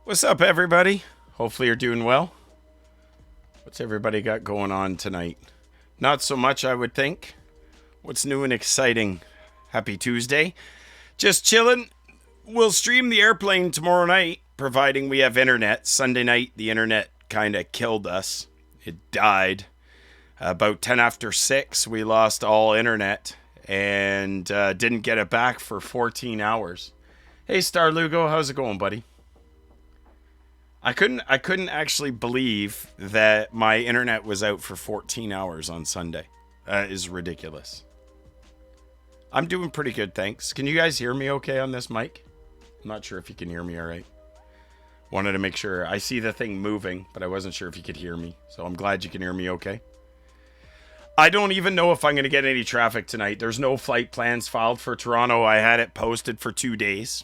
What's up, everybody? Hopefully you're doing well. What's everybody got going on tonight? Not so much, I would think. What's new and exciting? Happy Tuesday. Just chilling. We'll stream the airplane tomorrow night, providing we have internet. Sunday night, the internet kind of killed us. It died. About 10 after 6, we lost all internet and didn't get it back for 14 hours. Hey, Star Lugo, how's it going, buddy? I couldn't actually believe that my internet was out for 14 hours on Sunday. That is ridiculous. I'm doing pretty good, thanks. Can you guys hear me okay on this mic? I'm not sure if you can hear me all right. Wanted to make sure. I see the thing moving, but I wasn't sure if you could hear me. So I'm glad you can hear me okay. I don't even know if I'm going to get any traffic tonight. There's no flight plans filed for Toronto. I had it posted for 2 days,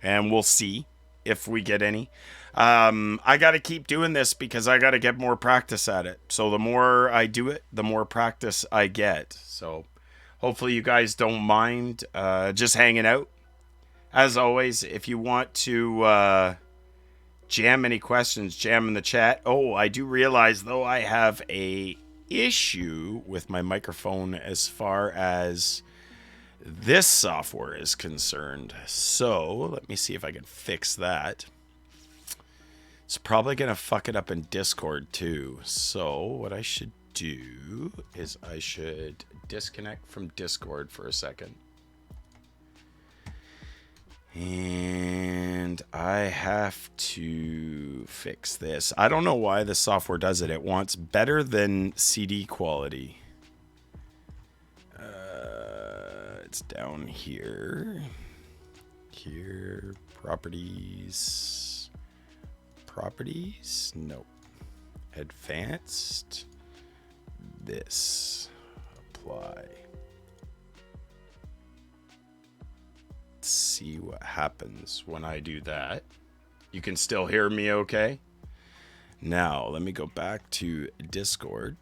and we'll see if we get any. I got to keep doing this because I got to get more practice at it. So the more I do it, the more practice I get. So hopefully you guys don't mind just hanging out. As always, if you want to jam any questions, jam in the chat. Oh, I do realize, though, I have a issue with my microphone as far as this software is concerned. So let me see if I can fix that. It's probably going to fuck it up in Discord too. So what I should do is I should disconnect from Discord for a second. And I have to fix this. I don't know why the software does it. It wants better than CD quality. It's down here. Here, properties. Properties? Nope. Advanced. This. Apply. Let's see what happens when I do that. You can still hear me okay? Now, let me go back to Discord.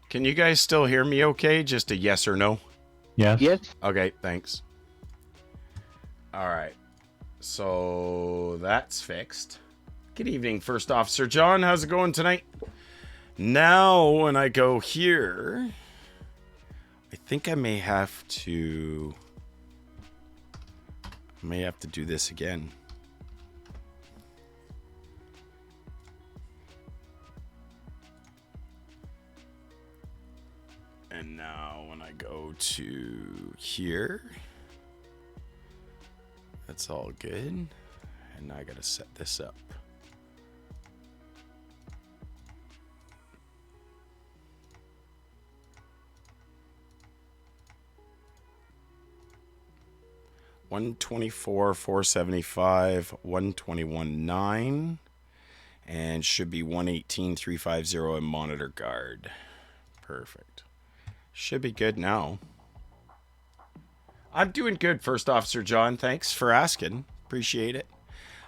Can you guys still hear me okay? Just a yes or no? Yes. Yes. Okay, thanks. All right. So that's fixed. Good evening, First Officer John. How's it going tonight? Now, when I go here, I think I may have to do this again. And now when I go to here, that's all good. And now I gotta set this up. $124,475, $121,900, and should be $118,350 in monitor guard. Perfect. Should be good now. I'm doing good, First Officer John. Thanks for asking. Appreciate it.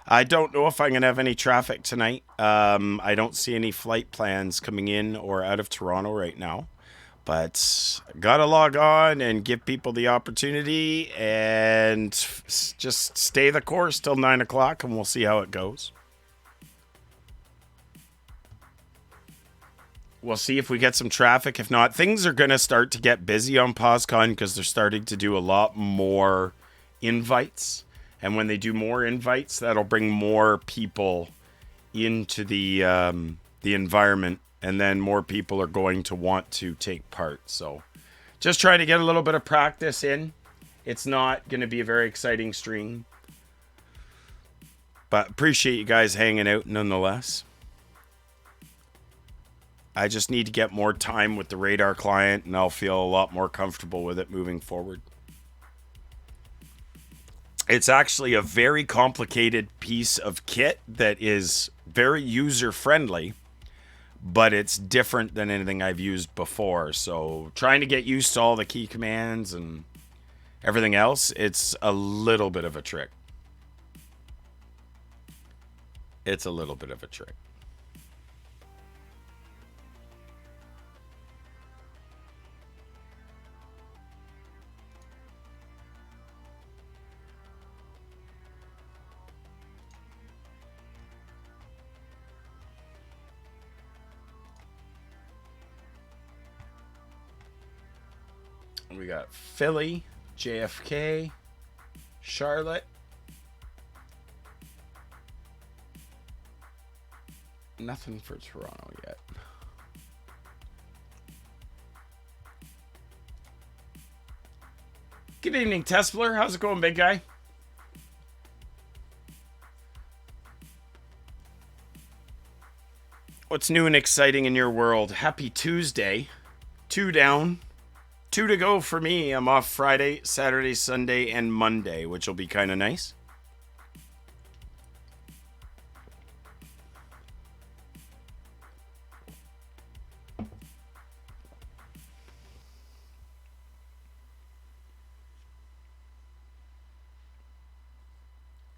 I don't know if I'm going to have any traffic tonight. I don't see any flight plans coming in or out of Toronto right now. But got to log on and give people the opportunity and just stay the course till 9 o'clock and we'll see how it goes. We'll see if we get some traffic. If not, things are going to start to get busy on POSCON because they're starting to do a lot more invites. And when they do more invites, that'll bring more people into the environment. And then more people are going to want to take part. So just trying to get a little bit of practice in. It's not going to be a very exciting stream. But appreciate you guys hanging out nonetheless. I just need to get more time with the radar client and I'll feel a lot more comfortable with it moving forward. It's actually a very complicated piece of kit that is very user-friendly, but it's different than anything I've used before. So trying to get used to all the key commands and everything else, it's a little bit of a trick. It's a little bit of a trick. We got Philly, JFK, Charlotte. Nothing for Toronto yet. Good evening, Tesla. How's it going, big guy? What's new and exciting in your world? Happy Tuesday. 2 down. 2 to go for me. I'm off Friday, Saturday, Sunday, and Monday, which will be kind of nice.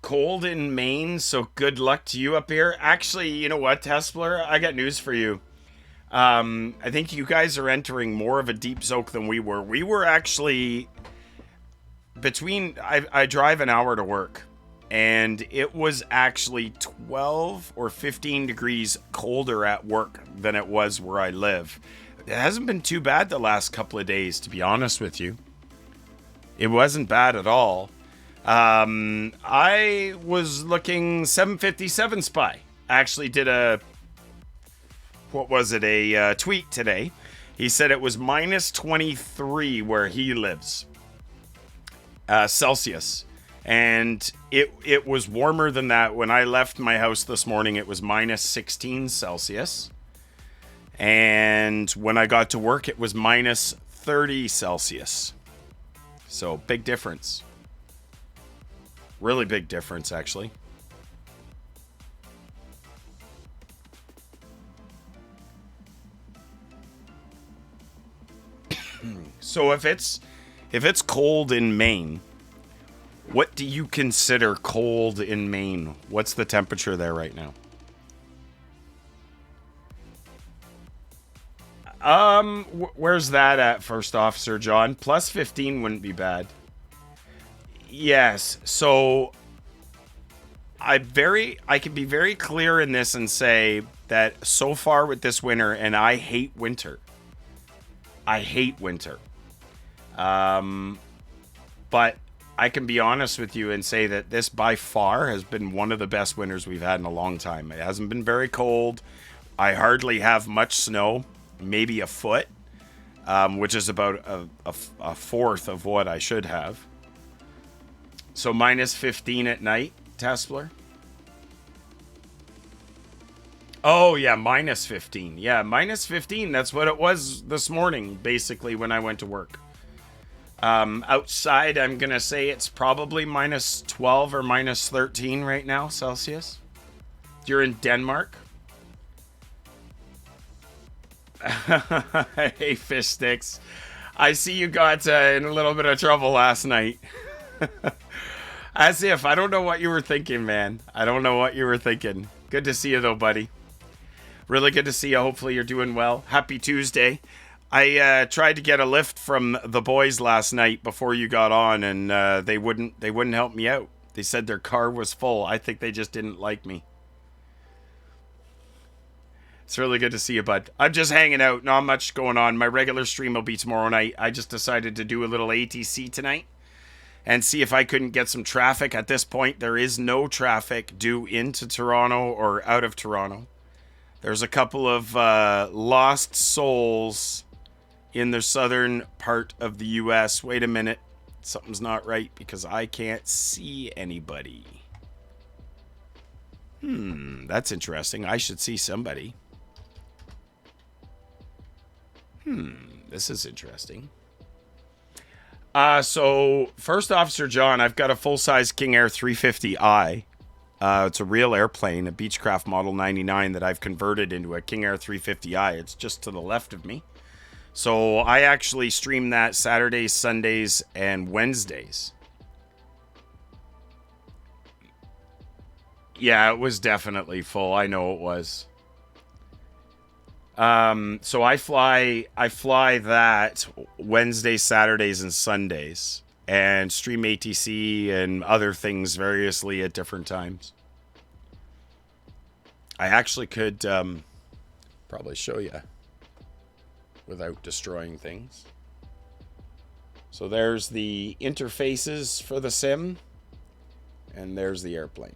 Cold in Maine, so good luck to you up here. Actually, you know what, Tesla? I got news for you. I think you guys are entering more of a deep soak than we were. We were actually I drive an hour to work, and it was actually 12 or 15 degrees colder at work than it was where I live. It hasn't been too bad the last couple of days, to be honest with you. It wasn't bad at all. I was looking 757 Spy. Actually did a tweet today. He said it was minus 23 where he lives, Celsius, and it was warmer than that. When I left my house this morning, it was minus 16 Celsius, and when I got to work, it was minus 30 Celsius. So big difference. Really big difference, actually. So if it's cold in Maine, what do you consider cold in Maine? What's the temperature there right now? Where's that at, First Officer John? Plus 15 wouldn't be bad. Yes, so I can be very clear in this and say that so far with this winter, and I hate winter. I hate winter. But I can be honest with you and say that this by far has been one of the best winters we've had in a long time. It hasn't been very cold. I hardly have much snow, maybe a foot, which is about a fourth of what I should have. So minus 15 at night, Tesla. Oh, yeah, minus 15. Yeah, minus 15. That's what it was this morning, basically, when I went to work. Outside, I'm going to say it's probably minus 12 or minus 13 right now, Celsius. You're in Denmark. Hey, fish sticks. I see you got in a little bit of trouble last night. As if. I don't know what you were thinking, man. I don't know what you were thinking. Good to see you, though, buddy. Really good to see you. Hopefully you're doing well. Happy Tuesday. I tried to get a lift from the boys last night before you got on, and they wouldn't help me out. They said their car was full. I think they just didn't like me. It's really good to see you, bud. I'm just hanging out. Not much going on. My regular stream will be tomorrow night. I just decided to do a little ATC tonight and see if I couldn't get some traffic. At this point, there is no traffic due into Toronto or out of Toronto. There's a couple of lost souls in the southern part of the U.S. Wait a minute. Something's not right because I can't see anybody. That's interesting. I should see somebody. This is interesting. So, First Officer John, I've got a full-size King Air 350i. It's a real airplane, a Beechcraft Model 99 that I've converted into a King Air 350i. It's just to the left of me. So, I actually stream that Saturdays, Sundays, and Wednesdays. Yeah, it was definitely full. I know it was. So I fly that Wednesdays, Saturdays, and Sundays, and stream ATC and other things variously at different times. I actually could probably show you without destroying things. So there's the interfaces for the sim, and there's the airplane.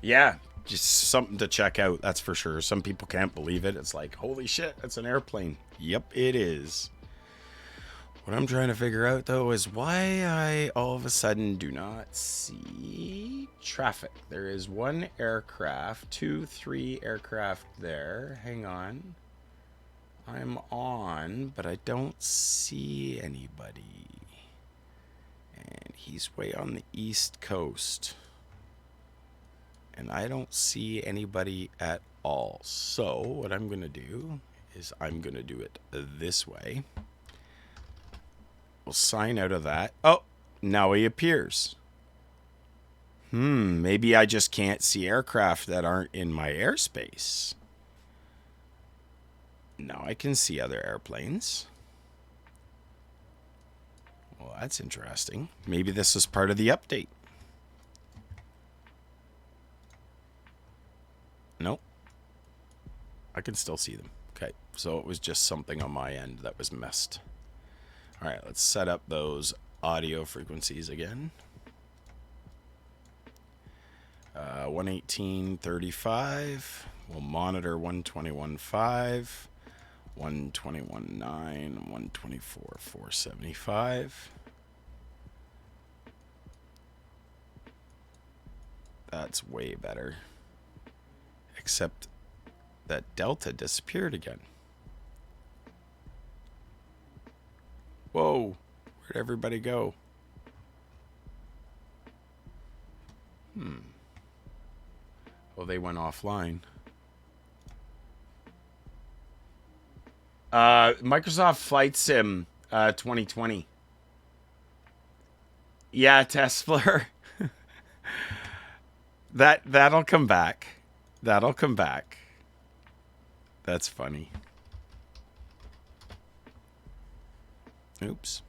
Yeah, just something to check out, that's for sure. Some people can't believe it. It's like, holy shit, that's an airplane. Yep, it is. What I'm trying to figure out, though, is why I all of a sudden do not see traffic. There is one aircraft, 2, 3 aircraft there. Hang on. I'm on, but I don't see anybody. And he's way on the east coast. And I don't see anybody at all. So what I'm going to do is I'm going to do it this way. We'll sign out of that. Oh, now he appears. Maybe I just can't see aircraft that aren't in my airspace. Now I can see other airplanes. Well, that's interesting. Maybe this is part of the update. Nope. I can still see them. Okay, so it was just something on my end that was messed. All right, let's set up those audio frequencies again. 118.35. We'll monitor 121.5, 121.9, 124.475. That's way better. Except that delta disappeared again. Whoa, where'd everybody go? Oh, they went offline. Microsoft Flight Sim 2020. Yeah, Tesla. That'll come back. That'll come back. That's funny. Oops.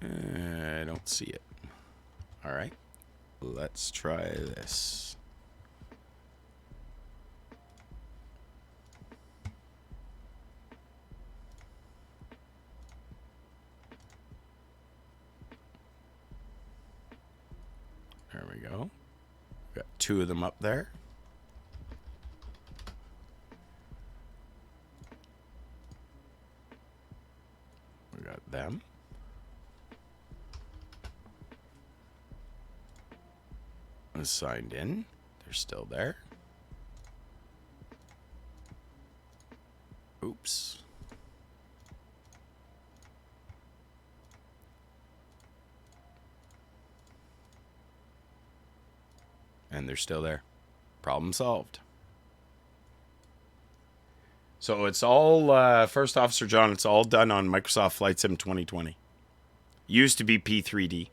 I don't see it. All right. Let's try this. There we go. Got 2 of them up there. We got them. Signed in. They're still there. Oops. And they're still there. Problem solved. So it's all, First Officer John, it's all done on Microsoft Flight Sim 2020. Used to be P3D.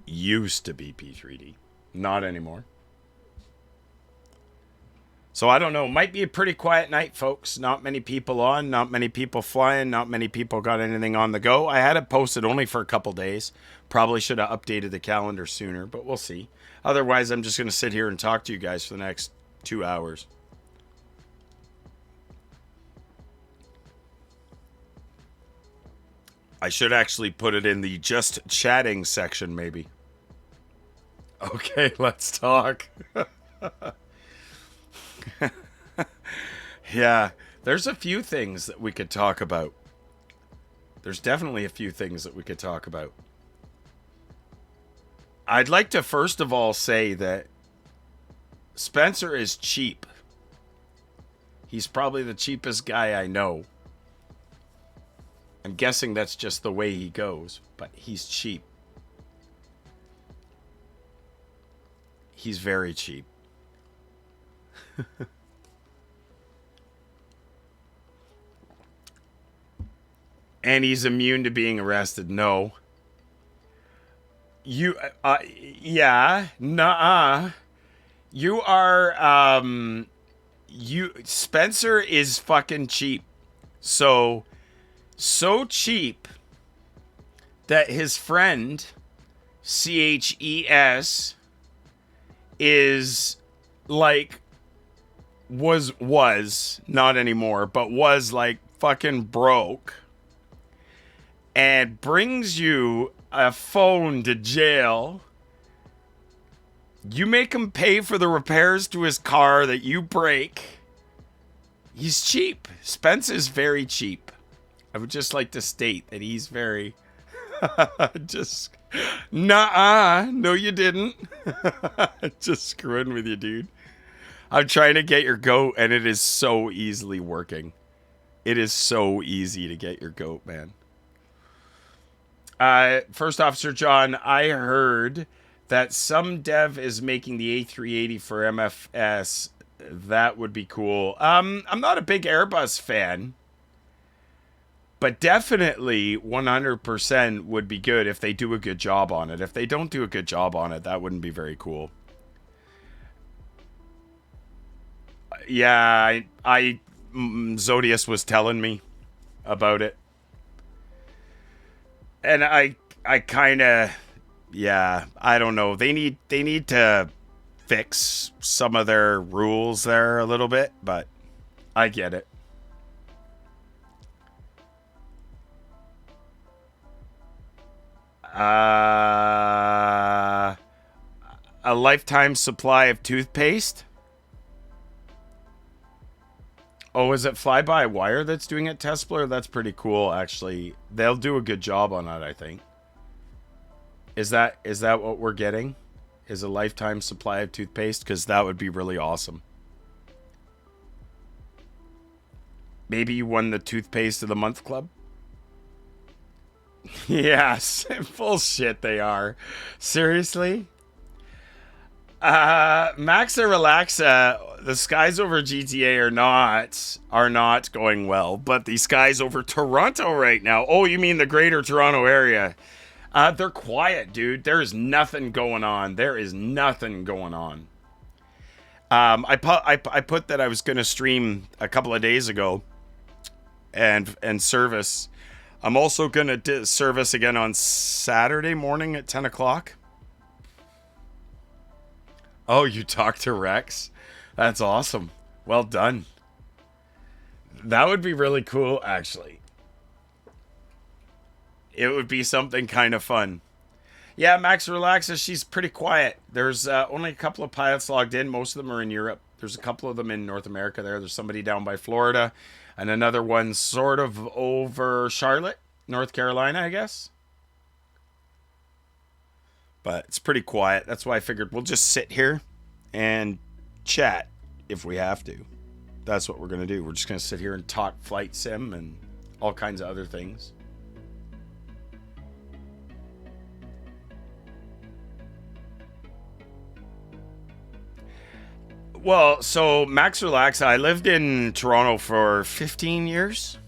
Used to be P3D. Not anymore. So I don't know. Might be a pretty quiet night, folks. Not many people on, not many people flying, not many people got anything on the go. I had it posted only for a couple days. Probably should have updated the calendar sooner, but we'll see. Otherwise, I'm just going to sit here and talk to you guys for the next 2 hours. I should actually put it in the just chatting section, maybe. Okay, let's talk. Yeah, there's a few things that we could talk about. There's definitely a few things that we could talk about. I'd like to first of all say that Spencer is cheap. He's probably the cheapest guy I know. I'm guessing that's just the way he goes, but he's cheap. He's very cheap. And he's immune to being arrested. No. You, yeah, nuh-uh. You are, Spencer is fucking cheap. So cheap that his friend, CHES, is like, was, not anymore, but was like fucking broke. And brings you a phone to jail. You make him pay for the repairs to his car that you break. He's cheap. Spence is very cheap. I would just like to state that he's very... just... Nuh-uh. No, you didn't. Just screwing with you, dude. I'm trying to get your goat, and it is so easily working. It is so easy to get your goat, man. First Officer John, I heard that some dev is making the A380 for MFS. That would be cool. I'm not a big Airbus fan, but definitely 100% would be good if they do a good job on it. If they don't do a good job on it, that wouldn't be very cool. Yeah, Zodius was telling me about it. And I kind of, yeah, I don't know. They need to fix some of their rules there a little bit, but I get it. A lifetime supply of toothpaste? Oh, is it fly-by-wire that's doing it, Tesla? That's pretty cool, actually. They'll do a good job on that, I think. Is that what we're getting? Is a lifetime supply of toothpaste? Because that would be really awesome. Maybe you won the Toothpaste of the Month Club? Yes, bullshit they are. Seriously? Maxa Relaxa, the skies over GTA are not going well, but the skies over Toronto right now. Oh, you mean the greater Toronto area? They're quiet, dude. There is nothing going on. There is nothing going on. I put that I was going to stream a couple of days ago and service. I'm also going to service again on Saturday morning at 10 o'clock. Oh, you talked to Rex? That's awesome. Well done. That would be really cool, actually. It would be something kind of fun. Yeah, Max Relaxa, she's pretty quiet. There's only a couple of pilots logged in. Most of them are in Europe. There's a couple of them in North America there. There's somebody down by Florida. And another one sort of over Charlotte, North Carolina, I guess. But it's pretty quiet. That's why I figured we'll just sit here and chat if we have to. That's what we're going to do. We're just going to sit here and talk flight sim and all kinds of other things. Well, so Max Relax, I lived in Toronto for 15 years.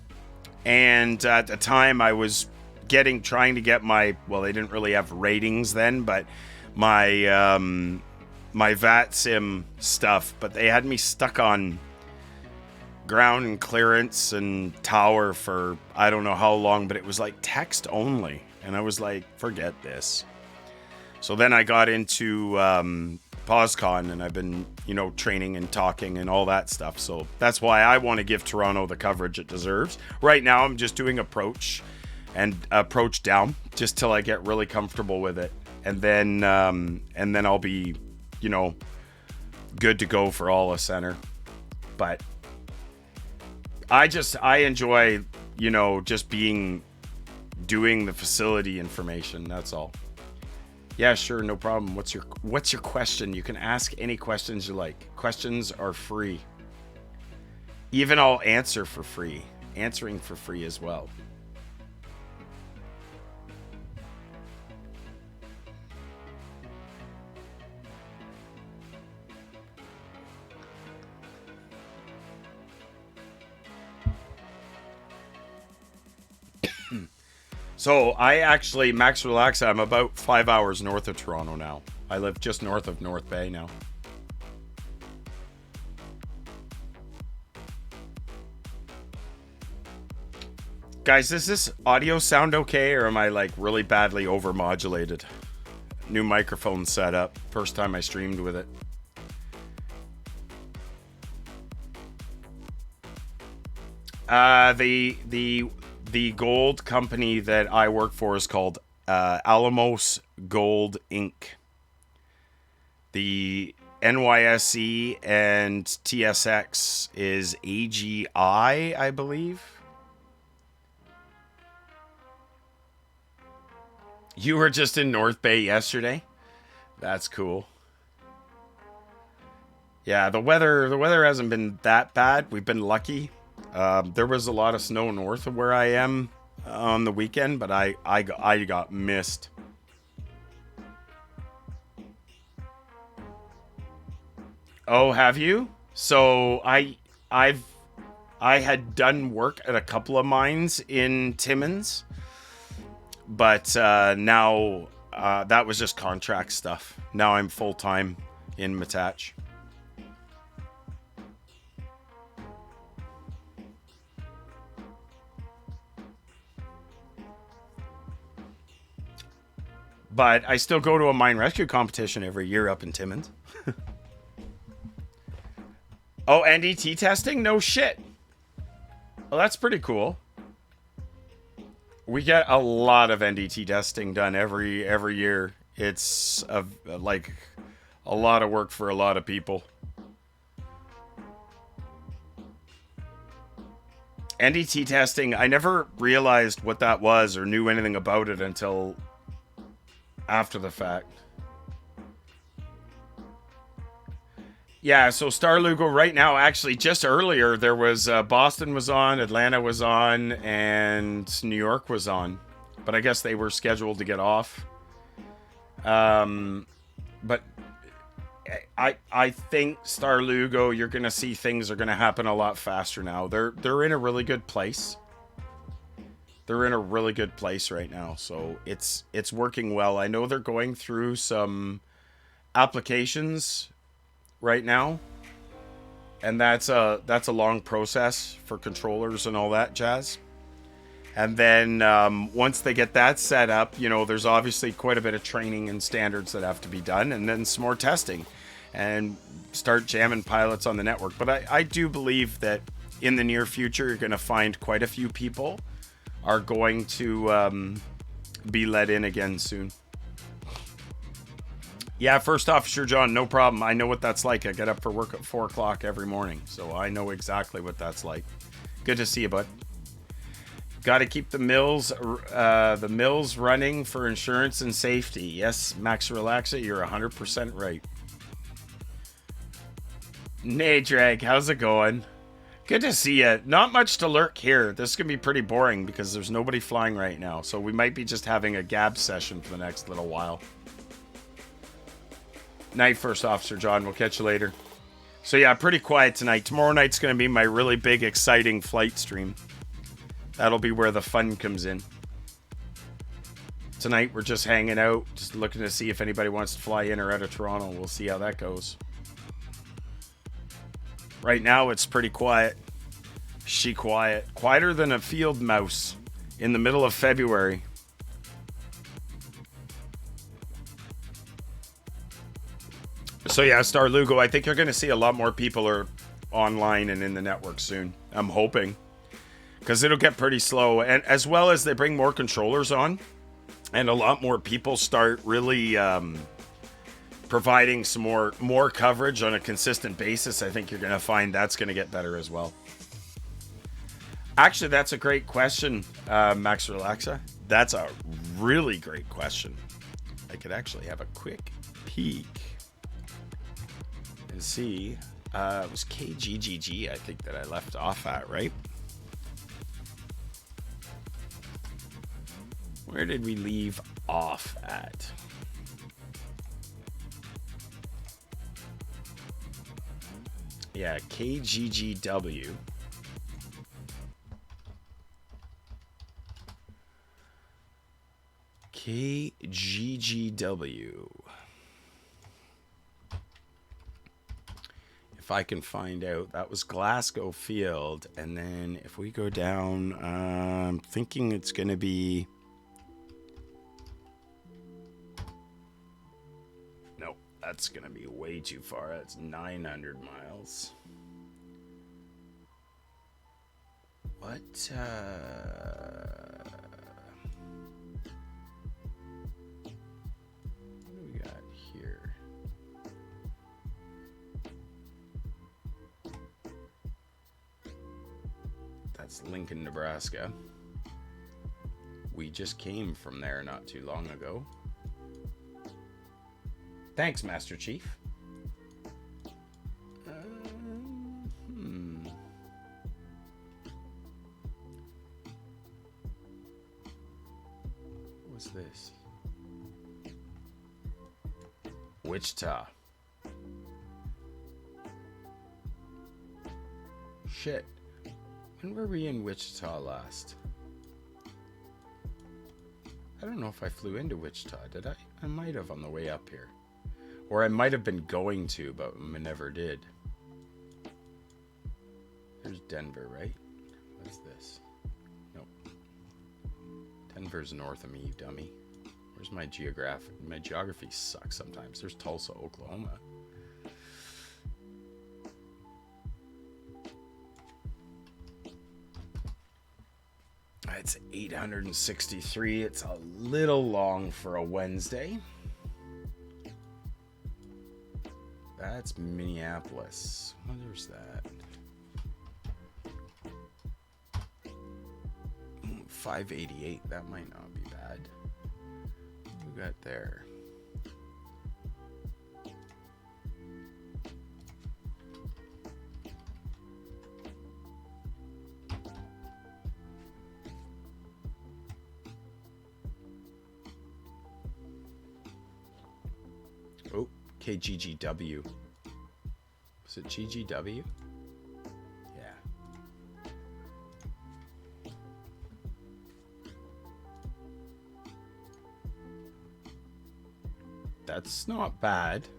And at the time I was trying to get my, well, they didn't really have ratings then, but my my VAT sim stuff, but they had me stuck on ground and clearance and tower for I don't know how long, but it was like text only, and I was like, forget this. So then I got into POSCON, and I've been, training and talking and all that stuff. So that's why I want to give Toronto the coverage it deserves. Right now I'm just doing approach and approach down just till I get really comfortable with it, and then I'll be, good to go for all a center. But I enjoy, just doing the facility information. That's all. Yeah, sure, no problem. What's your question? You can ask any questions you like. Questions are free. Even I'll answer for free. Answering for free as well. So I actually, Max Relaxa, I'm about 5 hours north of Toronto now. I live just north of North Bay now. Guys, does this audio sound okay, or am I like really badly overmodulated? New microphone setup. First time I streamed with it. The gold company that I work for is called Alamos Gold Inc. The NYSE and TSX is AGI, I believe. You were just in North Bay yesterday? That's cool. Yeah, the weather hasn't been that bad. We've been lucky. There was a lot of snow north of where I am on the weekend, but I got missed. Oh, have you? So I had done work at a couple of mines in Timmins, but now that was just contract stuff. Now I'm full time in Matach. But I still go to a mine rescue competition every year up in Timmins. Oh, NDT testing? No shit. Well, that's pretty cool. We get a lot of NDT testing done every year. It's like a lot of work for a lot of people. NDT testing, I never realized what that was or knew anything about it until after the fact. Yeah, so Star Lugo right now, actually, just earlier, there was Boston was on, Atlanta was on, and New York was on. But I guess they were scheduled to get off. But I think Star Lugo, you're going to see things are going to happen a lot faster now. They're in a really good place. They're in a really good place right now, so it's working well. I know they're going through some applications right now, and that's a long process for controllers and all that jazz. And then once they get that set up, you know, there's obviously quite a bit of training and standards that have to be done, and then some more testing and start jamming pilots on the network. But I do believe that in the near future, you're going to find quite a few people are going to be let in again soon. Yeah, First Officer John, no problem. I know what that's like. I get up for work at 4 o'clock every morning, so I know exactly what that's like. Good to see you, bud. Got to keep the mills running for insurance and safety. Yes, Max Relaxa, you're 100% right. Nay, Drag, how's it going? Good to see you. Not much to lurk here. This is going to be pretty boring because there's nobody flying right now, so we might be just having a gab session for the next little while. Night, First Officer John. We'll catch you later. So yeah, pretty quiet tonight. Tomorrow night's going to be my really big, exciting flight stream. That'll be where the fun comes in. Tonight we're just hanging out, just looking to see if anybody wants to fly in or out of Toronto. We'll see how that goes. Right now it's pretty quiet. She quiet. Quieter than a field mouse in the middle of February. So yeah, Star Lugo, I think you're going to see a lot more people are online and in the network soon. I'm hoping. Because it'll get pretty slow. And as well as they bring more controllers on. And a lot more people start really providing some more coverage on a consistent basis. I think you're going to find that's going to get better as well. Actually, that's a great question, Max Relaxa. That's a really great question. I could actually have a quick peek and see. It was KGGG, I think, that I left off at, right? Where did we leave off at? Yeah, KGGW. KGGW. If I can find out, that was Glasgow Field. And then if we go down, I'm thinking it's going to be... Nope, that's going to be way too far. That's 900 miles. What do we got here? That's Lincoln, Nebraska. We just came from there not too long ago. Thanks, Master Chief. What's this? Wichita. Shit. When were we in Wichita last? I don't know if I flew into Wichita, did I? I might have on the way up here. Or I might have been going to, but I never did. There's Denver, right? What's this? Nope. Denver's north of me, you dummy. Where's my geography? My geography sucks sometimes. There's Tulsa, Oklahoma. It's 863. It's a little long for a Wednesday. That's Minneapolis. Where's that? 588. That might not be bad. What we got there? Oh, KGGW. Was it GGW? Yeah. That's not bad.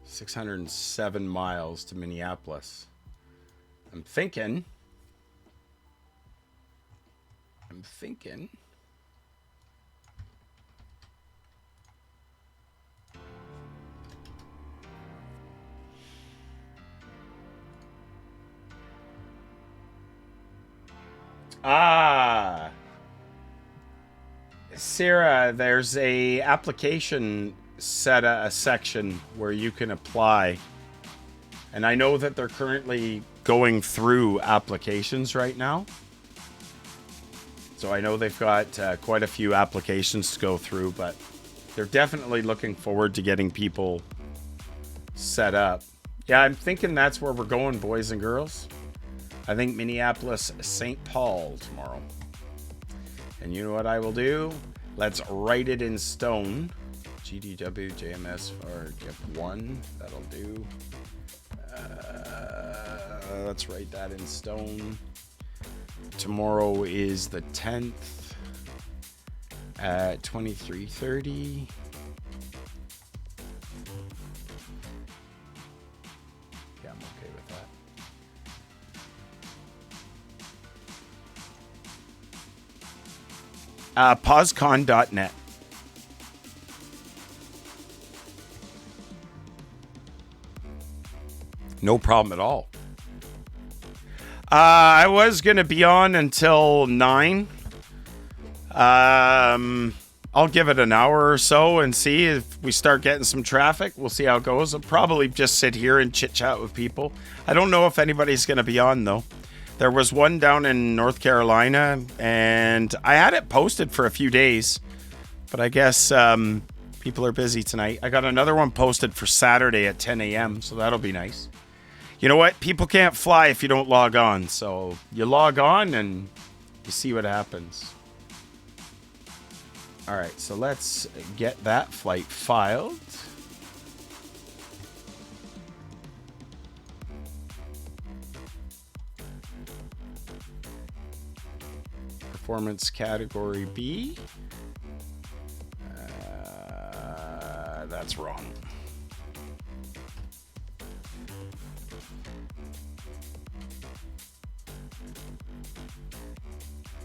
607 miles to Minneapolis. I'm thinking. Sarah, there's a application a section where you can apply. And I know that they're currently going through applications right now. So I know they've got quite a few applications to go through, but they're definitely looking forward to getting people set up. Yeah, I'm thinking that's where we're going, boys and girls. I think Minneapolis, St. Paul tomorrow. And you know what I will do? Let's write it in stone. GDW, JMS, or GEP1. That'll do. Let's write that in stone. Tomorrow is the 10th at 23:30. Yeah, I'm okay with that. POSCON.net. No problem at all. I was going to be on until 9. I'll give it an hour or so and see if we start getting some traffic. We'll see how it goes. I'll probably just sit here and chit chat with people. I don't know if anybody's going to be on though. There was one down in North Carolina and I had it posted for a few days, but I guess people are busy tonight. I got another one posted for Saturday at 10 a.m. So that'll be nice. You know what? People can't fly if you don't log on. So you log on and you see what happens. All right, so let's get that flight filed. Performance category B. that's wrong.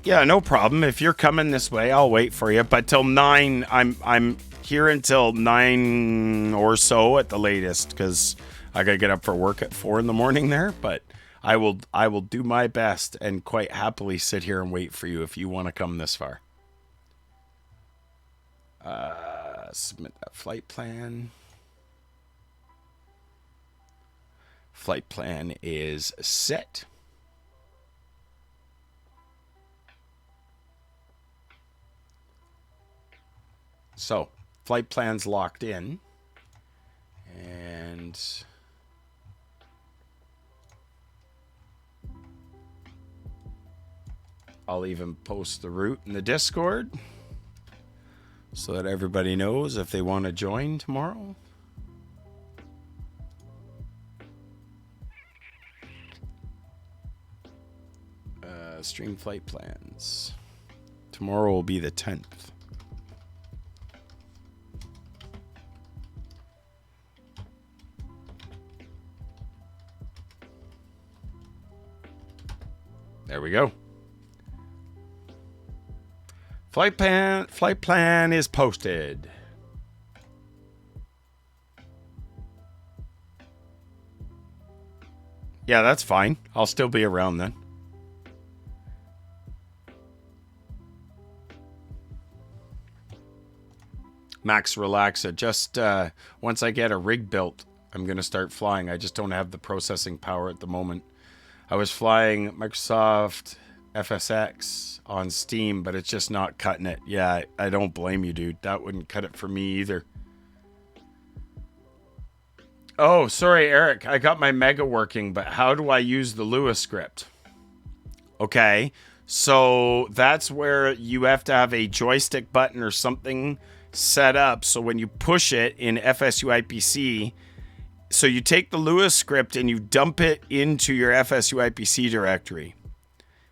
Yeah, no problem. If you're coming this way, I'll wait for you. But till 9, I'm here until 9 or so at the latest, because I gotta get up for work at 4 in the morning there. But I will do my best and quite happily sit here and wait for you if you want to come this far. Submit that flight plan. Flight plan is set. So, flight plan's locked in. And I'll even post the route in the Discord so that everybody knows if they want to join tomorrow. Stream flight plans. Tomorrow will be the 10th. There we go. Flight plan is posted. Yeah, that's fine. I'll still be around then. Max Relaxa. Just once I get a rig built, I'm going to start flying. I just don't have the processing power at the moment. I was flying Microsoft FSX on Steam, but it's just not cutting it. Yeah, I don't blame you, dude. That wouldn't cut it for me either. Oh, sorry, Eric. I got my Mega working, but how do I use the Lua script? Okay, so that's where you have to have a joystick button or something set up. So when you push it in FSUIPC, so you take the Lua script and you dump it into your FSUIPC directory,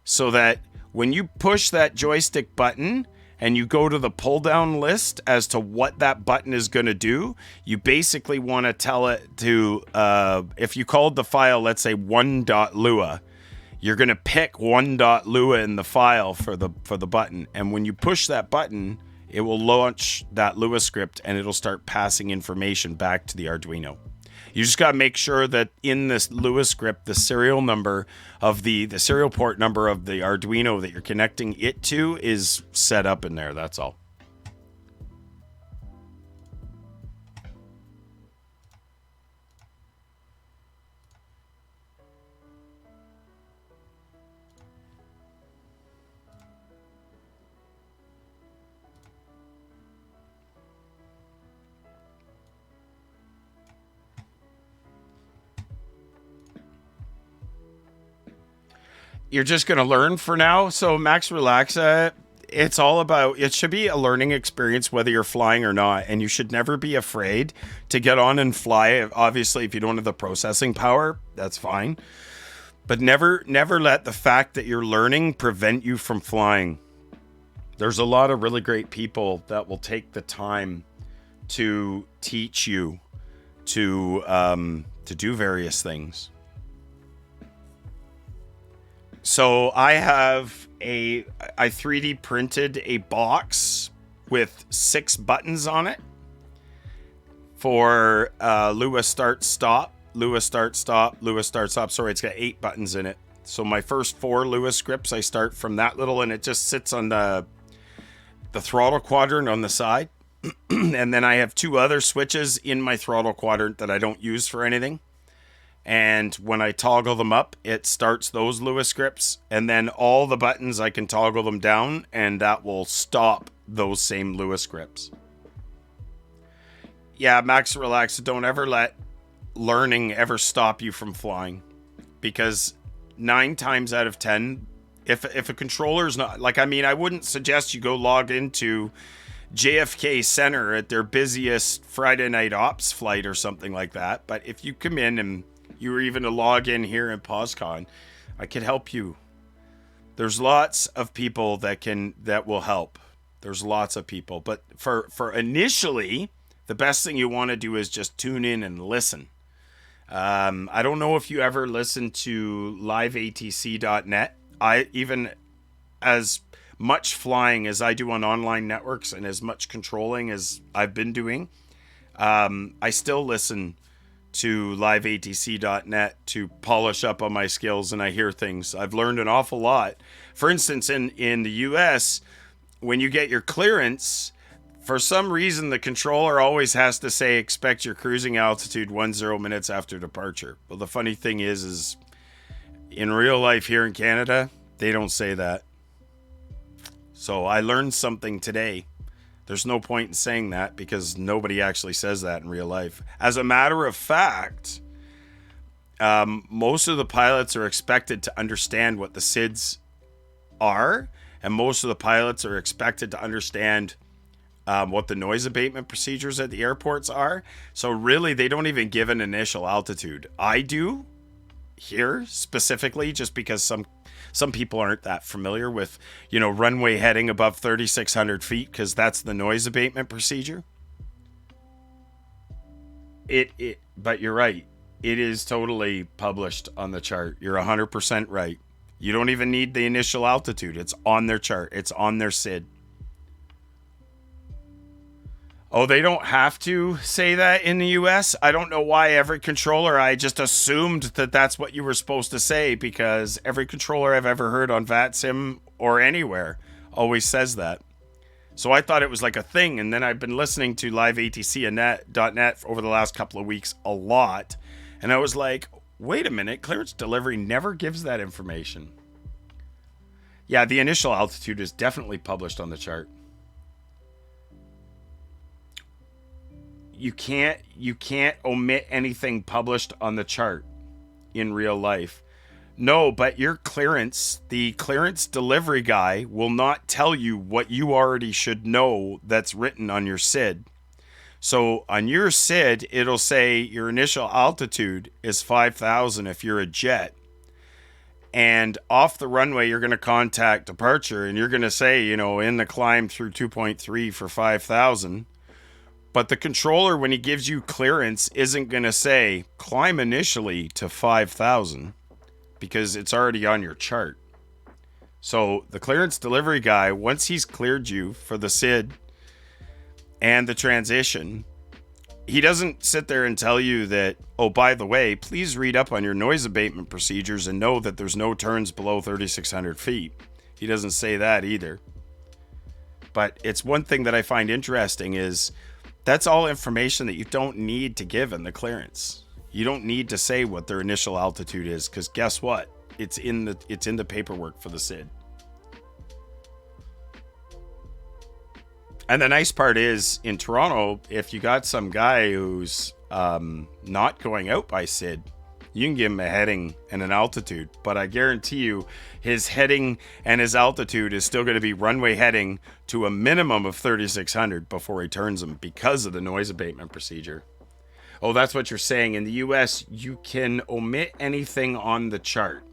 so that when you push that joystick button and you go to the pull down list as to what that button is going to do, you basically want to tell it to, if you called the file, let's say 1.lua, you're going to pick 1.lua in the file for the button. And when you push that button, it will launch that Lua script and it'll start passing information back to the Arduino. You just got to make sure that in this Lua script, the serial number of the serial port number of the Arduino that you're connecting it to is set up in there. That's all. You're just going to learn for now. So Max Relaxa, it's all about, it should be a learning experience whether you're flying or not. And you should never be afraid to get on and fly. Obviously, if you don't have the processing power, that's fine. But never let the fact that you're learning prevent you from flying. There's a lot of really great people that will take the time to teach you to do various things. So I have I 3D printed a box with 6 buttons on it for Lua start stop, Lua start stop, Lua start stop. Sorry, it's got 8 buttons in it. So my first 4 Lua scripts, I start from that little, and it just sits on the throttle quadrant on the side. And then I have 2 other switches in my throttle quadrant that I don't use for anything. And when I toggle them up, it starts those Lua scripts. And then all the buttons, I can toggle them down, and that will stop those same Lua scripts. Yeah, Max Relax, don't ever let learning ever stop you from flying. Because 9 times out of 10, if a controller is not... Like, I mean, I wouldn't suggest you go log into JFK Center at their busiest Friday night ops flight or something like that. But if you come in and you were even to log in here in POSCON, I could help you. There's lots of people that will help. There's lots of people. But for initially, the best thing you want to do is just tune in and listen. I don't know if you ever listen to liveatc.net. I even as much flying as I do on online networks and as much controlling as I've been doing, I still listen to liveatc.net to polish up on my skills, and I hear things. I've learned an awful lot. For instance, in the US, when you get your clearance, for some reason the controller always has to say expect your cruising altitude 10 minutes after departure. Well, the funny thing is in real life here in Canada, they don't say that. So I learned something today. There's no point in saying that because nobody actually says that in real life. As a matter of fact, most of the pilots are expected to understand what the SIDs are, and most of the pilots are expected to understand what the noise abatement procedures at the airports are. So really, they don't even give an initial altitude. I do here specifically just because some people aren't that familiar with, runway heading above 3,600 feet because that's the noise abatement procedure. But you're right. It is totally published on the chart. You're 100% right. You don't even need the initial altitude. It's on their chart. It's on their SID. Oh, they don't have to say that in the US? I don't know why every controller, I just assumed that that's what you were supposed to say because every controller I've ever heard on VATSIM or anywhere always says that. So I thought it was like a thing, and then I've been listening to liveatc.net over the last couple of weeks a lot, and I was like, wait a minute, clearance delivery never gives that information. Yeah, the initial altitude is definitely published on the chart. You can't omit anything published on the chart in real life. No, but your clearance, the clearance delivery guy will not tell you what you already should know that's written on your SID. So on your SID, it'll say your initial altitude is 5,000 if you're a jet. And off the runway, you're going to contact departure and you're going to say, in the climb through 2.3 for 5,000. But the controller, when he gives you clearance, isn't going to say climb initially to 5,000 because it's already on your chart. So the clearance delivery guy, once he's cleared you for the SID and the transition, he doesn't sit there and tell you that, oh, by the way, please read up on your noise abatement procedures and know that there's no turns below 3,600 feet. He doesn't say that either. But it's one thing that I find interesting is that's all information that you don't need to give in the clearance. You don't need to say what their initial altitude is because guess what? It's in the paperwork for the SID. And the nice part is in Toronto, if you got some guy who's not going out by SID, you can give him a heading and an altitude. But I guarantee you his heading and his altitude is still going to be runway heading to a minimum of 3,600 before he turns them because of the noise abatement procedure. Oh, that's what you're saying. In the US, you can omit anything on the chart.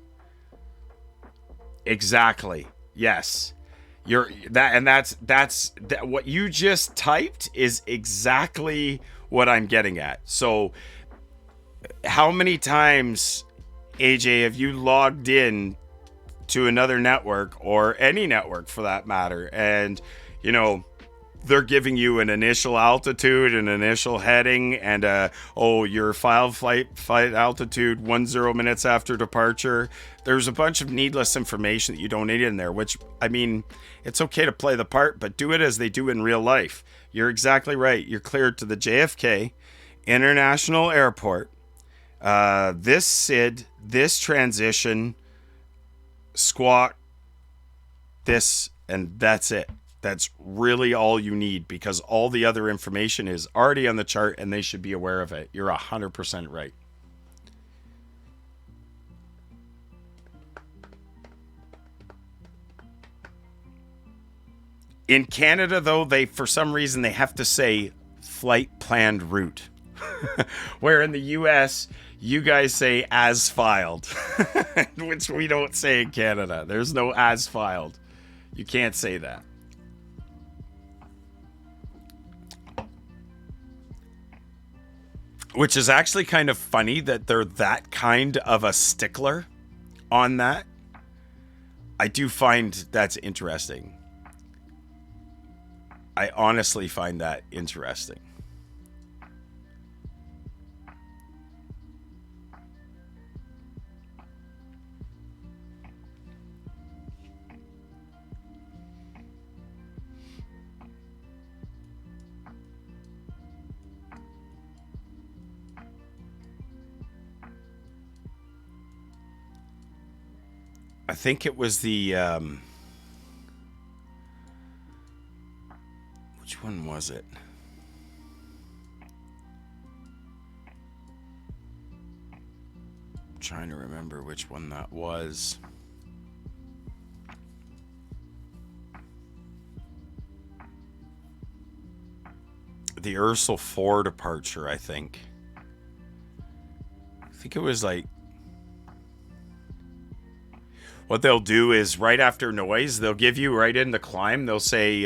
Exactly. Yes. That's what you just typed is exactly what I'm getting at. So how many times, AJ, have you logged in to another network or any network for that matter, and they're giving you an initial altitude, an initial heading, and your flight altitude 10 minutes after departure. There's a bunch of needless information that you don't need in there, which, I mean, it's okay to play the part, but do it as they do in real life. You're exactly right. You're cleared to the JFK International Airport. This SID, this transition, squawk, this, and that's it. That's really all you need because all the other information is already on the chart and they should be aware of it. You're 100% right. In Canada, though, for some reason, they have to say flight planned route. Where in the US, you guys say as filed, which we don't say in Canada. There's no as filed. You can't say that. which is actually kind of funny that they're that kind of a stickler on that. I do find that's interesting. I honestly find that interesting. I think it was the which one was it? I'm trying to remember which one that was. The Ursel 4 departure, I think. I think it was like, what they'll do is right after noise, they'll give you right in the climb, they'll say,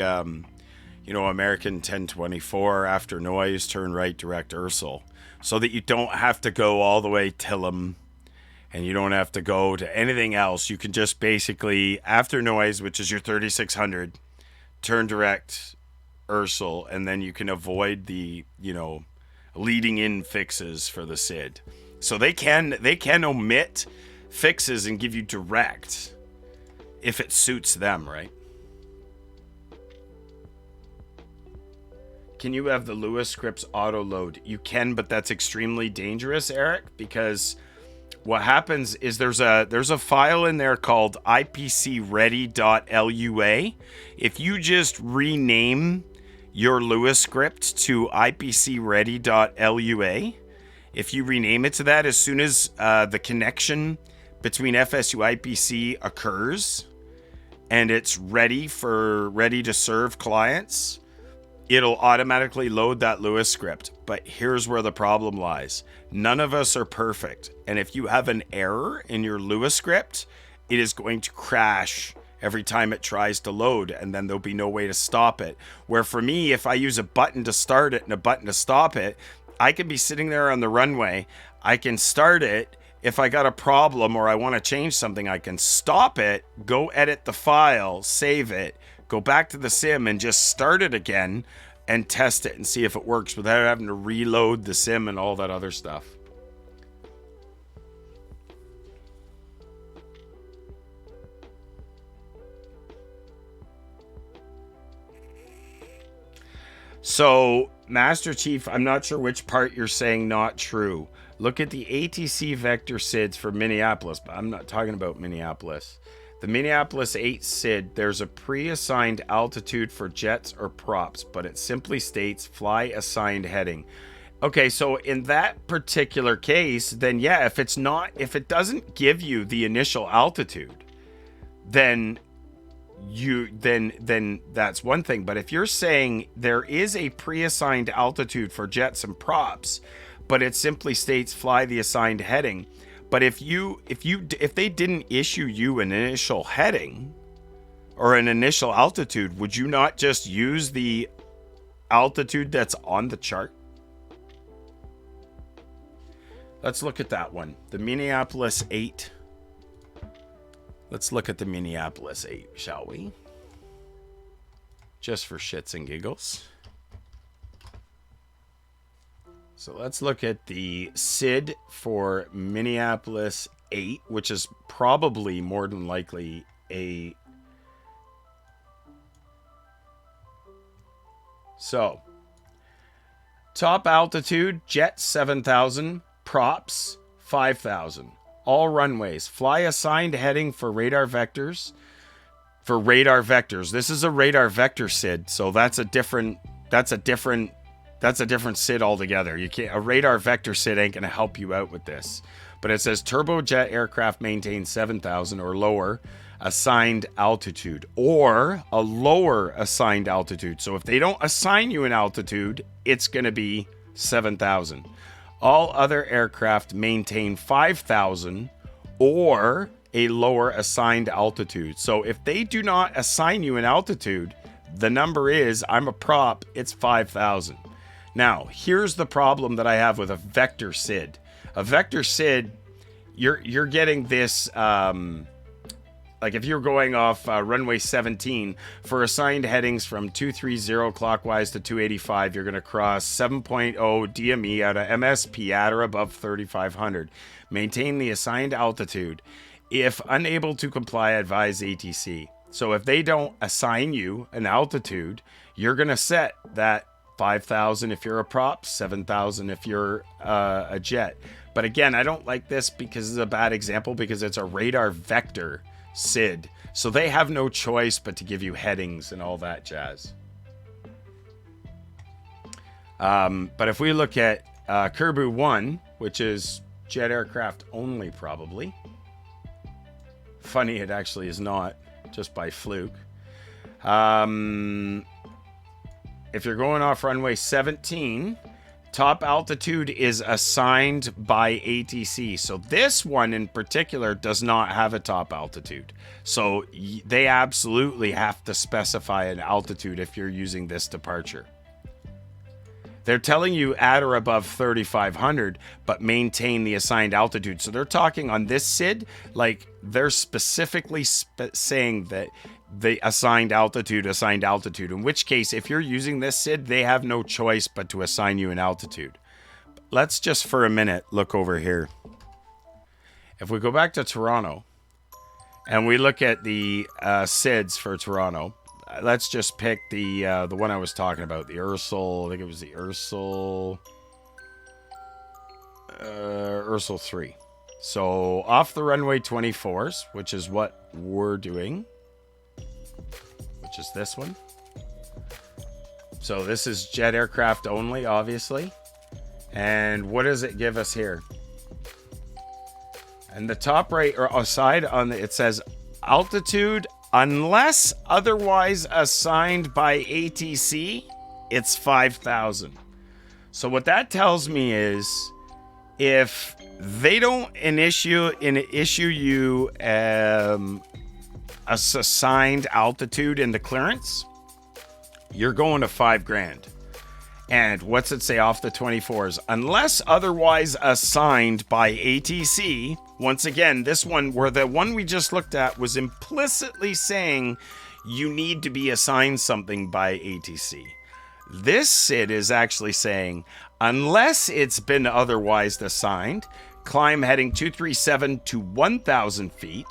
American 1024 after noise, turn right, direct Ursel. So that you don't have to go all the way Tillum and you don't have to go to anything else. You can just basically, after noise, which is your 3600, turn direct Ursel, and then you can avoid the, leading in fixes for the SID. So they can omit fixes and give you direct if it suits them, right? Can you have the Lewis scripts auto load? You can, but that's extremely dangerous, Eric, because what happens is there's a file in there called ipcready.lua. If you just rename your Lewis script to ipcready.lua, if you rename it to that, as soon as the connection between FSU IPC occurs and it's ready to serve clients, it'll automatically load that Lewis script. But here's where the problem lies. None of us are perfect. And if you have an error in your Lewis script, it is going to crash every time it tries to load, and then there'll be no way to stop it. Where for me, if I use a button to start it and a button to stop it, I can be sitting there on the runway. I can start it. If I got a problem or I want to change something, I can stop it, go edit the file, save it, go back to the sim and just start it again and test it and see if it works without having to reload the sim and all that other stuff. So, Master Chief, I'm not sure which part you're saying not true. Look at the ATC vector SIDs for Minneapolis, but I'm not talking about Minneapolis. The Minneapolis 8 SID, there's a pre-assigned altitude for jets or props, but it simply states fly assigned heading. Okay, so in that particular case, then yeah, if it doesn't give you the initial altitude, then that's one thing. But if you're saying there is a pre-assigned altitude for jets and props, but it simply states fly the assigned heading, but if they didn't issue you an initial heading or an initial altitude, would you not just use the altitude that's on the chart? Let's look at that one. The Minneapolis 8. Let's look at the Minneapolis 8, shall we? Just for shits and giggles. So let's look at the SID for Minneapolis 8, which is probably more than likely a... So, top altitude, jet 7,000, props 5,000. All runways. Fly assigned heading for radar vectors. For radar vectors. This is a radar vector SID, so that's a different SID altogether. You can't, a radar vector SID ain't gonna help you out with this. But it says turbojet aircraft maintain 7,000 or lower assigned altitude, or a lower assigned altitude. So if they don't assign you an altitude, it's gonna be 7,000. All other aircraft maintain 5,000 or a lower assigned altitude. So if they do not assign you an altitude, the number is, I'm a prop, it's 5,000. Now, here's the problem that I have with a vector SID. A vector SID, you're getting this, like if you're going off runway 17 for assigned headings from 230 clockwise to 285, you're going to cross 7.0 DME out of MSP at or above 3,500. Maintain the assigned altitude. If unable to comply, advise ATC. So if they don't assign you an altitude, you're going to set that 5,000 if you're a prop, 7,000 if you're a jet. But again, I don't like this because it's a bad example because it's a radar vector SID. So they have no choice but to give you headings and all that jazz. But if we look at Kerbu 1, which is jet aircraft only probably. Funny, it actually is not, just by fluke. If you're going off runway 17, top altitude is assigned by ATC. So this one in particular does not have a top altitude. So they absolutely have to specify an altitude if you're using this departure. They're telling you at or above 3,500, but maintain the assigned altitude. So they're talking on this SID, like they're specifically saying that the assigned altitude, in which case, if you're using this SID, they have no choice but to assign you an altitude. Let's just for a minute look over here. If we go back to Toronto and we look at the SIDs for Toronto, let's just pick the one I was talking about, the Ursel. I think it was the Ursel 3. So off the runway 24s, which is what we're doing, which is this one. So this is jet aircraft only, obviously. And what does it give us here? And the top right or side on the, it says altitude unless otherwise assigned by ATC, it's 5,000. So what that tells me is if they don't issue you a assigned altitude in the clearance, you're going to $5,000. And what's it say off the 24s? Unless otherwise assigned by ATC. Once again, this one, where the one we just looked at was implicitly saying you need to be assigned something by ATC. This SID is actually saying, unless it's been otherwise assigned, climb heading 237 to 1,000 feet,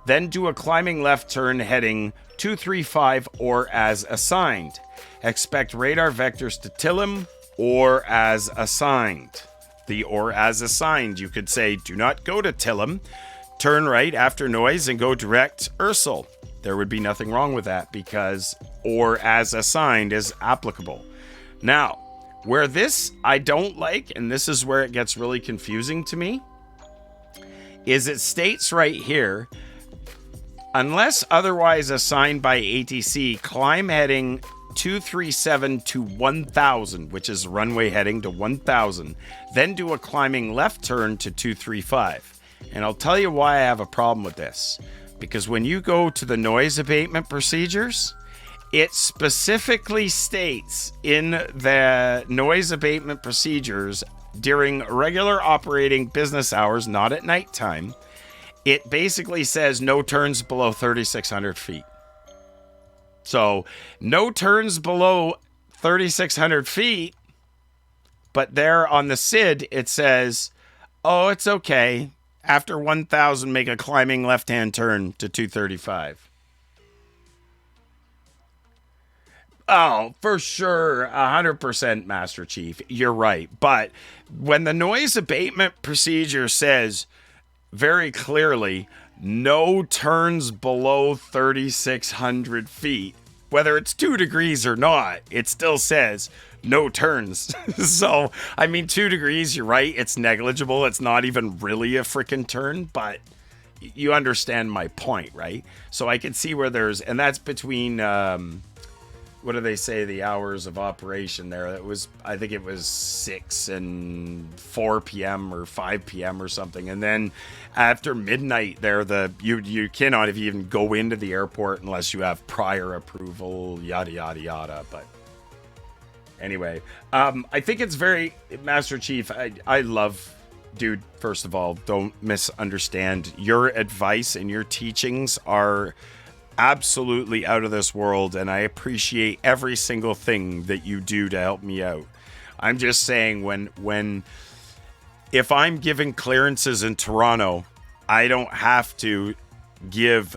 then do a climbing left turn heading 235 or as assigned. Expect radar vectors to Tillim or as assigned. The or as assigned, you could say, do not go to Tillim, turn right after noise and go direct Ursel. There would be nothing wrong with that because or as assigned is applicable. Now, where this I don't like, and this is where it gets really confusing to me, is it states right here, unless otherwise assigned by ATC, climb heading 237 to 1,000, which is runway heading to 1,000, then do a climbing left turn to 235. And I'll tell you why I have a problem with this. Because when you go to the noise abatement procedures, it specifically states in the noise abatement procedures during regular operating business hours, not at nighttime, it basically says no turns below 3,600 feet. So no turns below 3,600 feet, but there on the SID, it says, oh, it's okay. After 1,000, make a climbing left-hand turn to 235. Oh, for sure, 100% Master Chief. You're right. But when the noise abatement procedure says very clearly, no turns below 3,600 feet, whether it's 2 degrees or not, it still says no turns. So, I mean, 2 degrees, you're right, it's negligible. It's not even really a freaking turn, but you understand my point, right? So I can see where there's, and that's between, what do they say, the hours of operation there? It was, I think it was 6 and 4 p.m. or 5 p.m. or something. And then after midnight there, you cannot even go into the airport unless you have prior approval, yada, yada, yada. But Anyway, I think it's very, Master Chief, I love, dude, first of all, don't misunderstand. Your advice and your teachings are absolutely out of this world, and I appreciate every single thing that you do to help me out. I'm just saying, if I'm giving clearances in Toronto, I don't have to give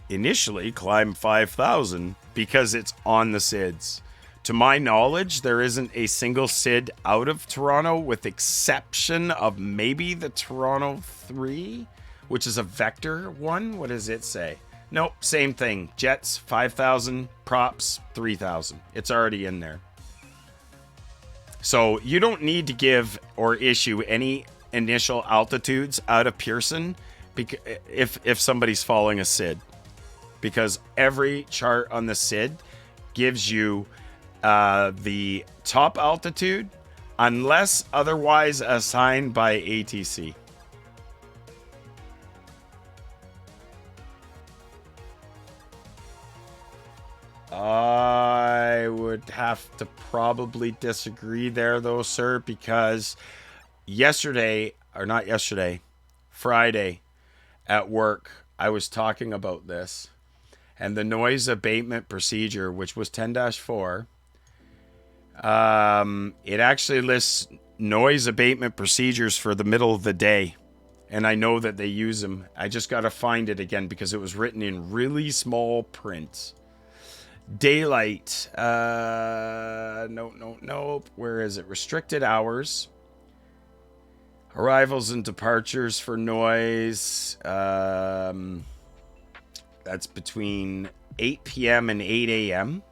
initially climb 5,000 because it's on the SIDS. To my knowledge, there isn't a single SID out of Toronto, with exception of maybe the Toronto 3, which is a vector one. What does it say? Nope, same thing. Jets, 5,000. Props, 3,000. It's already in there. So you don't need to give or issue any initial altitudes out of Pearson if somebody's following a SID. Because every chart on the SID gives you the top altitude unless otherwise assigned by ATC. I would have to probably disagree there, though, sir, because Friday at work, I was talking about this, and the noise abatement procedure, which was 10-4, it actually lists noise abatement procedures for the middle of the day. And I know that they use them. I just got to find it again because it was written in really small print. Daylight. No. Where is it? Restricted hours. Arrivals and departures for noise. That's between 8 p.m. and 8 a.m.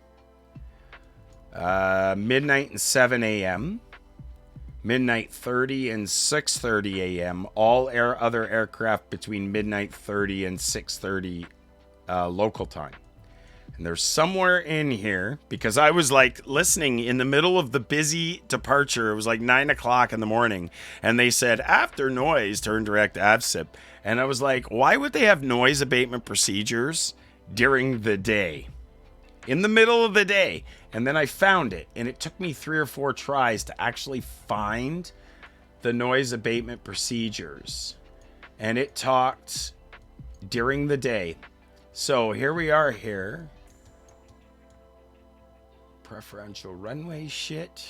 Midnight and 7 a.m. Midnight 30 and 6:30 a.m. All other aircraft between midnight 30 and 6:30 local time. And there's somewhere in here, because I was like listening in the middle of the busy departure. It was like 9 o'clock in the morning. And they said, after noise, turn direct AVSIP. And I was like, why would they have noise abatement procedures during the day? In the middle of the day. And then I found it. And it took me 3 or 4 tries to actually find the noise abatement procedures. And it talked during the day. So here we are here. Preferential runway shit.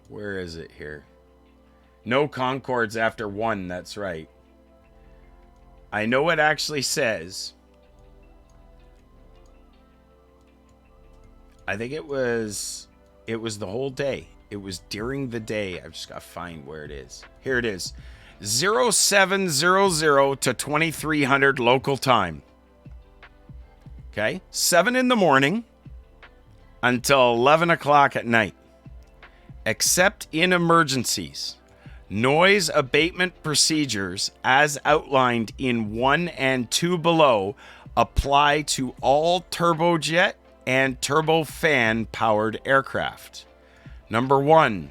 Where is it here? No Concords after 1, that's right. I know it actually says. I think it was the whole day. It was during the day. I've just got to find where it is. Here it is. 0700 to 2300 local time. Okay? 7 in the morning until 11 o'clock at night. Except in emergencies. Noise abatement procedures, as outlined in 1 and 2 below, apply to all turbojet and turbofan powered aircraft. Number 1,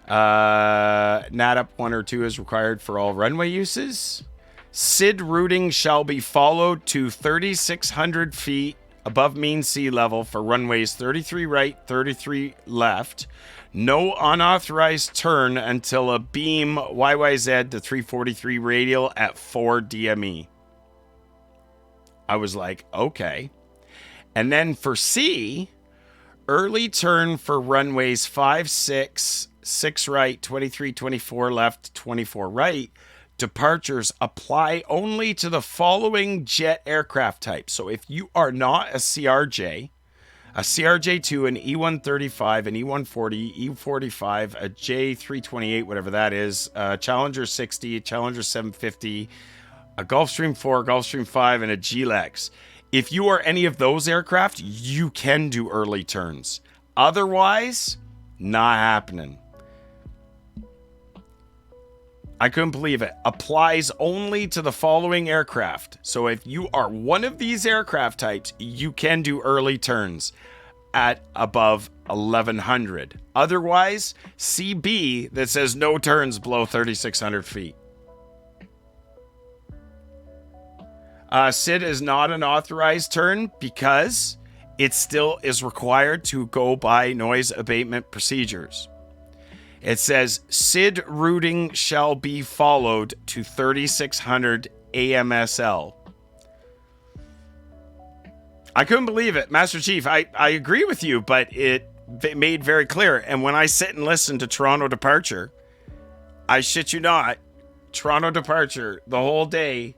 NADAP 1 or 2 is required for all runway uses. SID routing shall be followed to 3,600 feet above mean sea level for runways 33 right, 33 left. No unauthorized turn until a beam YYZ to 343 radial at 4 DME. I was like, okay. And then for C, early turn for runways 5, 6, 6 right, 23, 24 left, 24 right. Departures apply only to the following jet aircraft types. So if you are not a CRJ, a CRJ2, an E135, an E140, E45, a J328, whatever that is, a Challenger 60, a Challenger 750, a Gulfstream 4, Gulfstream 5, and a GLEX. If you are any of those aircraft, you can do early turns. Otherwise, not happening. I couldn't believe it. Applies only to the following aircraft. So if you are one of these aircraft types, you can do early turns at above 1100. Otherwise, CB that says no turns below 3,600 feet. SID is not an authorized turn because it still is required to go by noise abatement procedures. It says SID routing shall be followed to 3600 AMSL. I couldn't believe it, Master Chief. I agree with you, but it made very clear. And when I sit and listen to Toronto Departure, I shit you not, Toronto Departure the whole day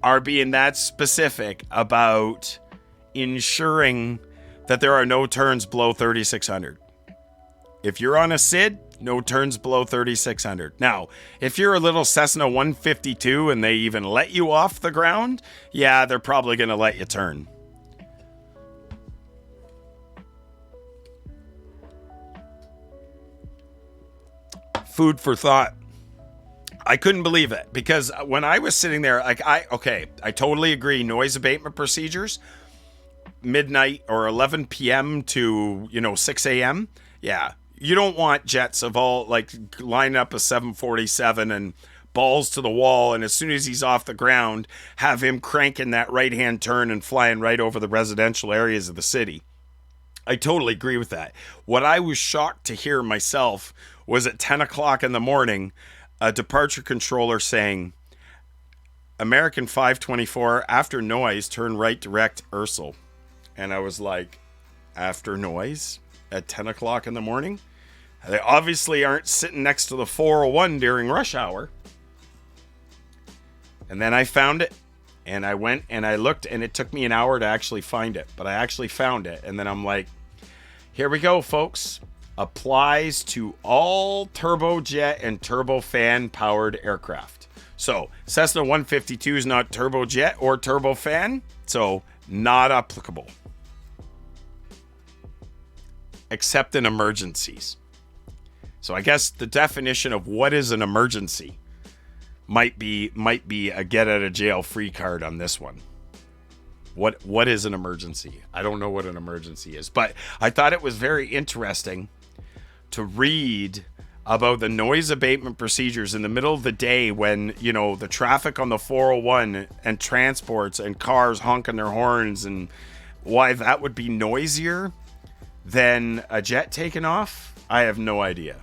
are being that specific about ensuring that there are no turns below 3600. If you're on a SID, no turns below 3600. Now, if you're a little Cessna 152 and they even let you off the ground, yeah, they're probably going to let you turn. Food for thought. I couldn't believe it because when I was sitting there, like I totally agree. Noise abatement procedures, midnight or 11 p.m. to 6 a.m. Yeah, you don't want jets of all like line up a 747 and balls to the wall, and as soon as he's off the ground, have him cranking that right-hand turn and flying right over the residential areas of the city. I totally agree with that. What I was shocked to hear myself was at 10 o'clock in the morning, a departure controller saying, American 524, after noise, turn right direct Ursel. And I was like, after noise? At 10 o'clock in the morning? They obviously aren't sitting next to the 401 during rush hour. And then I found it, and I went and I looked, and it took me an hour to actually find it. But I actually found it, and then I'm like, here we go, folks. Applies to all turbojet and turbofan powered aircraft. So Cessna 152 is not turbojet or turbofan, so not applicable. Except in emergencies. So I guess the definition of what is an emergency might be a get out of jail free card on this one. What is an emergency? I don't know what an emergency is, but I thought it was very interesting to read about the noise abatement procedures in the middle of the day when, the traffic on the 401 and transports and cars honking their horns, and why that would be noisier than a jet taking off. I have no idea.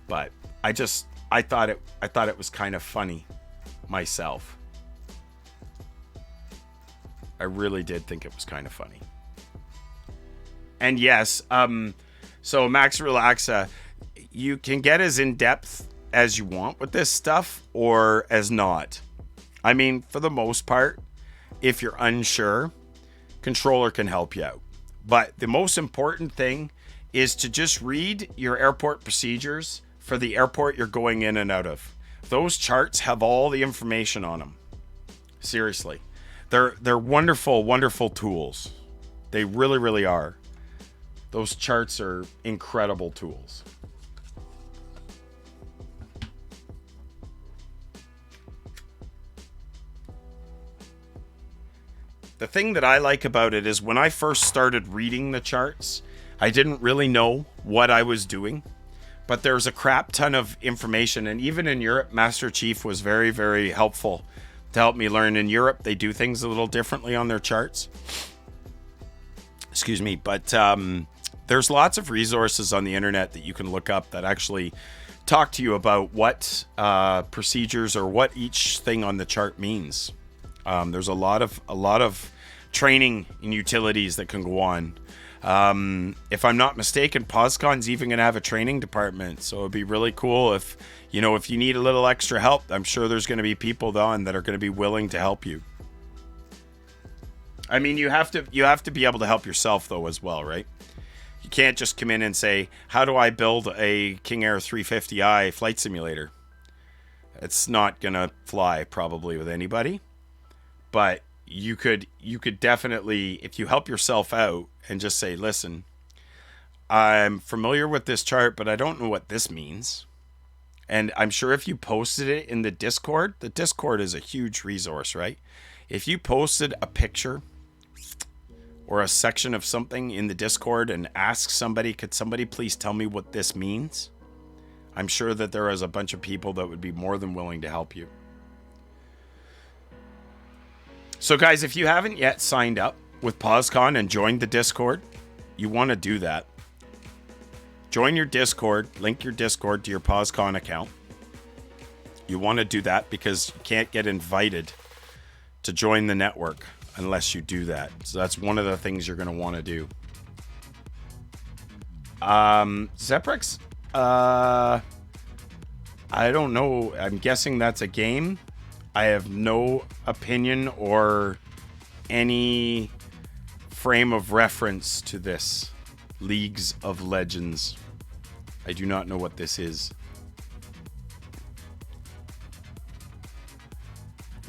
But I thought it was kind of funny myself. I really did think it was kind of funny. And yes, so Max Relaxa, you can get as in-depth as you want with this stuff or as not. I mean, for the most part, if you're unsure, controller can help you out. But the most important thing is to just read your airport procedures for the airport you're going in and out of. Those charts have all the information on them. Seriously. They're wonderful, wonderful tools. They really, really are. Those charts are incredible tools. The thing that I like about it is when I first started reading the charts, I didn't really know what I was doing, but there's a crap ton of information. And even in Europe, Master Chief was very, very helpful to help me learn. In Europe, they do things a little differently on their charts. Excuse me, but there's lots of resources on the internet that you can look up that actually talk to you about what procedures or what each thing on the chart means. There's a lot of training in utilities that can go on. If I'm not mistaken, POSCON's even going to have a training department, so it'd be really cool if you need a little extra help. I'm sure there's going to be people on that are going to be willing to help you. I mean, you have to be able to help yourself though as well, right? You can't just come in and say, how do I build a King Air 350i flight simulator? It's not going to fly probably with anybody, but you could definitely, if you help yourself out and just say, listen, I'm familiar with this chart, but I don't know what this means. And I'm sure if you posted it in the Discord is a huge resource, right? If you posted a picture or a section of something in the Discord and ask somebody, could somebody please tell me what this means? I'm sure that there is a bunch of people that would be more than willing to help you. So guys, if you haven't yet signed up with POSCON and joined the Discord, you want to do that. Join your Discord, link your Discord to your POSCON account. You want to do that because you can't get invited to join the network unless you do that. So that's one of the things you're going to want to do. Zeprex, I don't know. I'm guessing that's a game. I have no opinion or any frame of reference to this. Leagues of Legends. I do not know what this is.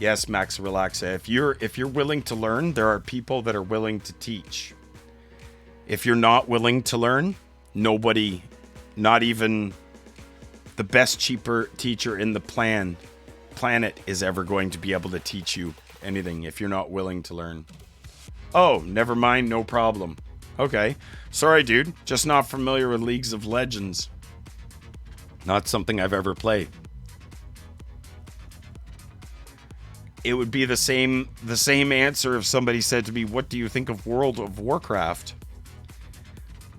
Yes, Max Relaxa. If you're willing to learn, there are people that are willing to teach. If you're not willing to learn, nobody, not even the best cheaper teacher in the planet is ever going to be able to teach you anything if you're not willing to learn. Oh, never mind, no problem. Okay. Sorry, dude. Just not familiar with Leagues of Legends. Not something I've ever played. It would be the same answer if somebody said to me, "What do you think of World of Warcraft?"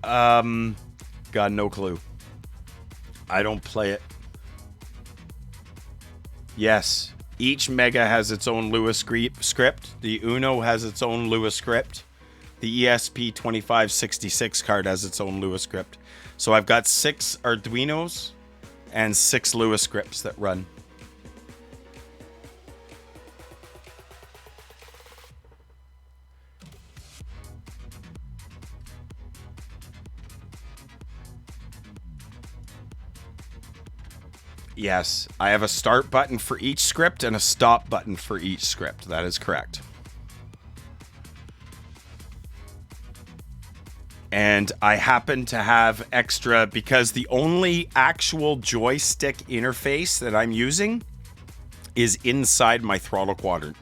Got no clue. I don't play it. Yes, each Mega has its own Lua script. The Uno has its own Lua script. The ESP2566 card has its own Lua script. So I've got 6 Arduinos and 6 Lua scripts that run. Yes, I have a start button for each script and a stop button for each script. That is correct. And I happen to have extra because the only actual joystick interface that I'm using is inside my throttle quadrant.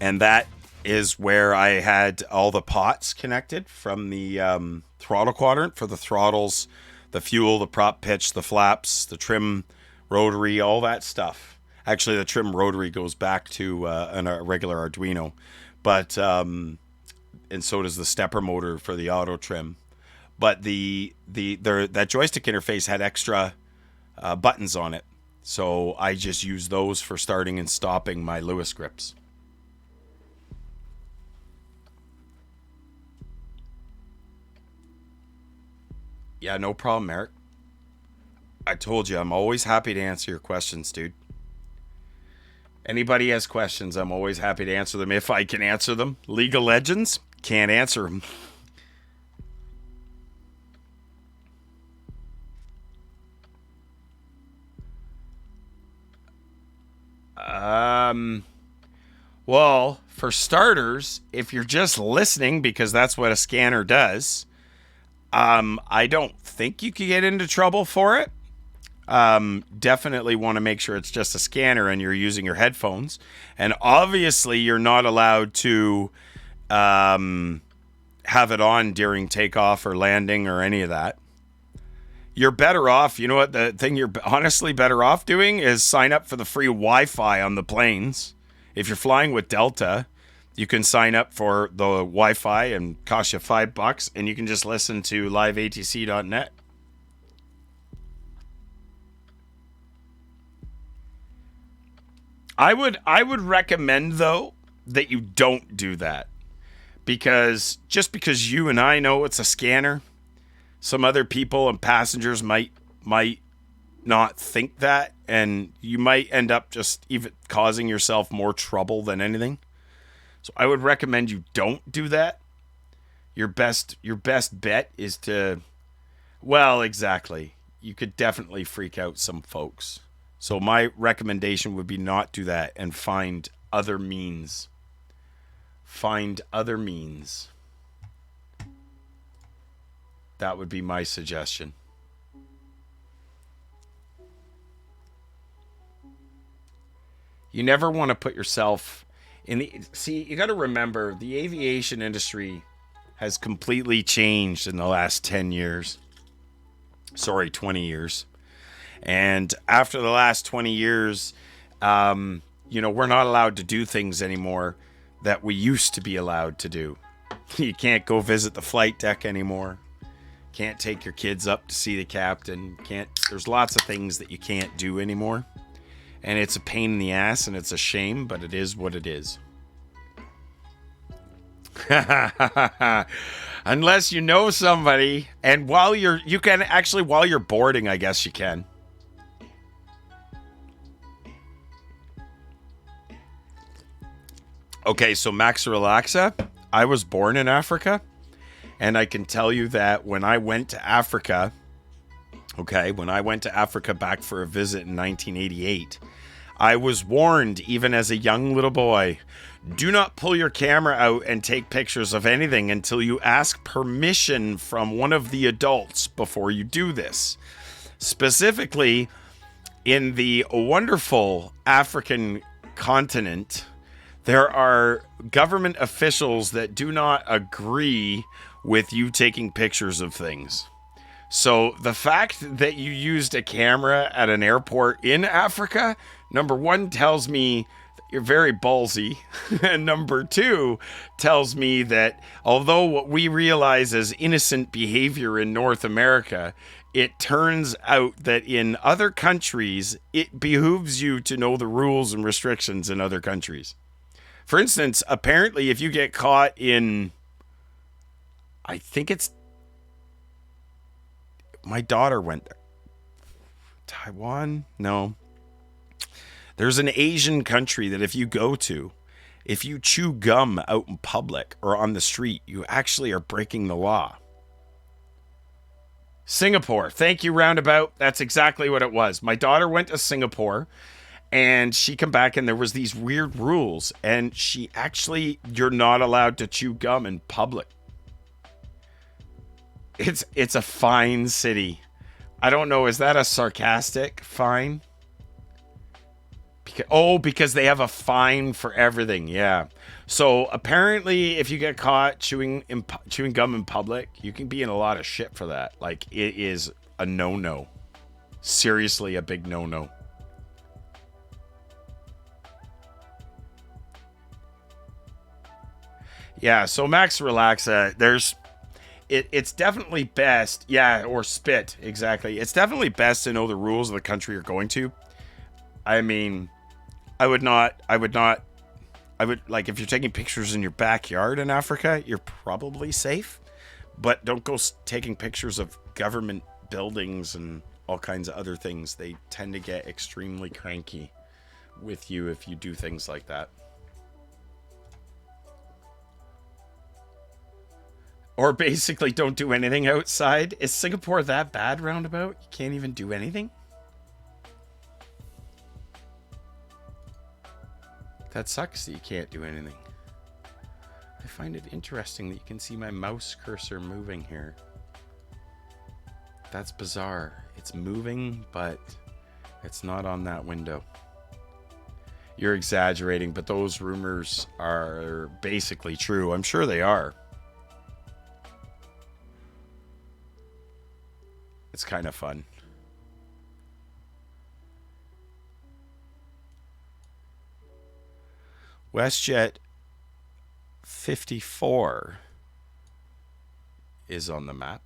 And that is where I had all the pots connected from the throttle quadrant for the throttles, the fuel, the prop pitch, the flaps, the trim rotary, all that stuff. Actually, the trim rotary goes back to a regular Arduino. But... and so does the stepper motor for the auto trim. But that joystick interface had extra buttons on it. So I just use those for starting and stopping my Lua scripts. Yeah, no problem, Eric. I told you, I'm always happy to answer your questions, dude. Anybody has questions, I'm always happy to answer them if I can answer them. League of Legends? Can't answer them. Well, for starters, if you're just listening, because that's what a scanner does, I don't think you could get into trouble for it. Definitely want to make sure it's just a scanner and you're using your headphones. And obviously you're not allowed to have it on during takeoff or landing or any of that. You're better off, you know what, the thing you're honestly better off doing is sign up for the free Wi-Fi on the planes. If you're flying with Delta, you can sign up for the Wi-Fi and cost you $5 and you can just listen to liveatc.net. I would recommend though that you don't do that. Because just because you and I know it's a scanner, some other people and passengers might not think that, and you might end up just even causing yourself more trouble than anything. So I would recommend you don't do that. Your best bet is to, well, exactly. You could definitely freak out some folks. So my recommendation would be not do that and find other means. Find other means. That would be my suggestion. You never want to put yourself in the... See, you got to remember, the aviation industry has completely changed in the last 10 years. Sorry, 20 years. And after the last 20 years, You know, we're not allowed to do things anymore that we used to be allowed to do. You can't go visit the flight deck anymore. Can't take your kids up to see the captain. There's lots of things that you can't do anymore. And it's a pain in the ass and it's a shame, but it is what it is. Unless you know somebody, and while you're boarding, I guess you can. Okay, so Max Relaxa, I was born in Africa, and I can tell you that when I went to Africa back for a visit in 1988, I was warned, even as a young little boy, do not pull your camera out and take pictures of anything until you ask permission from one of the adults before you do this. Specifically, in the wonderful African continent, there are government officials that do not agree with you taking pictures of things. So the fact that you used a camera at an airport in Africa, number one, tells me that you're very ballsy. And number two, tells me that although what we realize as innocent behavior in North America, it turns out that in other countries, it behooves you to know the rules and restrictions in other countries. For instance, apparently if you get caught in, I think it's, my daughter went there. Taiwan? No. There's an Asian country that if you go to, if you chew gum out in public or on the street, you actually are breaking the law. Singapore. Thank you, Roundabout. That's exactly what it was. My daughter went to Singapore. And she come back and there was these weird rules. And you're not allowed to chew gum in public. It's a fine city. I don't know, is that a sarcastic fine? Because they have a fine for everything, yeah. So apparently if you get caught chewing gum in public, you can be in a lot of shit for that. Like, it is a no-no. Seriously, a big no-no. Yeah, so Max Relaxa, it's definitely best, yeah, or spit, exactly. It's definitely best to know the rules of the country you're going to. I mean, I would, like, if you're taking pictures in your backyard in Africa, you're probably safe. But don't go taking pictures of government buildings and all kinds of other things. They tend to get extremely cranky with you if you do things like that. Or basically don't do anything outside. Is Singapore that bad, Roundabout? You can't even do anything? That sucks that you can't do anything. I find it interesting that you can see my mouse cursor moving here. That's bizarre. It's moving, but it's not on that window. You're exaggerating, but those rumors are basically true. I'm sure they are. It's kind of fun. WestJet 54 is on the map.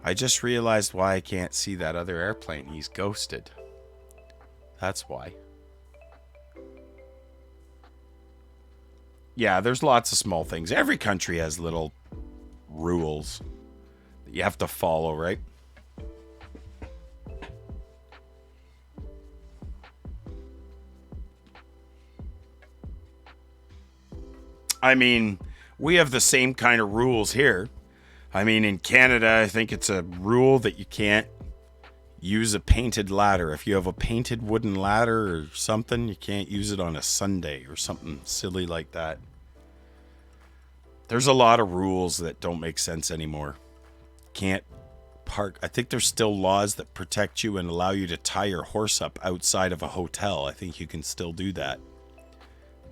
I just realized why I can't see that other airplane. He's ghosted. That's why. Yeah, there's lots of small things. Every country has little rules that you have to follow, right? I mean, we have the same kind of rules here. I mean, in Canada, I think it's a rule that you can't use a painted ladder. If you have a painted wooden ladder or something, you can't use it on a Sunday or something silly like that. There's a lot of rules that don't make sense anymore. Can't park. I think there's still laws that protect you and allow you to tie your horse up outside of a hotel. I think you can still do that.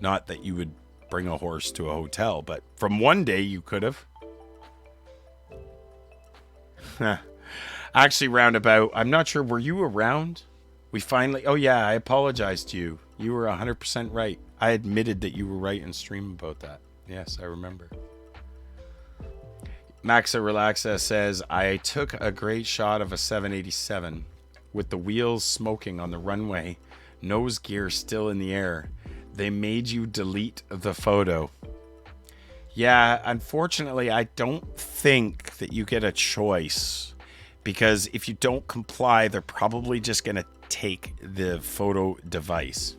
Not that you would bring a horse to a hotel, but from one day you could have. Actually, Roundabout, I'm not sure. Were you around? We finally. Oh, yeah, I apologize to you. You were 100% right. I admitted that you were right in stream about that. Yes, I remember. Maxa Relaxa says, I took a great shot of a 787 with the wheels smoking on the runway, nose gear still in the air. They made you delete the photo. Yeah, unfortunately, I don't think that you get a choice, because if you don't comply, they're probably just going to take the photo device.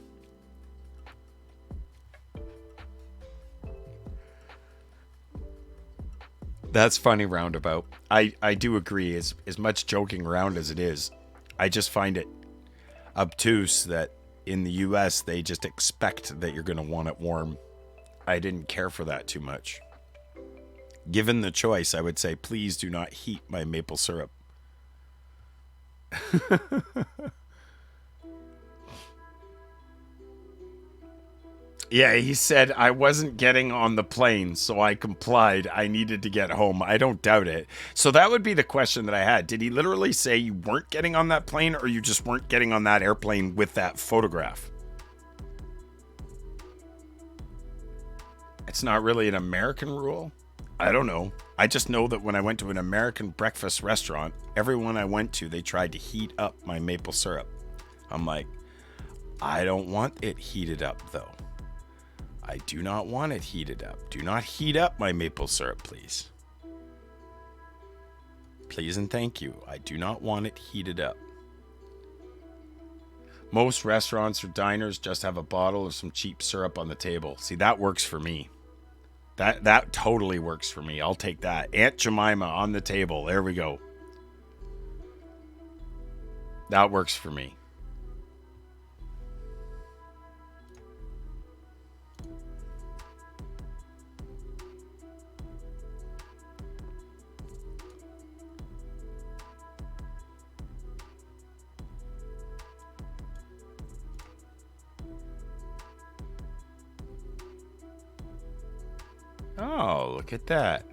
That's funny, Roundabout. I do agree. As much joking around as it is, I just find it obtuse that in the US they just expect that you're going to want it warm. I didn't care for that too much. Given the choice, I would say, please do not heat my maple syrup. Yeah, he said, I wasn't getting on the plane, so I complied. I needed to get home. I don't doubt it. So that would be the question that I had. Did he literally say you weren't getting on that plane, or you just weren't getting on that airplane with that photograph? It's not really an American rule. I don't know. I just know that when I went to an American breakfast restaurant, everyone I went to, they tried to heat up my maple syrup. I'm like, I don't want it heated up, though. I do not want it heated up. Do not heat up my maple syrup, please. Please and thank you. I do not want it heated up. Most restaurants or diners just have a bottle of some cheap syrup on the table. See, that works for me. That totally works for me. I'll take that. Aunt Jemima on the table. There we go. That works for me. Oh, look at that.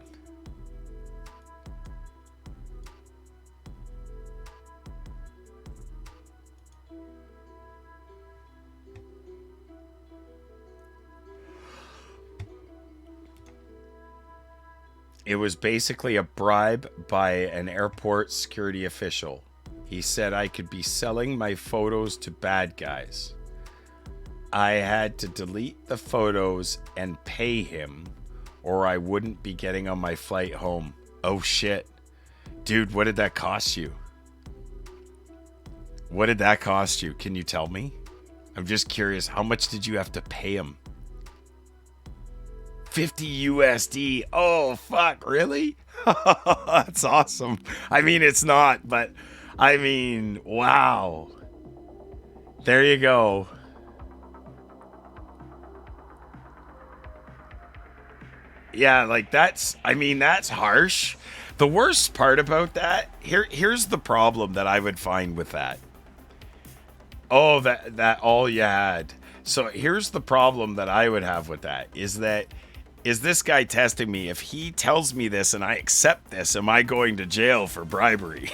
It was basically a bribe by an airport security official. He said I could be selling my photos to bad guys. I had to delete the photos and pay him, or I wouldn't be getting on my flight home. Oh shit. Dude, what did that cost you? What did that cost you? Can you tell me? I'm just curious. How much did you have to pay him? 50 USD. Oh, fuck. Really? That's awesome. I mean, it's not, but I mean, wow. There you go. Yeah, like that's harsh. The worst part about that, here's the problem that I would find with that. Oh, that all you had. So here's the problem that I would have with that is this guy testing me? If he tells me this and I accept this, am I going to jail for bribery?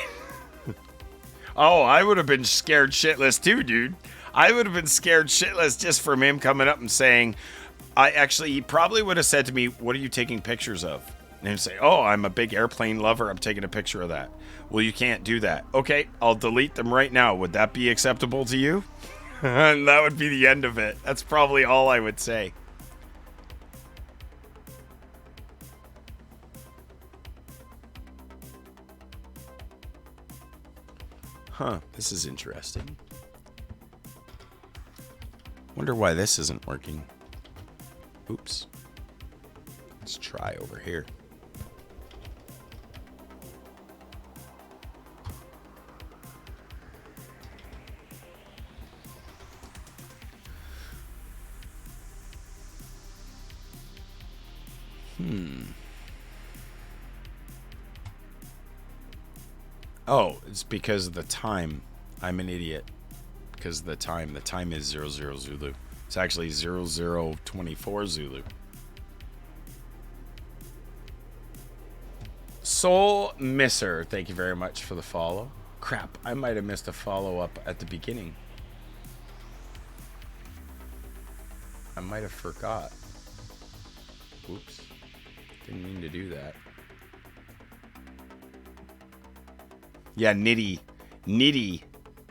Oh, I would have been scared shitless too, dude. I would have been scared shitless just from him coming up and saying, he probably would have said to me, what are you taking pictures of? And he'd say, oh, I'm a big airplane lover. I'm taking a picture of that. Well, you can't do that. Okay, I'll delete them right now. Would that be acceptable to you? And that would be the end of it. That's probably all I would say. Huh, this is interesting. Wonder why this isn't working. Oops. Let's try over here. Oh, it's because of the time. I'm an idiot. Because of the time. The time is 00 Zulu. It's actually 0024 Zulu. Soul Misser, thank you very much for the follow. Crap, I might have missed a follow-up at the beginning. I might have forgot. Oops. Didn't mean to do that. Yeah, Nitty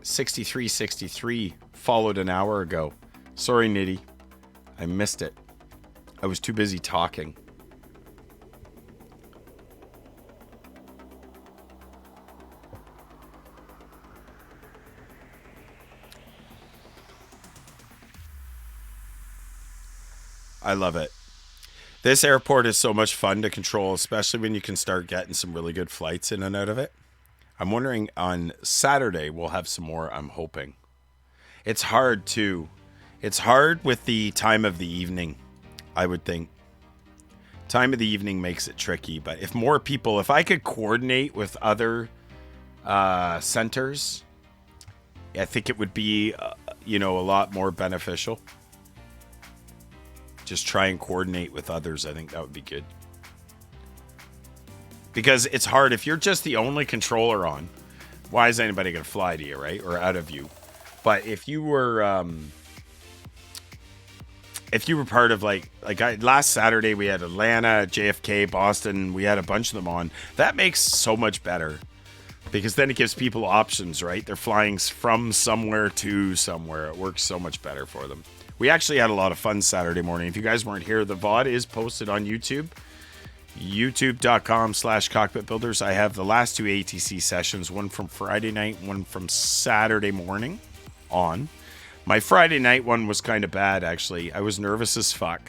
6363 followed an hour ago. Sorry, Nitty. I missed it. I was too busy talking. I love it. This airport is so much fun to control, especially when you can start getting some really good flights in and out of it. I'm wondering on Saturday we'll have some more, I'm hoping. It's hard too. It's hard with the time of the evening, I would think. Time of the evening makes it tricky, but if more people, if I could coordinate with other centers, I think it would be, a lot more beneficial. Just try and coordinate with others. I think that would be good. Because it's hard. If you're just the only controller on, why is anybody going to fly to you, right? Or out of you? But if you were part of last Saturday, we had Atlanta, JFK, Boston. We had a bunch of them on. That makes so much better. Because then it gives people options, right? They're flying from somewhere to somewhere. It works so much better for them. We actually had a lot of fun Saturday morning. If you guys weren't here, the VOD is posted on YouTube. youtube.com/cockpitbuilders. I have the last two ATC sessions, one from Friday night, one from Saturday morning on. My Friday night one was kind of bad, actually. I was nervous as fuck.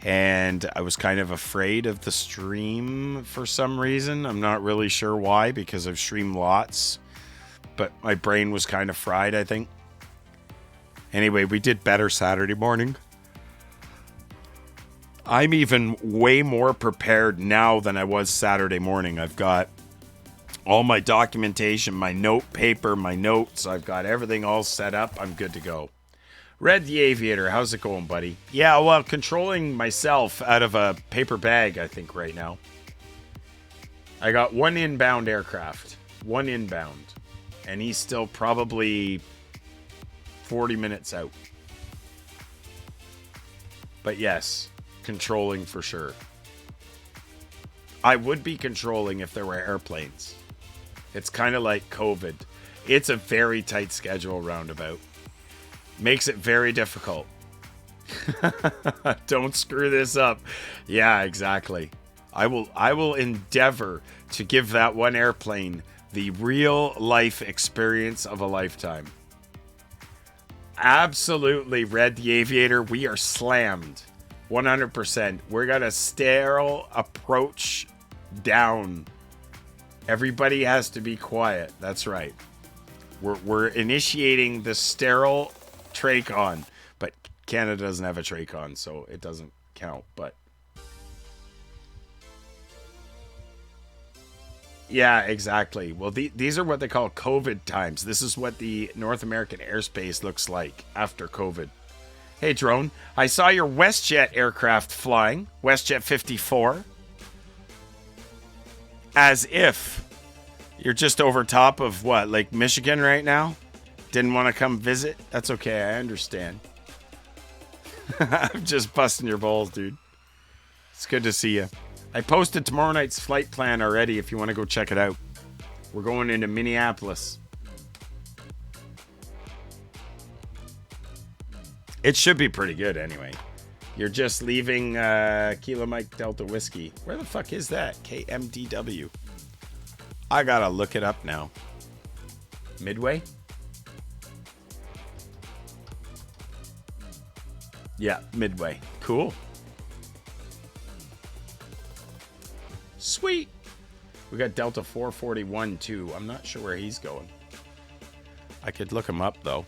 And I was kind of afraid of the stream for some reason. I'm not really sure why, because I've streamed lots. But my brain was kind of fried, I think. Anyway, we did better Saturday morning. I'm even way more prepared now than I was Saturday morning. I've got all my documentation, my note paper, my notes. I've got everything all set up. I'm good to go. Red the Aviator, how's it going, buddy? Yeah, well, controlling myself out of a paper bag, I think, right now. I got one inbound aircraft. One inbound. And he's still probably 40 minutes out. But yes, controlling for sure. I would be controlling if there were airplanes. It's kind of like COVID. It's a very tight schedule roundabout. Makes it very difficult. Don't screw this up. Yeah, exactly. I will endeavor to give that one airplane the real life experience of a lifetime. Absolutely, Red the Aviator. We are slammed. 100%. We're going to sterile approach down. Everybody has to be quiet. That's right. We're initiating the sterile Tracon. But Canada doesn't have a Tracon, so it doesn't count. But yeah, exactly. Well, these are what they call COVID times. This is what the North American airspace looks like after COVID. Hey, drone. I saw your WestJet aircraft flying. WestJet 54. As if you're just over top of what, Lake Michigan right now? Didn't want to come visit? That's okay. I understand. I'm just busting your balls, dude. It's good to see you. I posted tomorrow night's flight plan already if you want to go check it out. We're going into Minneapolis. It should be pretty good anyway. You're just leaving Kilo Mike Delta Whiskey. Where the fuck is that? KMDW. I gotta look it up now. Midway? Yeah, Midway. Cool. Sweet. We got Delta 441 too. I'm not sure where he's going. I could look him up though.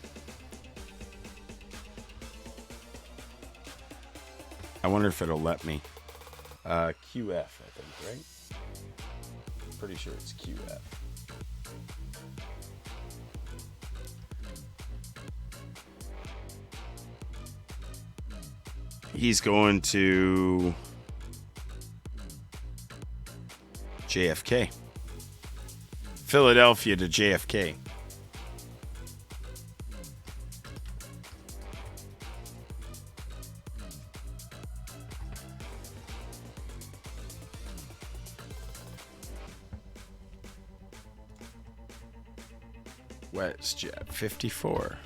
I wonder if it'll let me. QF, I think, right? Pretty sure it's QF. He's going to JFK. Philadelphia to JFK. WestJet 54.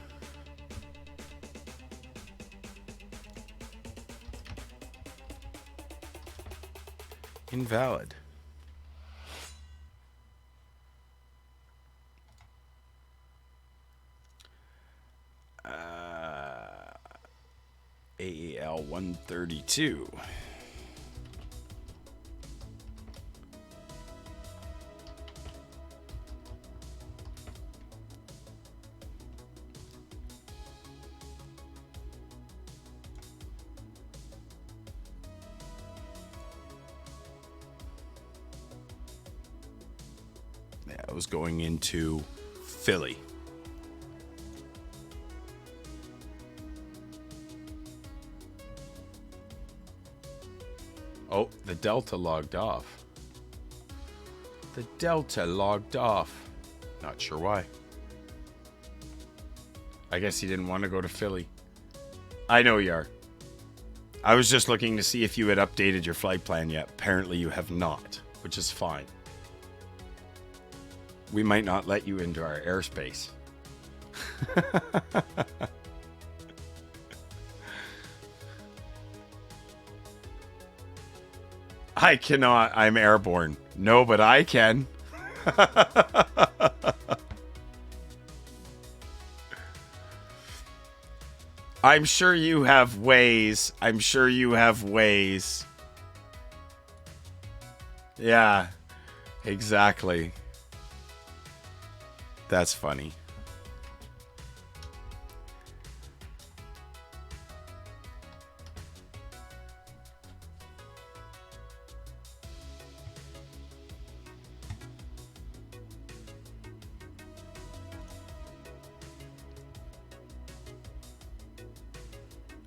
Invalid. AAL 132. Yeah, it was going into Philly. Oh, the Delta logged off. The Delta logged off. Not sure why. I guess he didn't want to go to Philly. I know you are. I was just looking to see if you had updated your flight plan yet. Apparently you have not, which is fine. We might not let you into our airspace. I cannot. I'm airborne. No, but I can. I'm sure you have ways. I'm sure you have ways. Yeah, exactly. That's funny.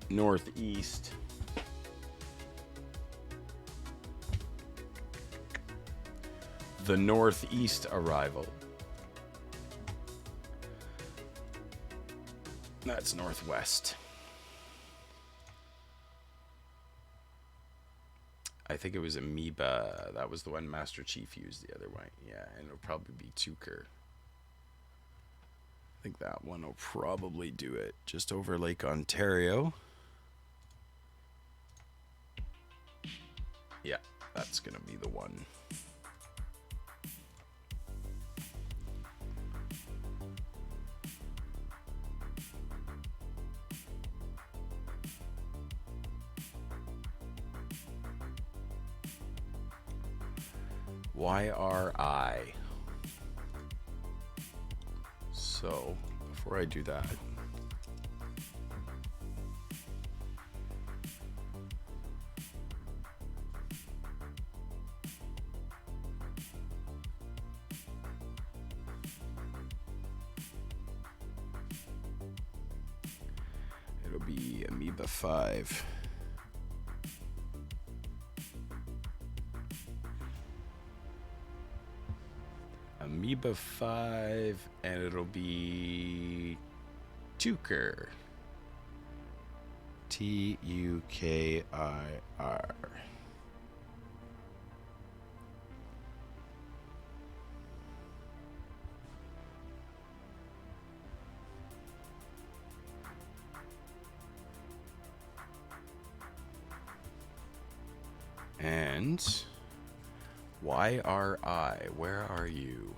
Northeast. The northeast arrival. That's northwest. I think it was Amoeba. That was the one Master Chief used the other way. Yeah, and it'll probably be Tuker. I think that one will probably do it. Just over Lake Ontario. Yeah, that's gonna be the one. YRI. So, before I do that, it'll be Amoeba 5. Amoeba 5, and it'll be Tuker. Tukir. And YRI, where are you?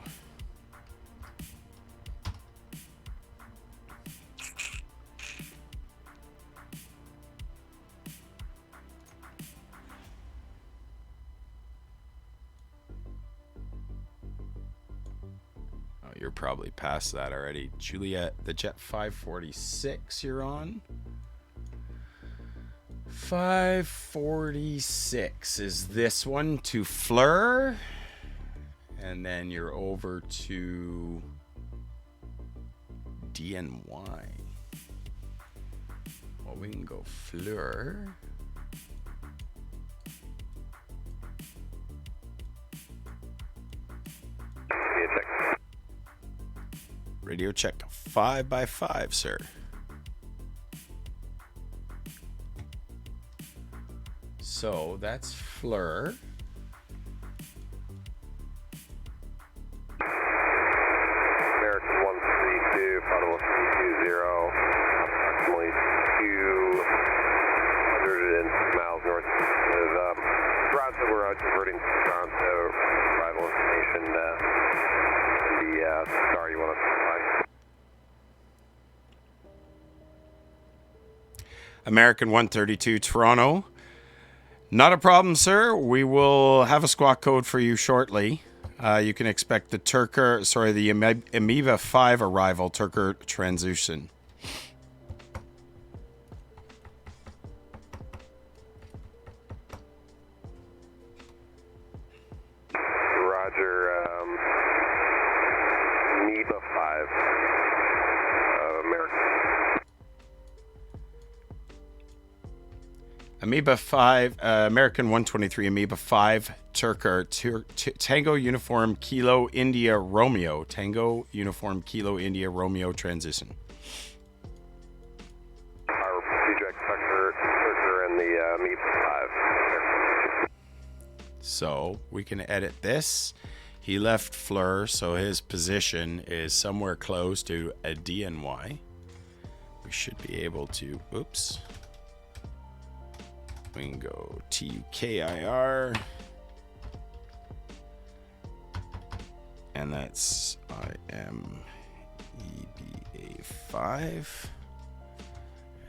Oh, you're probably past that already. Juliet, the Jet 546 you're on? 546 is this one to Fleur, and then you're over to DNY. Well, we can go Fleur. Radio check 5x5, sir. So that's Fleur. American 132, Final 320, approximately 206 miles north of Toronto. We're converting to Toronto. Arrival information and the star you want to fly. American 132, Toronto. Not a problem, sir. We will have a squawk code for you shortly. You can expect the Amoeba 5 arrival, Turker transition. Roger, Amoeba 5, American. Amoeba 5, American 123, Amoeba 5, Turker, Tango Uniform Kilo India Romeo, Tango Uniform Kilo India Romeo transition. Our Project Turker and the Amoeba 5. So we can edit this. He left Fleur, so his position is somewhere close to a DNY. We should be able to, oops. We can go TUKIR. And that's IMEBA5.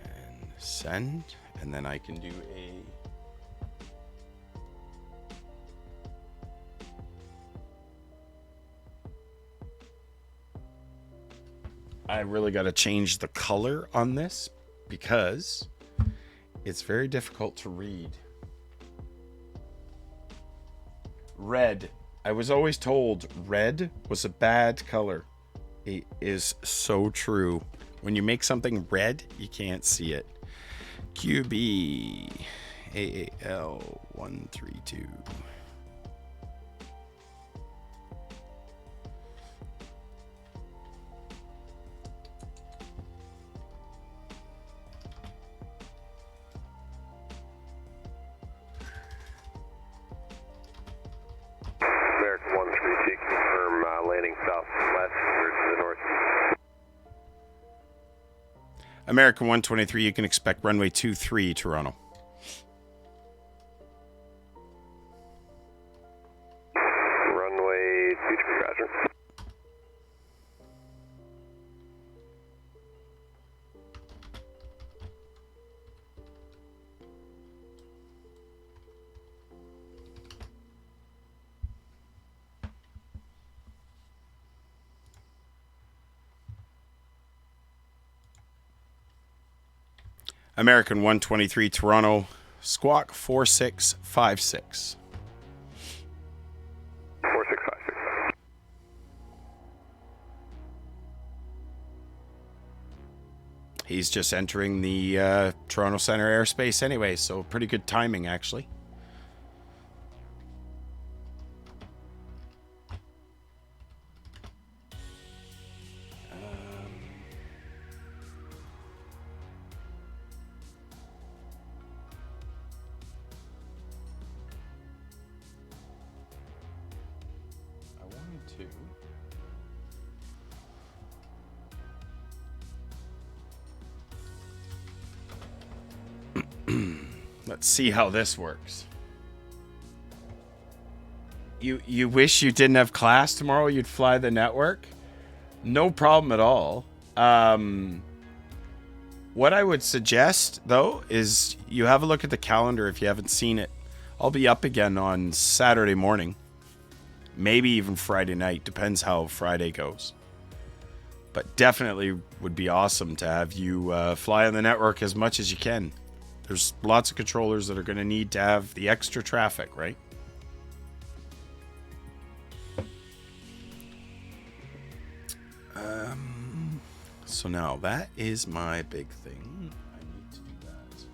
And send. And then I can do I really got to change the color on this because it's very difficult to read. Red. I was always told red was a bad color. It is so true. When you make something red, you can't see it. QB AAL 132. American 132, confirm landing southwest or to the northeast. American 123, you can expect runway 23, Toronto. Runway 23, roger. American 123, Toronto, squawk 4656. 4656. He's just entering the Toronto Center airspace anyway, so pretty good timing, actually. I wanted to. Let's see how this works. You wish you didn't have class tomorrow? You'd fly the network? No problem at all. What I would suggest, though, is you have a look at the calendar if you haven't seen it. I'll be up again on Saturday morning. Maybe even Friday night. Depends how Friday goes. But definitely would be awesome to have you fly on the network as much as you can. There's lots of controllers that are going to need to have the extra traffic, right? So now that is my big thing. I need to do that.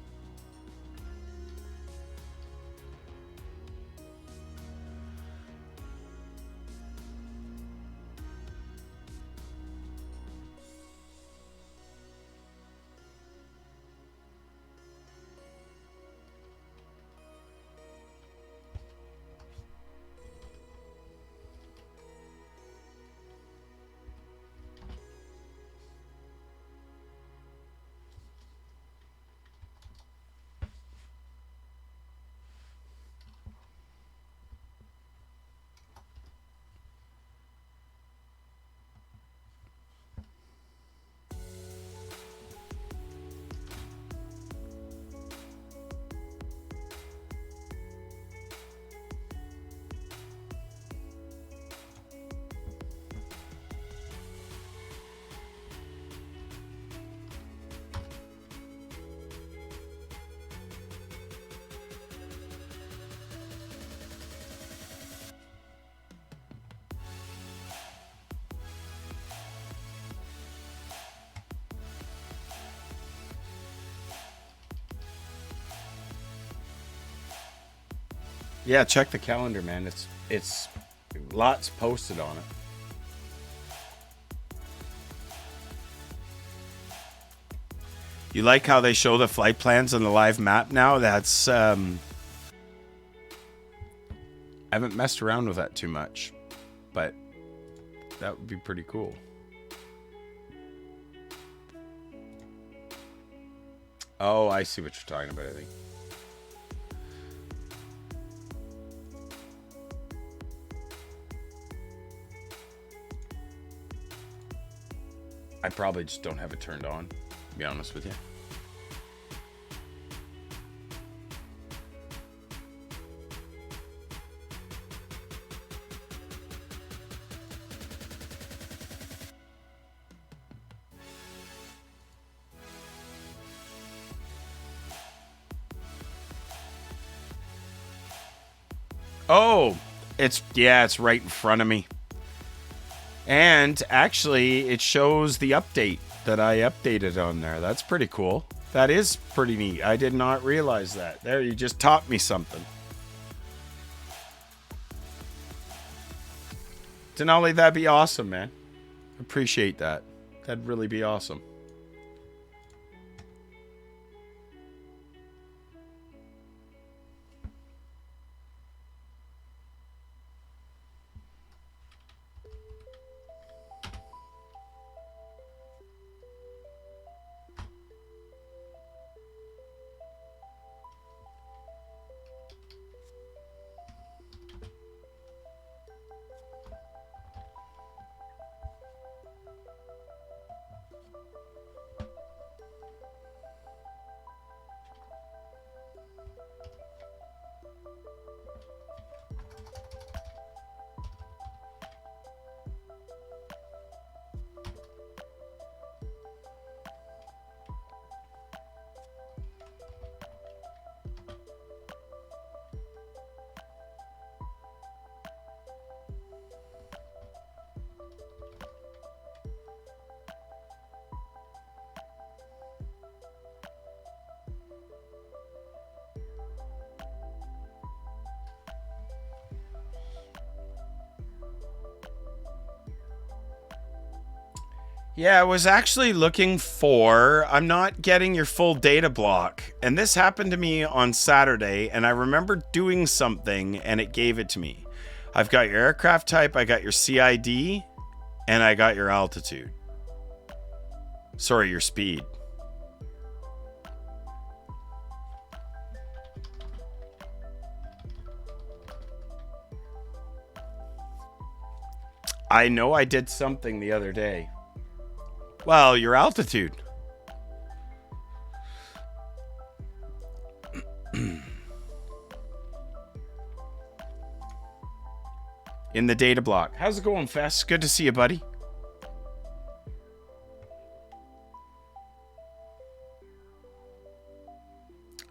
Yeah, check the calendar, man. It's lots posted on it. You like how they show the flight plans on the live map now? That's I haven't messed around with that too much, but that would be pretty cool. Oh, I see what you're talking about, I think. I probably just don't have it turned on, to be honest with you. Oh, it's right in front of me. And actually, it shows the update that I updated on there. That's pretty cool. That is pretty neat. I did not realize that. There, you just taught me something. Denali, that'd be awesome, man. Appreciate that. That'd really be awesome. Yeah, I was actually looking for... I'm not getting your full data block. And this happened to me on Saturday, and I remember doing something, and it gave it to me. I've got your aircraft type, I got your CID, and I got your altitude. Sorry, your speed. I know I did something the other day. Well, your altitude. In the data block. How's it going, Fess? Good to see you, buddy.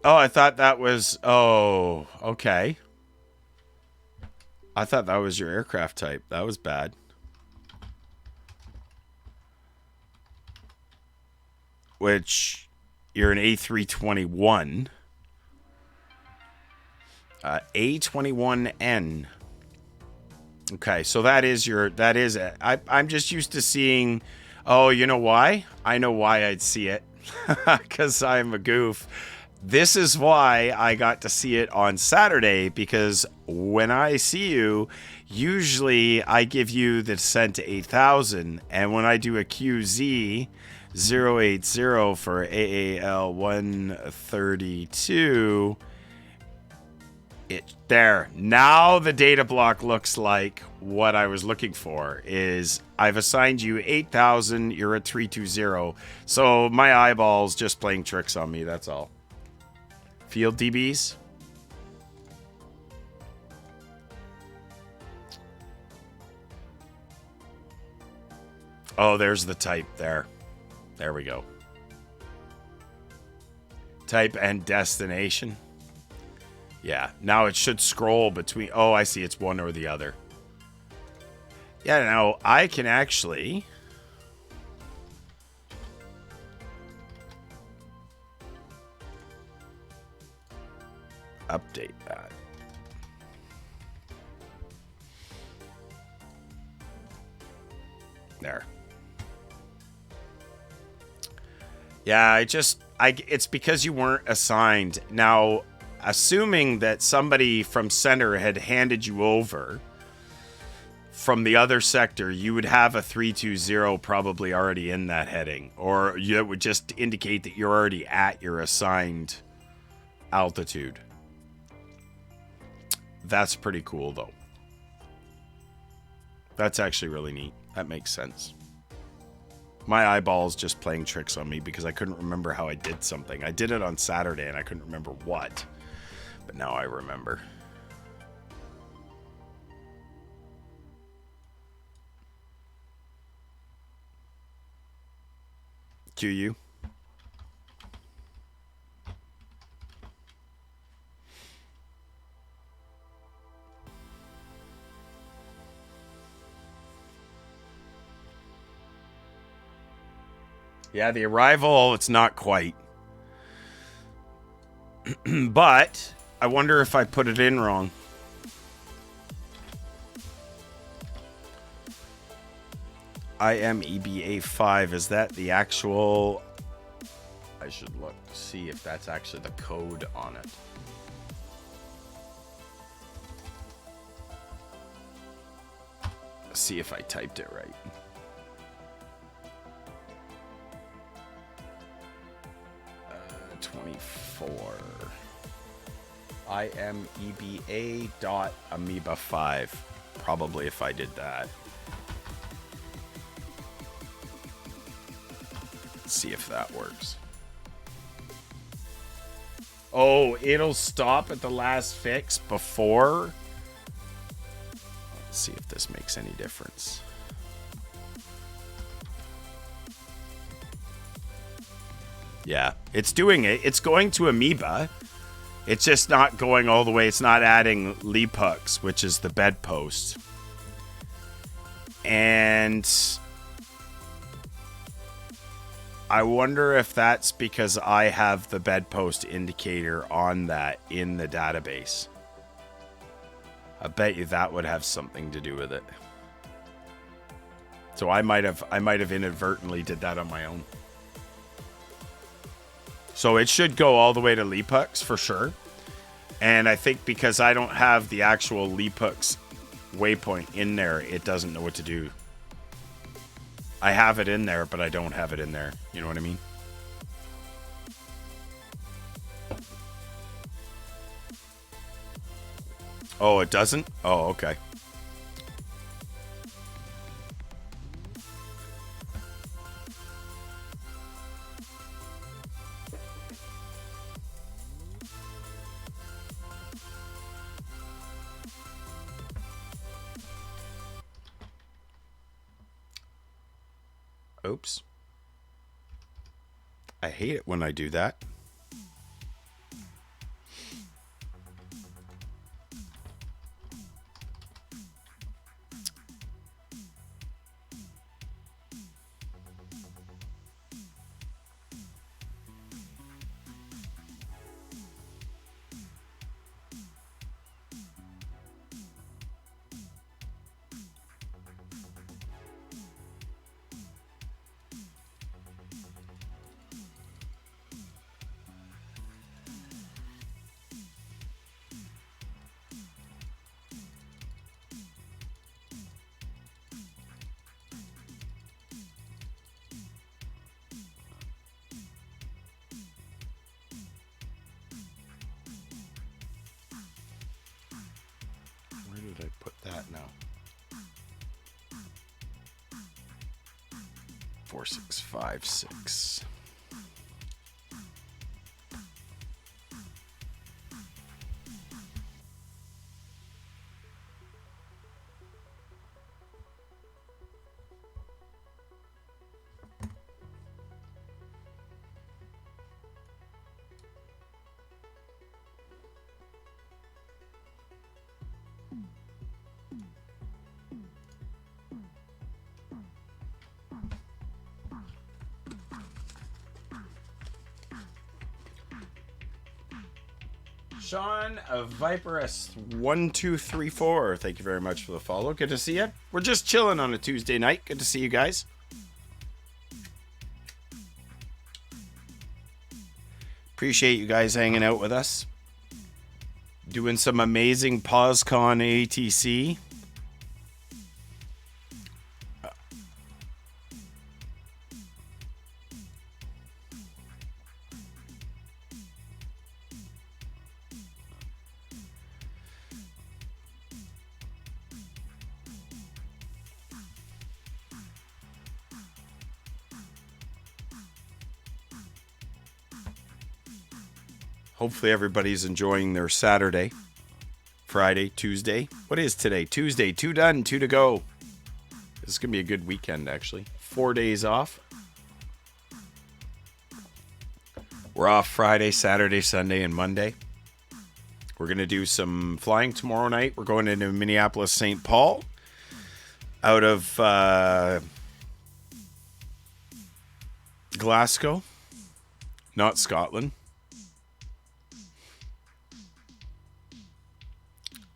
Oh, I thought that was... Oh, okay. I thought that was your aircraft type. That was bad. Which, you're an A321. A21N. Okay, so that is it. I'm just used to seeing... Oh, you know why? I know why I'd see it. Because I'm a goof. This is why I got to see it on Saturday, because when I see you, usually I give you the descent to 8,000, and when I do a QZ 080 for AAL 132, there. Now the data block looks like what I was looking for. Is I've assigned you 8,000, you're at 320, so my eyeball's just playing tricks on me, that's all. Field DBs. Oh, there's the type there. There we go. Type and destination. Yeah, now it should scroll between... Oh, I see. It's one or the other. Yeah, now I can actually... update that. There. Yeah, it's because you weren't assigned. Now, assuming that somebody from center had handed you over from the other sector, you would have a 320 probably already in that heading, or it would just indicate that you're already at your assigned altitude. That's pretty cool, though. That's actually really neat. That makes sense. My eyeball's just playing tricks on me because I couldn't remember how I did something. I did it on Saturday and I couldn't remember what. But now I remember. QU. Yeah, the arrival, it's not quite. But I wonder if I put it in wrong. IMEBA5, is that the actual... I should look to see if that's actually the code on it. See if I typed it right. Uh, 24. IMEBA.amoeba5. Probably if I did that. Let's see if that works. Oh, it'll stop at the last fix before. Let's see if this makes any difference. Yeah, it's doing it. It's going to Amoeba. It's just not going all the way. It's not adding leap hooks, which is the bedpost. And I wonder if that's because I have the bedpost indicator on that in the database. I bet you that would have something to do with it. So I might have inadvertently did that on my own. So it should go all the way to leap hooks for sure. And I think because I don't have the actual leap hooks waypoint in there, it doesn't know what to do. I have it in there, but I don't have it in there. You know what I mean? Oh, it doesn't? Oh, okay. Oops. I hate it when I do that. Did I put that now? 4656. Sean of Viper S1234, thank you very much for the follow. Good to see you. We're just chilling on a Tuesday night. Good to see you guys. Appreciate you guys hanging out with us. Doing some amazing POSCON ATC. Hopefully everybody's enjoying their Saturday, Friday, Tuesday. What is today? Tuesday. 2 done, 2 to go. This is going to be a good weekend, actually. 4 days off. We're off Friday, Saturday, Sunday, and Monday. We're going to do some flying tomorrow night. We're going into Minneapolis, St. Paul. Out of Glasgow. Not Scotland.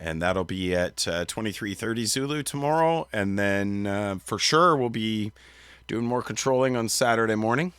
And that'll be at 23:30 Zulu tomorrow. And then for sure we'll be doing more controlling on Saturday morning.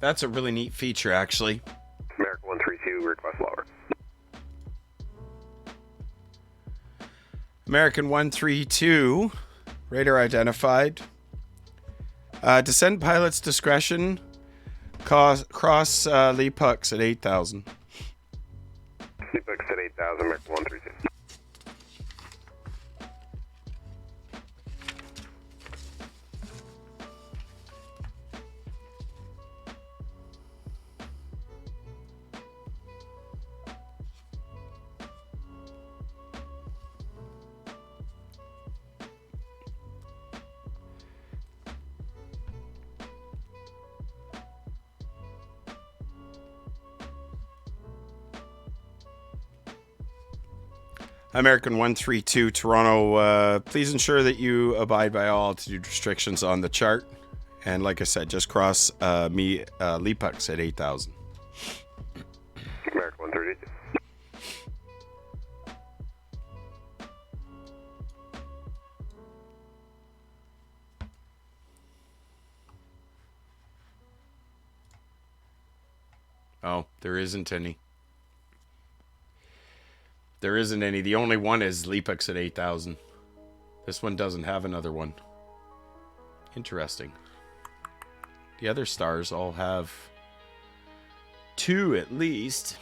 That's a really neat feature, actually. American 132, request lower. American 132, radar identified. Descent pilot's discretion. Cross Lee Pucks at 8,000. Lee Pucks at 8,000, American 132. American 132, Toronto, please ensure that you abide by all altitude restrictions on the chart. And like I said, just cross Lee Pucks at 8,000. American 132. Oh, there isn't any. There isn't any. The only one is Lee Pucks at 8,000. This one doesn't have another one. Interesting. The other stars all have 2 at least.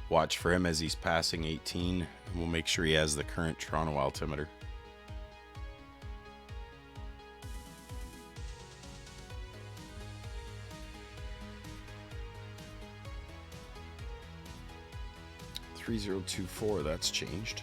Watch for him as he's passing 18, and we'll make sure he has the current Toronto altimeter. .3024, that's changed.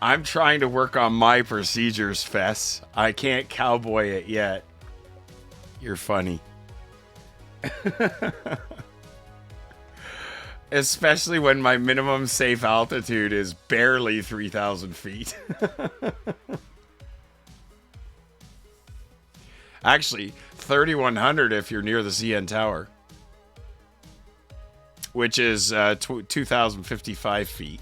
I'm trying to work on my procedures, Fess. I can't cowboy it yet. You're funny. Especially when my minimum safe altitude is barely 3,000 feet. Actually, 3,100 if you're near the CN Tower. which is 2,055 feet.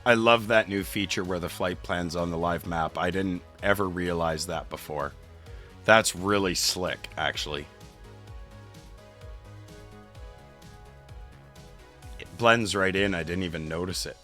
I love that new feature where the flight plan's on the live map. I didn't ever realize that before. That's really slick, actually. It blends right in. I didn't even notice it.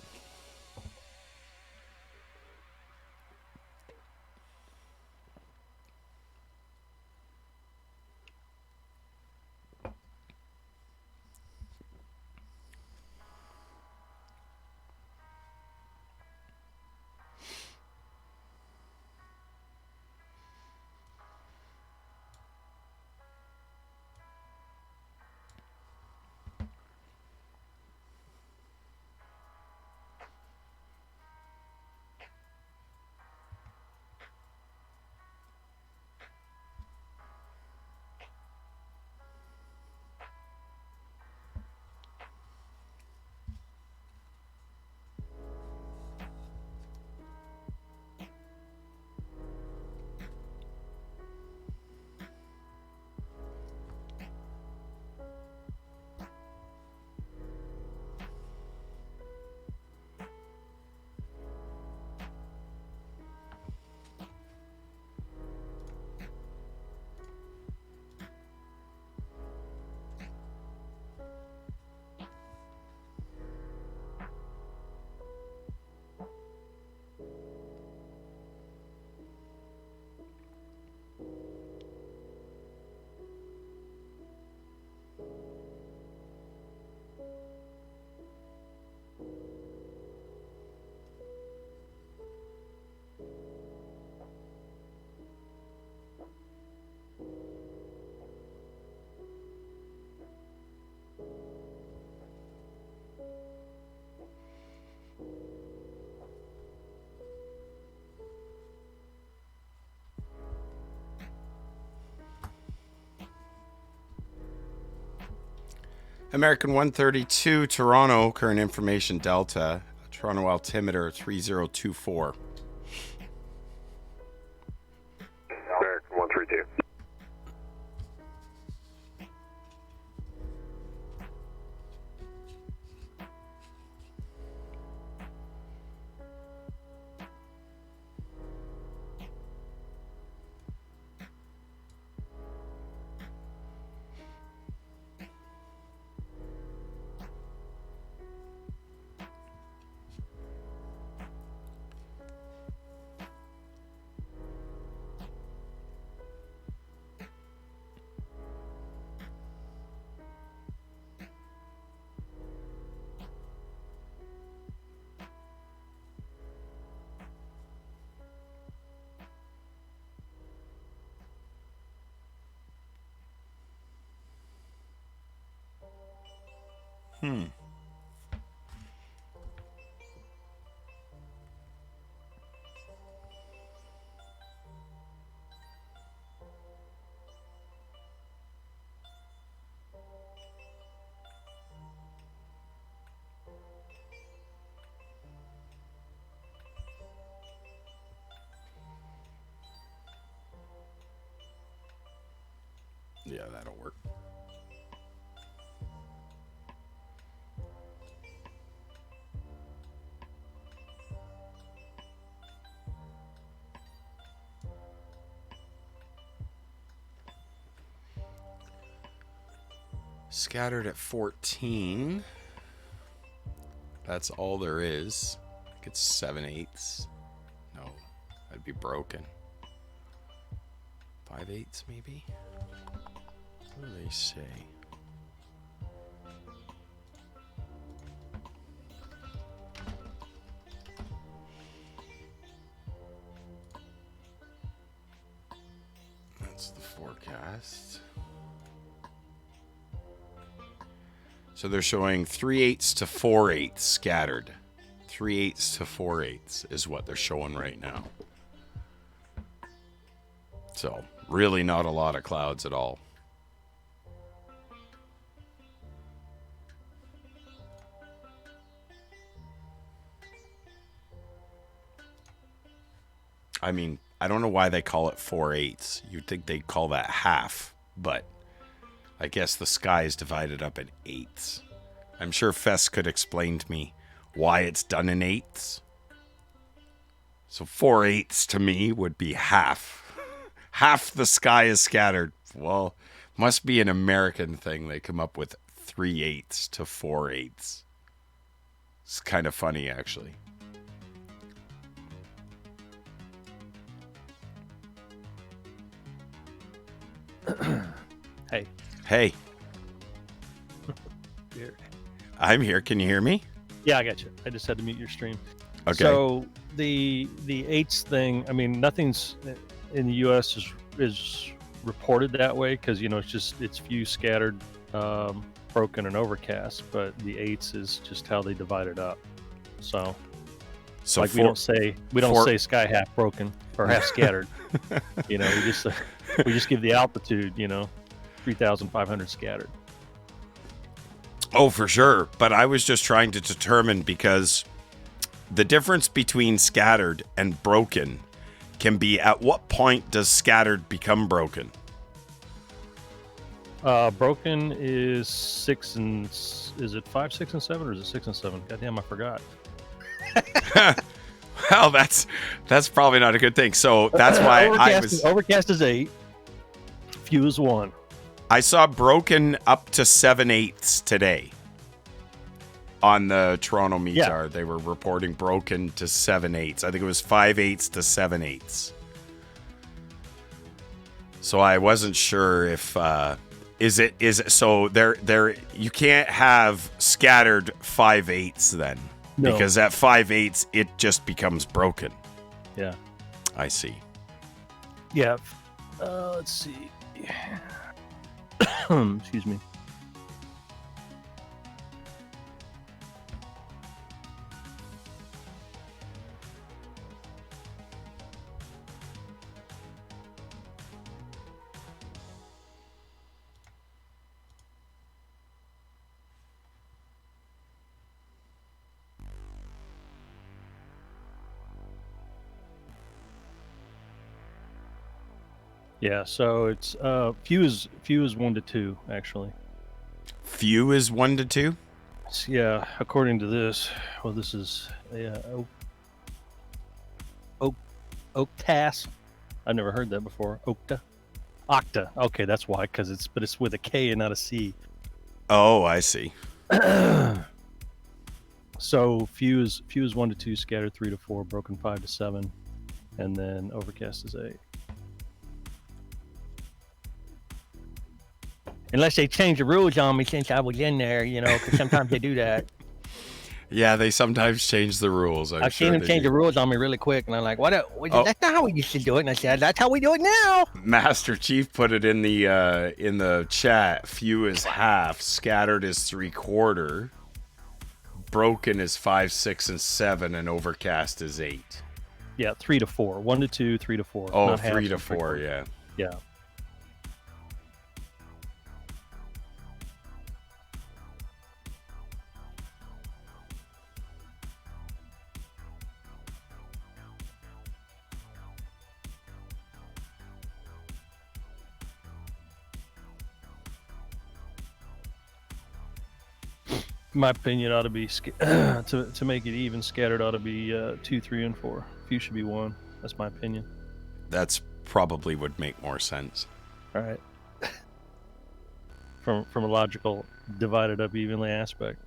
American 132, Toronto, current information Delta, Toronto altimeter 3024. American 132. Yeah, that'll work. Scattered at 14. That's all there is. I think it's 7/8. No, I'd be broken. 5/8 maybe? What do they say? That's the forecast. So they're showing 3/8 to 4/8 scattered. 3/8 to 4/8 is what they're showing right now. So really not a lot of clouds at all. I mean, I don't know why they call it 4/8. You'd think they'd call that half, but I guess the sky is divided up in eighths. I'm sure Fess could explain to me why it's done in eighths. So 4/8 to me would be half. Half the sky is scattered. Well, must be an American thing. They come up with 3/8 to 4/8. It's kind of funny, actually. Hey. Hey. Here. I'm here. Can you hear me? Yeah, I got you. I just had to mute your stream. Okay. So the eights thing, I mean, nothing's in the U.S. is reported that way because, you know, it's few scattered, broken and overcast, but the eights is just how they divide it up. So like we don't say sky half broken or half scattered. You know, we just give the altitude, you know, 3,500 scattered. Oh, for sure. But I was just trying to determine because the difference between scattered and broken can be at what point does scattered become broken? Broken is 6 and is it 5, 6, and 7, or is it 6 and 7? Goddamn, I forgot. Well, that's probably not a good thing. So that's why overcast is 8. Few is 1. I saw broken up to 7/8 today on the Toronto METAR. Yeah. They were reporting broken to 7/8. I think it was 5/8 to 7/8. So I wasn't sure if is it so there you can't have scattered 5/8 then. No. Because at 5/8 it just becomes broken. Yeah. I see. Yeah. Let's see. Excuse me. Yeah, so it's few is 1 to 2 actually. Few is 1 to 2? Yeah, according to this. Well, this is Octas. I've never heard that before. Octa. Okay, that's why, because it's with a K and not a C. Oh, I see. So few is 1 to 2, scattered 3 to 4, broken 5 to 7, and then overcast is 8. Unless they change the rules on me since I was in there, you know, because sometimes they do that. Yeah, they sometimes change the rules. I've seen them change the rules on me really quick, and I'm like, that's not how we used to do it. And I said, that's how we do it now. Master Chief put it in the chat. Few is half, scattered is 3/4, broken is 5, 6, and 7, and overcast is 8. Yeah, 3 to 4, 1 to 2, 3 to 4. Oh, 3 to 4, yeah. Yeah. My opinion ought to be to make it even, scattered ought to be 2, 3, and 4. Few should be 1. That's my opinion. That's probably would make more sense. All right. From a logical divided up evenly aspect.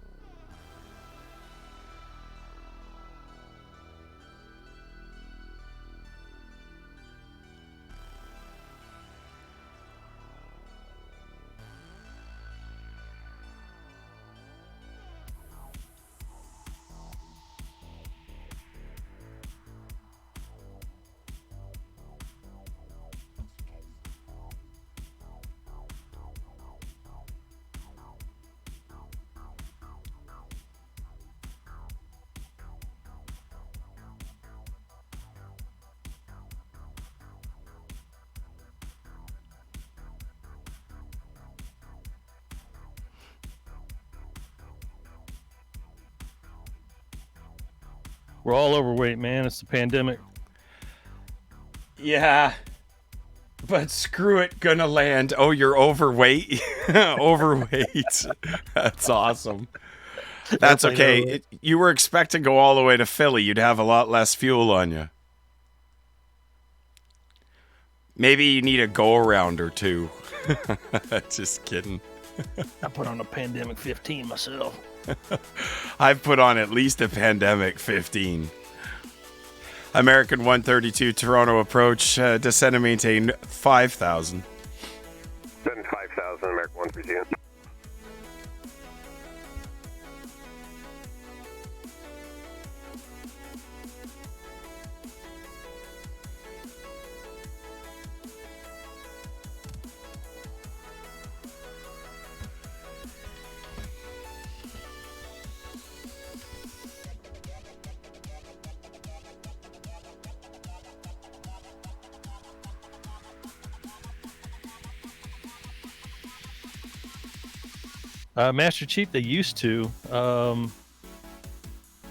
We're all overweight, man. It's the pandemic. Yeah. But screw it, gonna land. Oh, you're overweight? Overweight. That's awesome. That's okay. You were expecting to go all the way to Philly. You'd have a lot less fuel on you. Maybe you need a go-around or two. Just kidding. I put on a Pandemic 15 myself. I've put on at least a Pandemic 15. American 132 Toronto approach, descend and maintain 5,000. Then 5,000, American 132. Master Chief, they used to.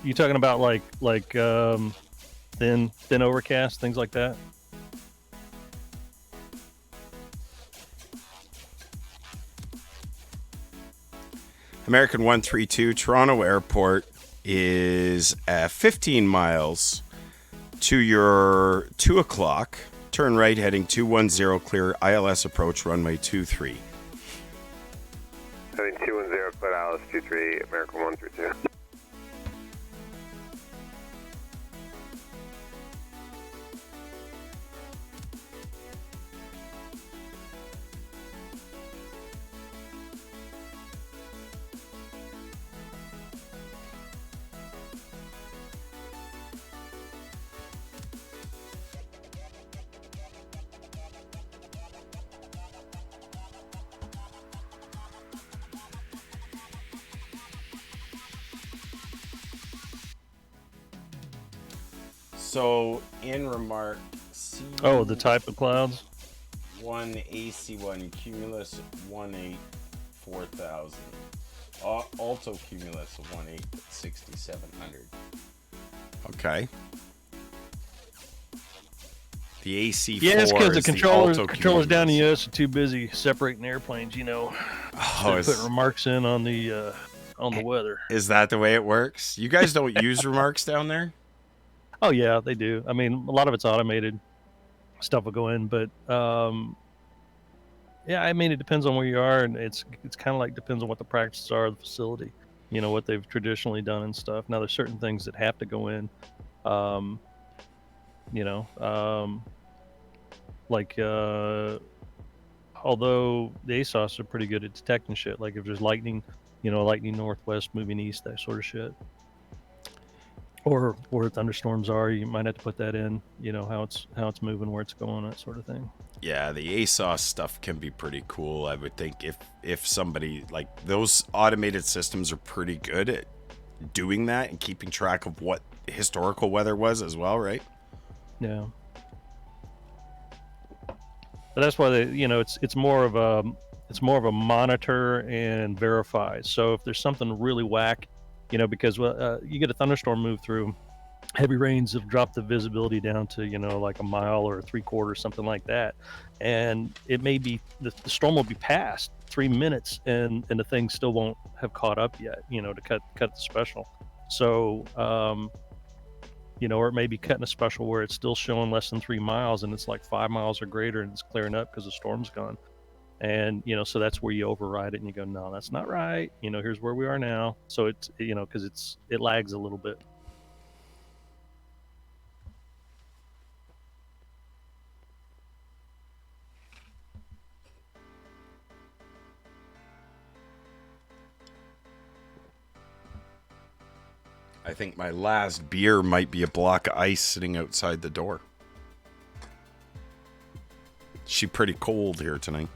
You talking about like thin overcast, things like that? American 132 Toronto Airport is 15 miles to your 2 o'clock. Turn right heading 210, clear ILS approach runway 23. Heading 210, clear ILS 23, American 132. So, in remark, C Oh, the type of clouds? 1 AC1 Cumulus 18 4000. Alto Cumulus 18 6700. Okay. The AC4 Yeah, it's because the is controllers down in the Cumulus. US are too busy separating airplanes, you know. Oh, They're putting remarks in on the weather. is that the way it works? You guys don't use remarks down there? Oh yeah, they do. I mean, a lot of it's automated. Stuff will go in, but yeah, I mean, it depends on where you are, and it's kind of like depends on what the practices are of the facility. You know what they've traditionally done and stuff. Now there's certain things that have to go in. You know, like although the ASOS are pretty good at detecting shit. Like if there's lightning, you know, lightning northwest moving east, that sort of shit. Or where thunderstorms are, you might have to put that in. You know how it's moving, where it's going, that sort of thing. Yeah, the ASOS stuff can be pretty cool. I would think if somebody like those automated systems are pretty good at doing that and keeping track of what historical weather was as well, right? Yeah. But that's why they, you know, it's more of a monitor and verify. So if there's something really whack, you know, because you get a thunderstorm move through, heavy rains have dropped the visibility down to, you know, like a mile or 3/4, something like that, and it may be the storm will be past 3 minutes, and the thing still won't have caught up yet, you know, to cut the special. So you know, or it may be cutting a special where it's still showing less than 3 miles, and it's like 5 miles or greater, and it's clearing up because the storm's gone. And you know, so that's where you override it and you go, no, that's not right, you know, here's where we are now. So it's, you know, because it lags a little bit. I think my last beer might be a block of ice sitting outside the door. She pretty cold here tonight.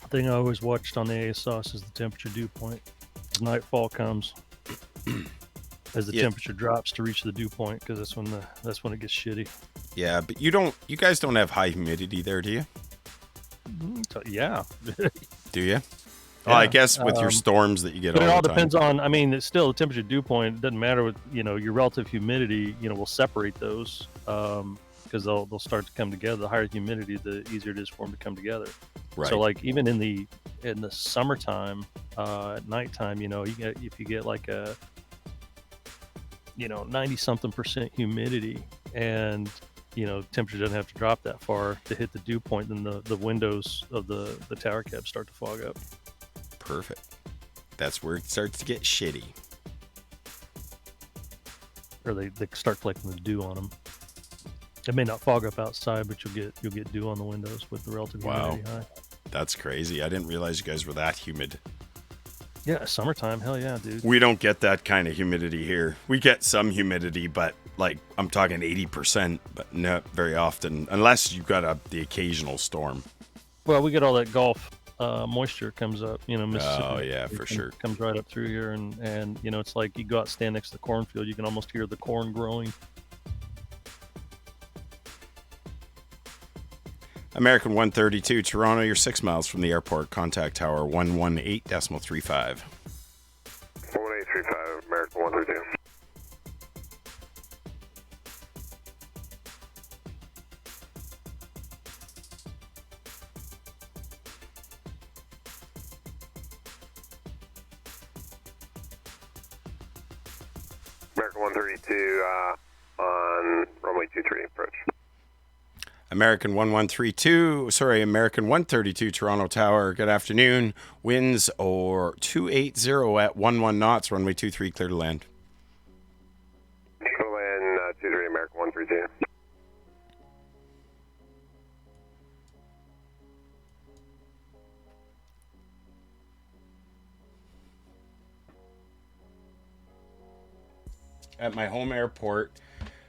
thing I always watched on the ASOS is the temperature dew point. As nightfall comes, as the temperature drops to reach the dew point, because that's when it gets shitty. Yeah, but you guys don't have high humidity there, do you? Yeah. Do you? Well, I guess with your storms that you get all the time. But it all depends on, I mean, it's still the temperature dew point. It doesn't matter with, your relative humidity, will separate those because they'll start to come together. The higher humidity, the easier it is for them to come together. Right. So like even in the summertime, at nighttime, if you get like a 90-something% humidity and temperature doesn't have to drop that far to hit the dew point, then the windows of the tower cabs start to fog up. Perfect. That's where it starts to get shitty. Or they start collecting the dew on them. It may not fog up outside, but you'll get dew on the windows with the relative humidity high. That's crazy. I didn't realize you guys were that humid. Yeah, summertime, hell yeah, dude. We don't get that kind of humidity here. We get some humidity, but like I'm talking 80%, but not very often, unless you've got the occasional storm. Well, we get all that Gulf moisture comes up, Mississippi. Oh yeah, for sure. Comes right up through here, and it's like you go out, stand next to the cornfield, you can almost hear the corn growing. American 132, Toronto, you're 6 miles from the airport. Contact tower 118.35. 1835, American 132. American 132 on runway 23 approach. American 132, Toronto Tower, good afternoon. Winds or 280 at 11 knots, runway 23, clear to land. Clear to land, 23, American 132. At my home airport,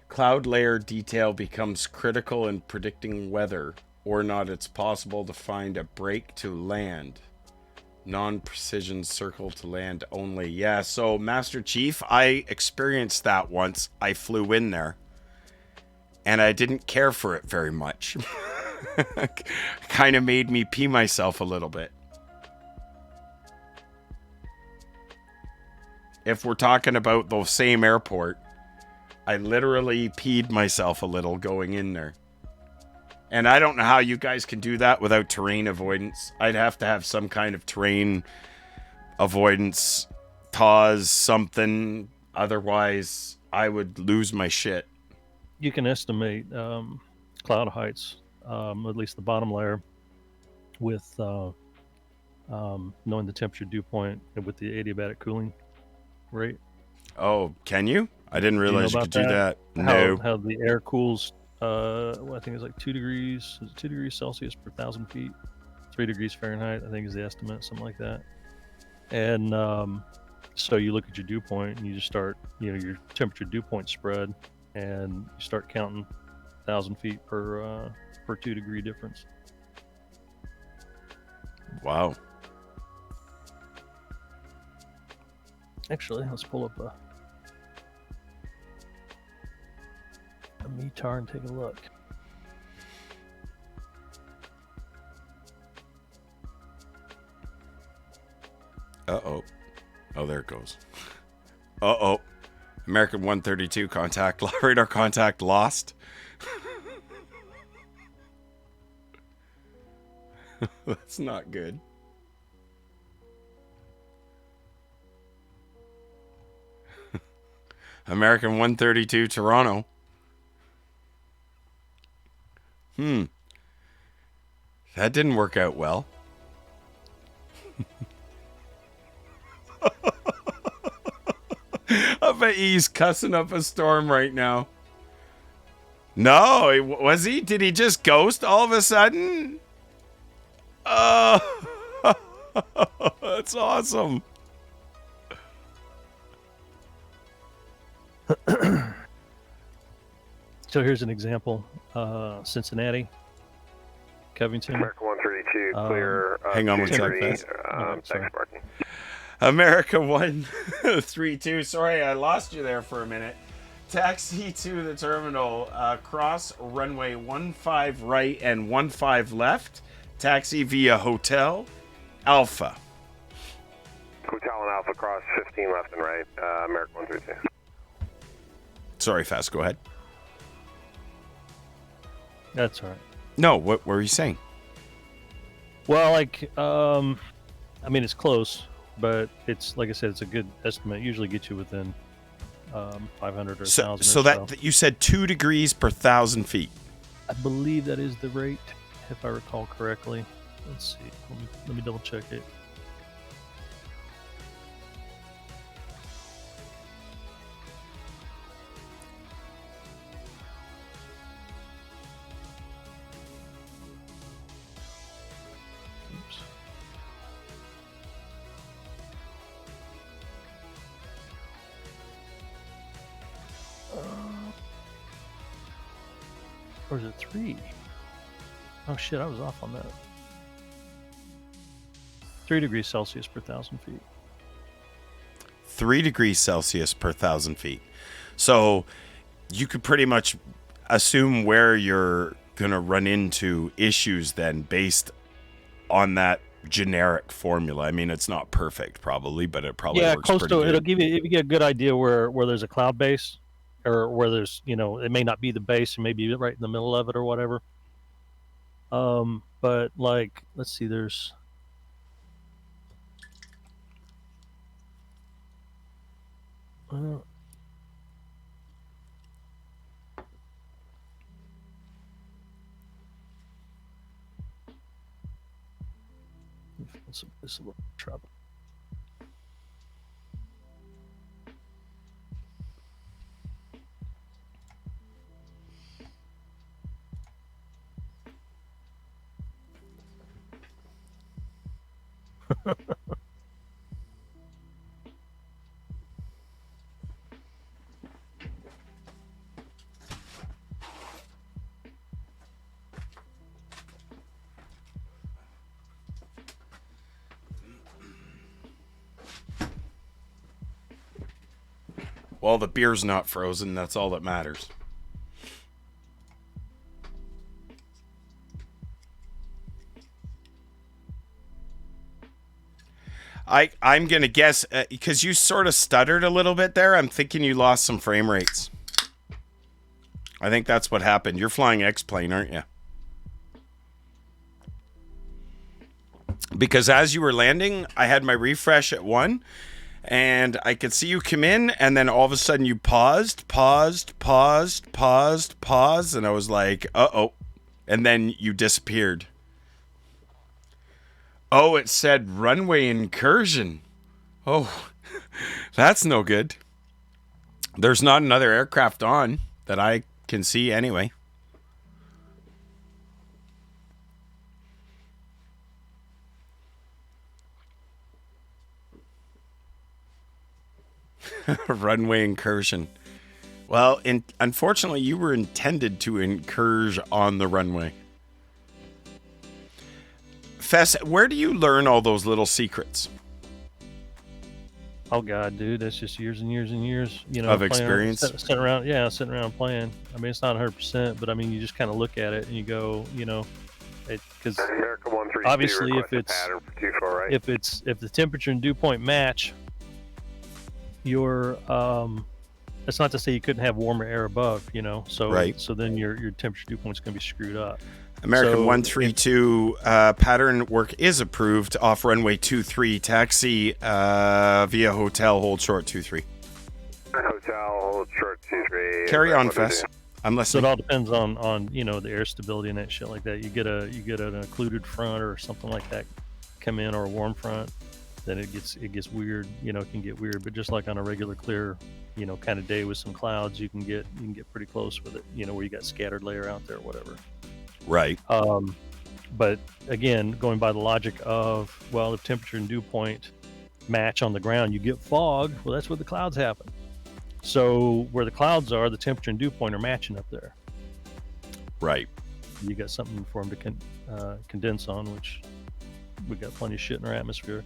cloud layer detail becomes critical in predicting whether or not it's possible to find a break to land. Non-precision circle to land only. Yeah, so Master Chief, I experienced that once. I flew in there, and I didn't care for it very much. Kind of made me pee myself a little bit. If we're talking about the same airport, I literally peed myself a little going in there. And I don't know how you guys can do that without terrain avoidance. I'd have to have some kind of terrain avoidance, TAWS, something. Otherwise, I would lose my shit. You can estimate cloud heights, at least the bottom layer, with knowing the temperature dew point and with the adiabatic cooling rate. Oh, can you? I didn't realize you could do that. No. How the air cools, I think it's like 2 degrees. Is it 2 degrees Celsius per 1,000 feet? 3 degrees Fahrenheit, I think is the estimate, something like that. And so you look at your dew point and you just start, your temperature dew point spread, and you start counting 1,000 feet per 2 degree difference. Wow. Actually, let's pull up a METAR and take a look. Uh-oh. Oh, there it goes. Uh-oh. American 132 contact, radar contact lost. That's not good. American 132 Toronto. That didn't work out well. I bet he's cussing up a storm right now. No, was he? Did he just ghost all of a sudden? Oh, that's awesome. So here's an example. Cincinnati, Covington. American 132, clear. Hang on one second. Sorry. Parking. America 132. Sorry, I lost you there for a minute. Taxi to the terminal. Cross runway 15 right and 15 left. Taxi via Hotel Alpha. Hotel and Alpha cross 15 left and right. America 132. Sorry, Fast. Go ahead. That's all right. No, what were you saying? Well, like, I mean, it's close, but it's like I said, it's a good estimate. Usually get you within 500 or 1,000. So that you said 2 degrees per 1,000 feet. I believe that is the rate, if I recall correctly. Let's see. Let me double check it. Oops. Or is it 3? Oh shit, I was off on that. 3 degrees Celsius per 1,000 feet. 3 degrees Celsius per 1,000 feet. So you could pretty much assume where you're going to run into issues then based on that generic formula. I mean, it's not perfect probably, but it probably works close pretty to good. it'll give you a good idea where there's a cloud base, or where there's, it may not be the base, it may be right in the middle of it or whatever. But like, let's see, there's this is a little trouble. Well, the beer's not frozen. That's all that matters. I'm going to guess, because you sort of stuttered a little bit there, I'm thinking you lost some frame rates. I think that's what happened. You're flying X-Plane, aren't you? Because as you were landing, I had my refresh at 1, and I could see you come in, and then all of a sudden you paused, and I was like, uh-oh. And then you disappeared. Oh, it said runway incursion. Oh, that's no good. There's not another aircraft on that I can see anyway. Runway incursion. Well, unfortunately, you were intended to incurge on the runway. Fess, where do you learn all those little secrets? Oh God, dude, that's just years and years and years, of experience. Sitting around playing. I mean, it's not 100%, but I mean, you just kind of look at it and you go, because obviously, if the temperature and dew point match, that's not to say you couldn't have warmer air above, So right. So then your temperature dew point's going to be screwed up. American 132 pattern work is approved off runway 23. Taxi via hotel, hold short 23. Hotel, hold short 23. Carry on, Fess. I'm listening. So it all depends on the air stability and that shit like that. You get an occluded front or something like that come in, or a warm front, then it gets weird. It can get weird. But just like on a regular clear, kind of day with some clouds, you can get pretty close with it. Where you got scattered layer out there or whatever. Right. But again, going by the logic of, well, if temperature and dew point match on the ground, you get fog. Well, that's where the clouds happen. So where the clouds are, the temperature and dew point are matching up there. Right. You got something for them to condense on, which we got plenty of shit in our atmosphere.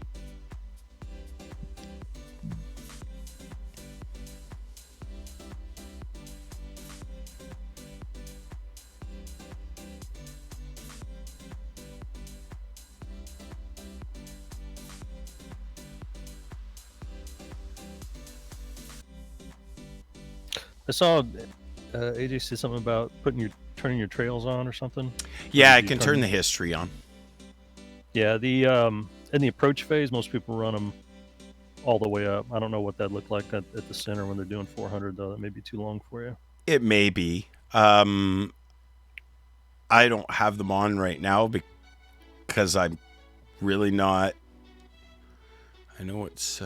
I saw AJ said something about turning your trails on or something. Yeah, I can turn the history on. Yeah, the in the approach phase, most people run them all the way up. I don't know what that looked like at the center when they're doing 400 though. That may be too long for you. It may be. I don't have them on right now because I'm really not. I know it's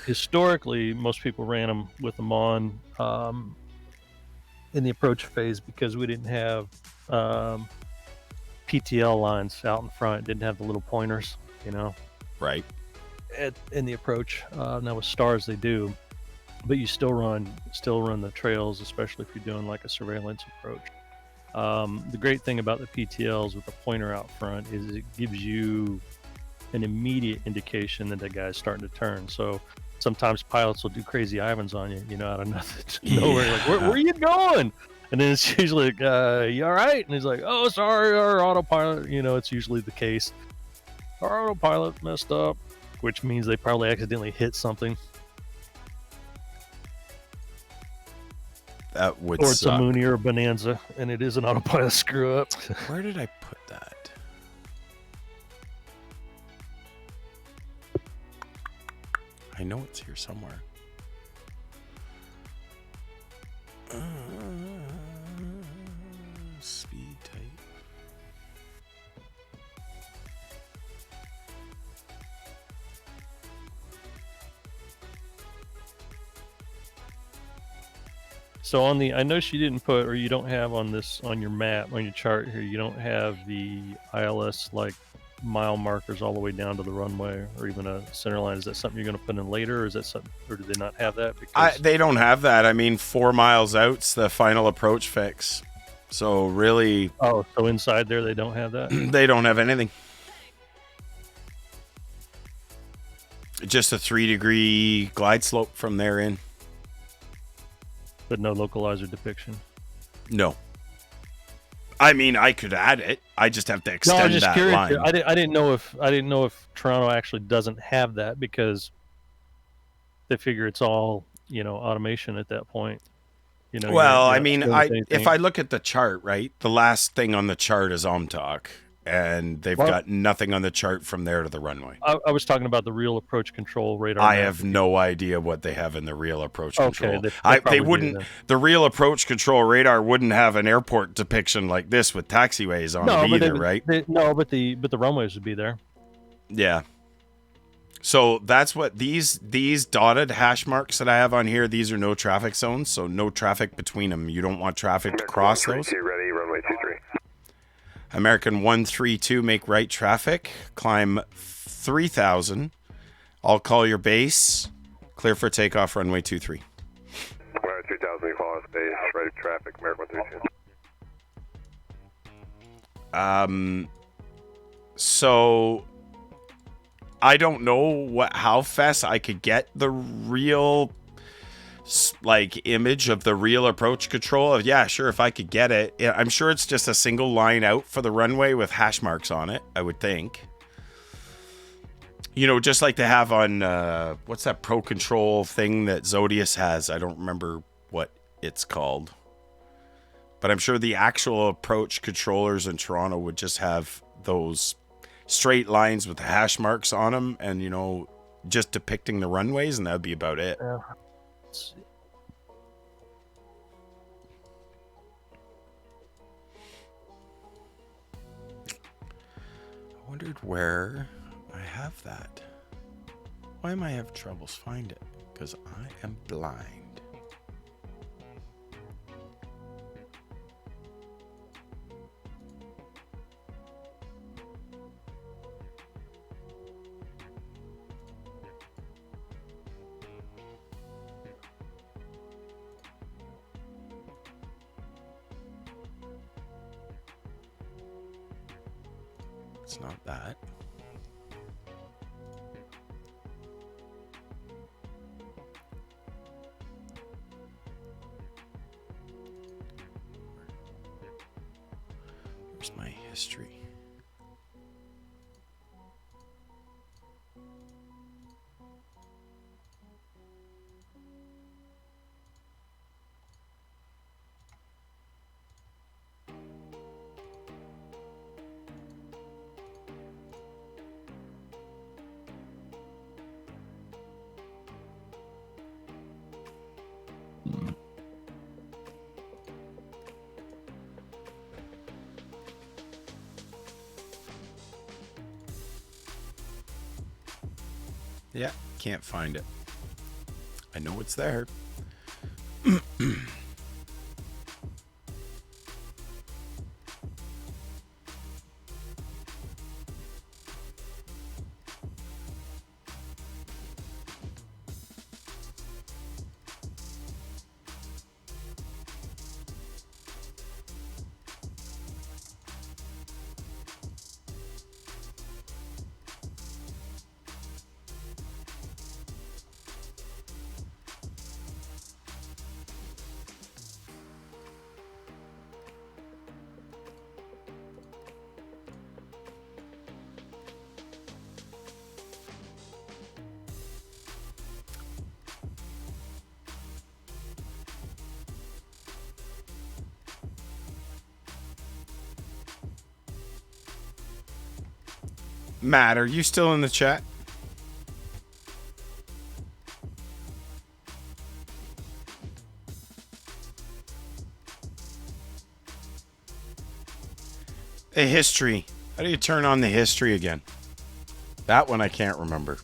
historically most people ran them with them on in the approach phase because we didn't have PTL lines out in front. Didn't have the little pointers, right in the approach. Now with stars they do, but you still run the trails, especially if you're doing like a surveillance approach. The great thing about the PTLs with the pointer out front is it gives you an immediate indication that the guy's starting to turn. So sometimes pilots will do crazy Ivans on you, out of nothing, nowhere. Like, where are you going? And then it's usually like, you all right? And he's like, oh, sorry, our autopilot. It's usually the case. Our autopilot messed up, which means they probably accidentally hit something. That would or it's suck. a Mooney or a Bonanza, and it is an autopilot screw up. Where did I put that? I know it's here somewhere. Speed type. So I know she didn't put, or you don't have on your map, on your chart here, you don't have the ILS like mile markers all the way down to the runway or even a center line. Is that something you're going to put in later, or is that something, or do they not have that? Because They don't have that. I mean, 4 miles out's the final approach fix. So really, so inside there they don't have that. They don't have anything. Just a 3-degree glide slope from there in. But no localizer depiction. No. I mean, I could add it. I just have to extend I'm just that curious. line. I didn't know if Toronto actually doesn't have that because they figure it's all automation at that point. Well, I mean, if I look at the chart, right, the last thing on the chart is OMTOC, and they've got nothing on the chart from there to the runway. I was talking about the real approach control radar. I have no idea what they have in the real approach control. They wouldn't. Do the real approach control radar wouldn't have an airport depiction like this with taxiways on it either, right? But the runways would be there. Yeah. So that's what these dotted hash marks that I have on here. These are no traffic zones, so no traffic between them. You don't want traffic to cross those. Ready, runway 23. American 132, make right traffic. Climb 3,000. I'll call your base. Clear for takeoff, runway 23. Runway 3000, you follow us base. Right traffic, American 132. So I don't know how fast I could get the real image of the real approach control. Yeah, sure, if I could get it. Yeah, I'm sure it's just a single line out for the runway with hash marks on it, I would think. Just like they have on what's that Pro Control thing that Zodius has? I don't remember what it's called. But I'm sure the actual approach controllers in Toronto would just have those straight lines with the hash marks on them and, just depicting the runways, and that would be about it. Yeah. I wondered where I have that. Why am I having troubles find it? Because I am blind. it's not that. Where's my history? Yeah, can't find it. I know it's there. Matt, are you still in the chat? A history. How do you turn on the history again? That one I can't remember.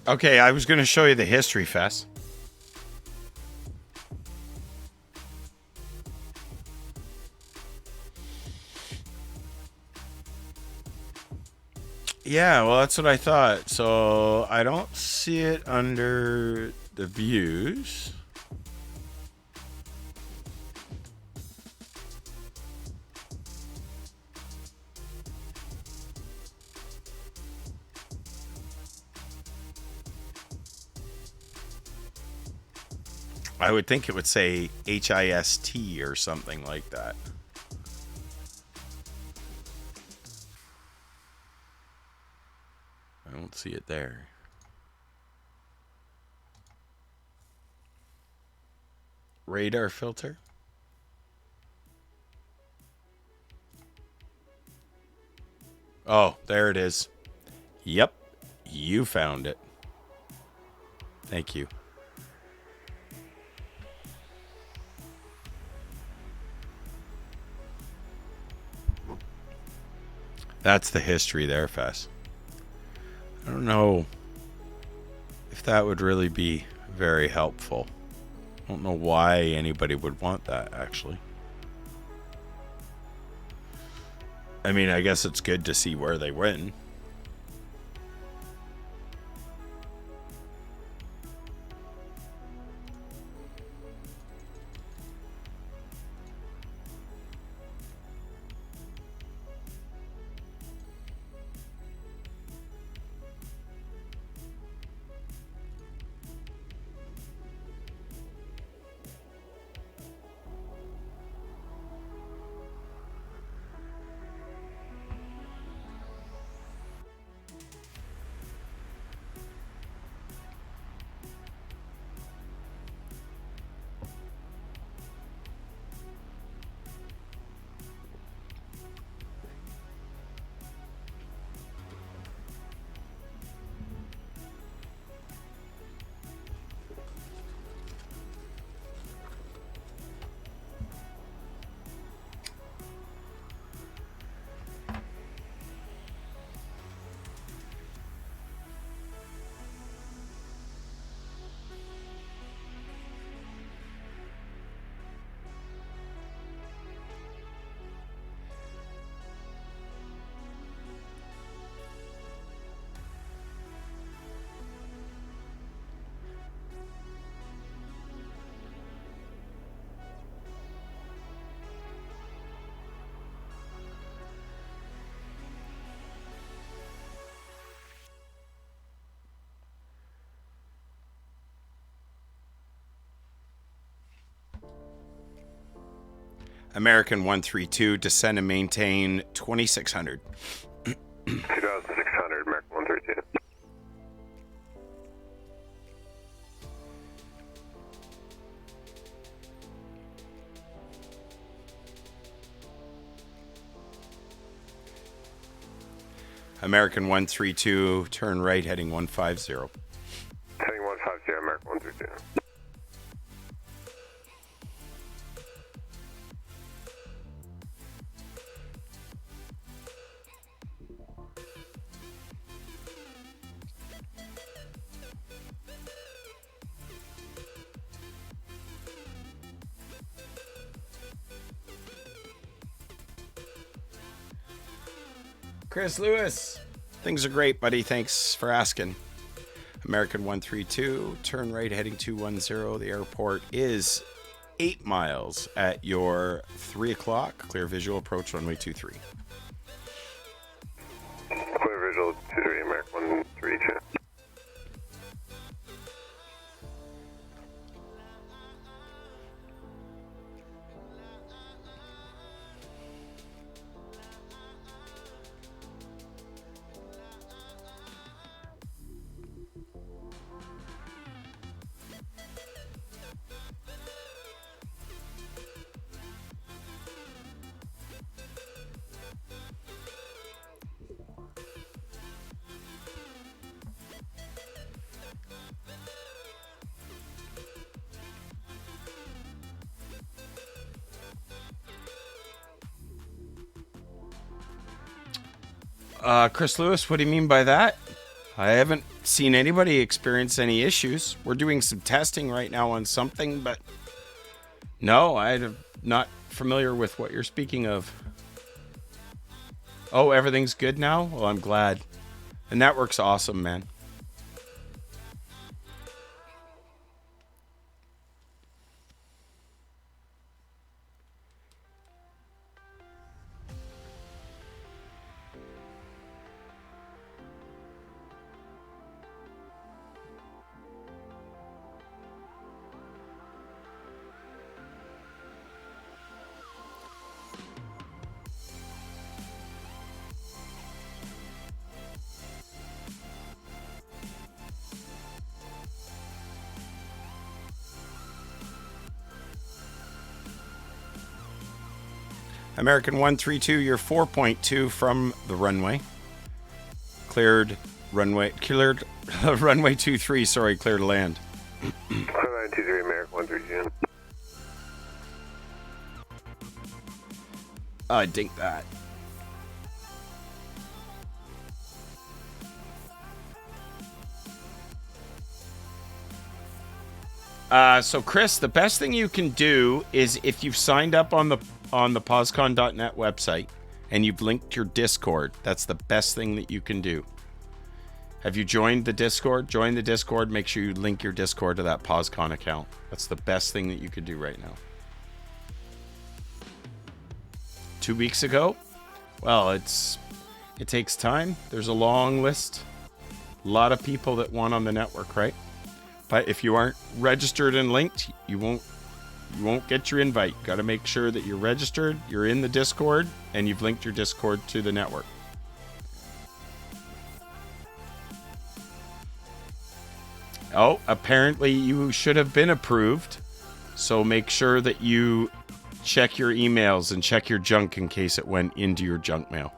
Okay, I was going to show you the history, Fess. Yeah, well, that's what I thought. So I don't see it under the views. I would think it would say HIST or something like that. I don't see it there. Radar filter. Oh, there it is. Yep, you found it. Thank you. That's the history there, Fess. I don't know if that would really be very helpful. I don't know why anybody would want that, actually. I mean, I guess it's good to see where they win. American 132, descend and maintain 2600. 2600, American 132. American 132, turn right, heading 150. Heading 150, American 132. Chris Lewis. Things are great, buddy. Thanks for asking. American 132, turn right, heading 210. The airport is 8 miles at your 3 o'clock. Clear visual, approach runway 23. Clear visual 23, American 132. Chris Lewis, what do you mean by that? I haven't seen anybody experience any issues. We're doing some testing right now on something, but no, I'm not familiar with what you're speaking of. Oh, everything's good now? Well, I'm glad. The network's awesome, man. American 132, you're 4.2 from the runway. Cleared runway 23, sorry, cleared to land. Clear 923, American 132. I dink that. So Chris, the best thing you can do is if you've signed up on the POSCON.net website and you've linked your Discord, that's the best thing that you can do. Have you joined the Discord? Join the Discord. Make sure you link your Discord to that POSCON account. That's the best thing that you could do right now. 2 weeks ago? Well, it takes time. There's a long list. A lot of people that want on the network, right? But if you aren't registered and linked, you won't get your invite. Got to make sure that you're registered, you're in the Discord, and you've linked your Discord to the network. Oh, apparently you should have been approved. So make sure that you check your emails and check your junk in case it went into your junk mail.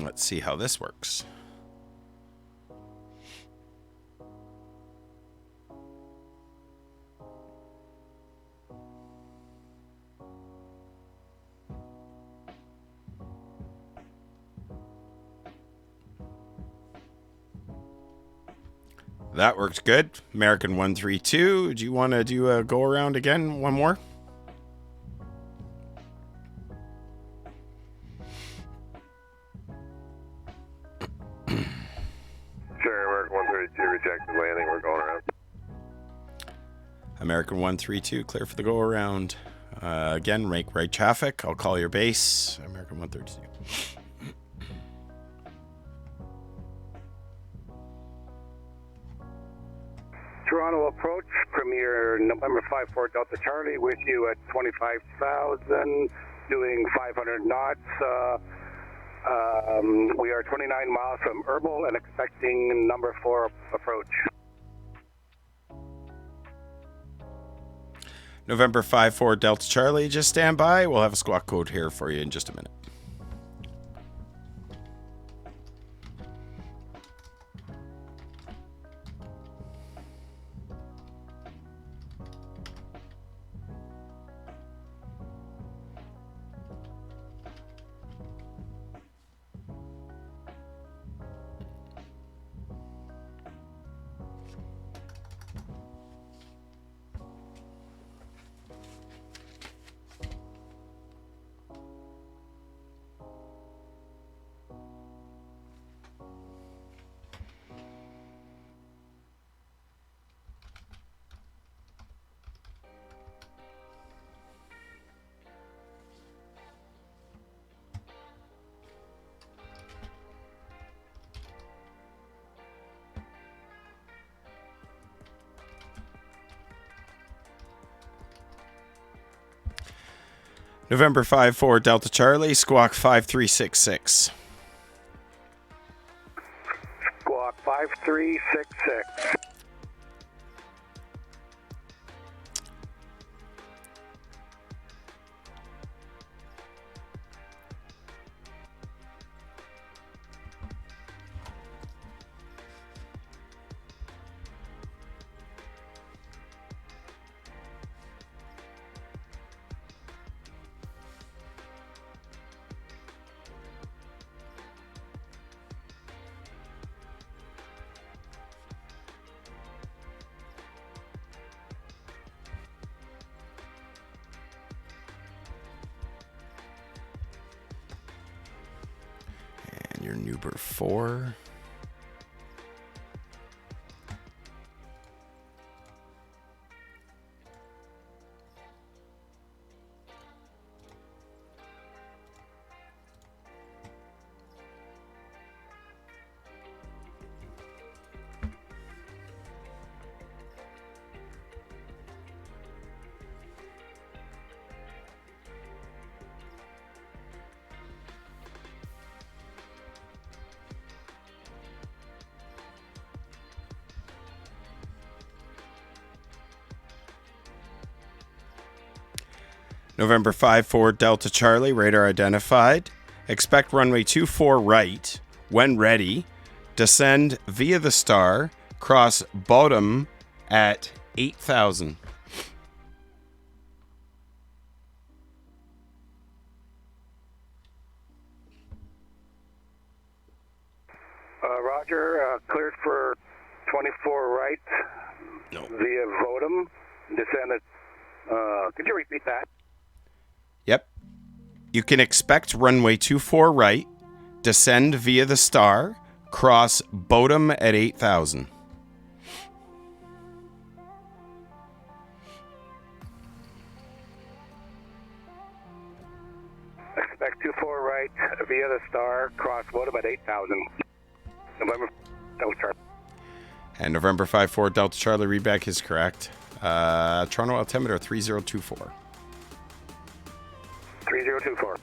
Let's see how this works. That worked good. American 132. Do you want to do a go around again? One more? Sure, American 132, rejected landing. We're going around. American 132, clear for the go around. Again, make right traffic. I'll call your base. American 132. Toronto approach, Premier November 54 Delta Charlie, with you at 25,000, doing 500 knots. We are 29 miles from Herbal and expecting number 4 approach. November 54 Delta Charlie, just stand by. We'll have a squawk code here for you in just a minute. November 54 Delta Charlie, squawk 5366. Squawk 5366. And your Nuber 4. November 54 Delta Charlie, radar identified. Expect runway 24 right. When ready, descend via the star, cross bottom at 8,000. Roger, cleared for 24 right. No. Via Vodum, descended. Could you repeat that? Yep. You can expect runway 24 right, descend via the star, cross bottom at 8,000. Expect 24 right via the star, cross bottom at 8,000. November Delta Charlie. And November 54 Delta Charlie, readback is correct. Toronto altimeter 3024. 3024.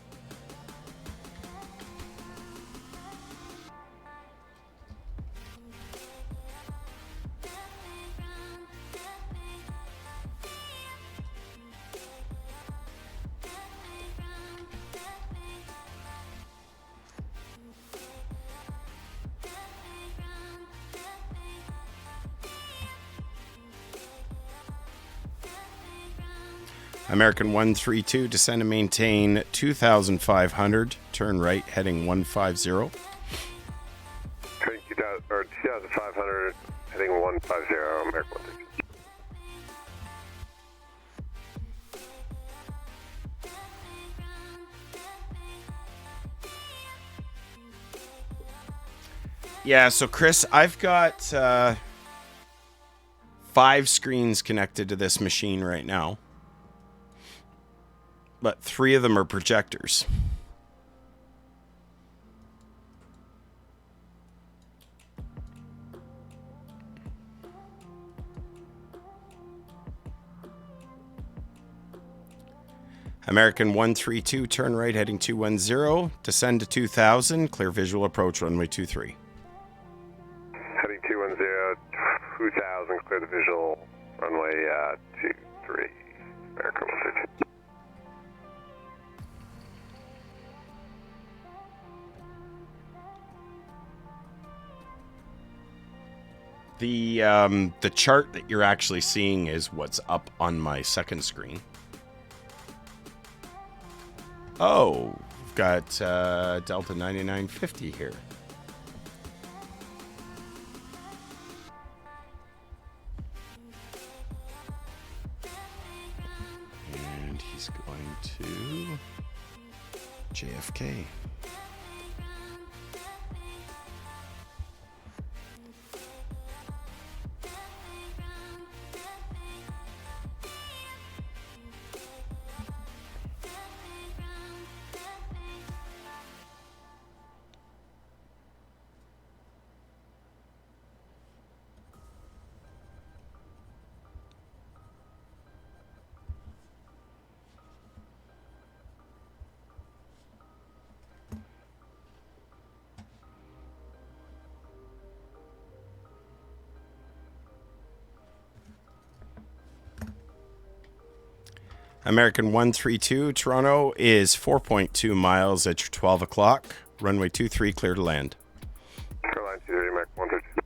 American 132, descend and maintain 2,500. Turn right, heading 150. 2,500, heading 150, American 132. Yeah, so Chris, I've got 5 screens connected to this machine right now. but 3 of them are projectors. American 132, turn right heading 210, descend to 2000, clear visual approach runway 23. Heading 210, 2000, clear the visual, runway 23, American 132. The chart that you're actually seeing is what's up on my second screen. Oh, we've got Delta 9950 here. And he's going to JFK. American 132, Toronto is 4.2 miles at your 12 o'clock. Runway 23, clear to land. Caroline 23, American 132.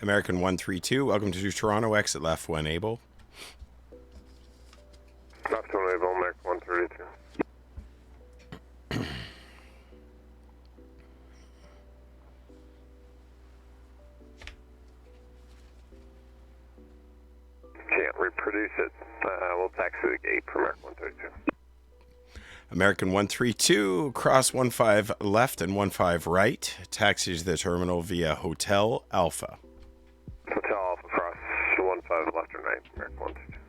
American 132, welcome to Toronto, exit left when able. Left one able, American 132. Can't reproduce it. We'll taxi the gate for American 132. American 132, cross 15 left and 15 right, taxis the terminal via Hotel Alpha. Hotel Alpha cross 15 left and right, American 132.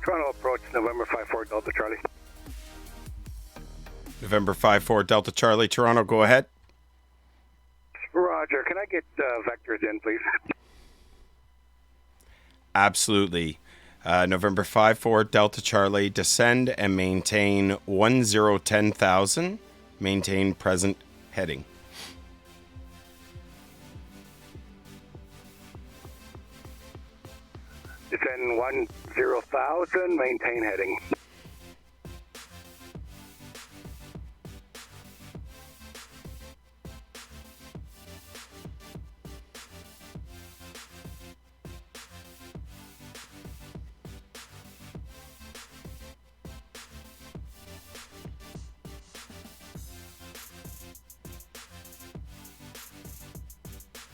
Toronto approach, November 54 Delta Charlie. November 54 Delta Charlie, Toronto, go ahead. Roger, can I get vectors in, please? Absolutely. November 54 Delta Charlie, descend and maintain 1010,000. Maintain present heading. Descend 10,000, maintain heading.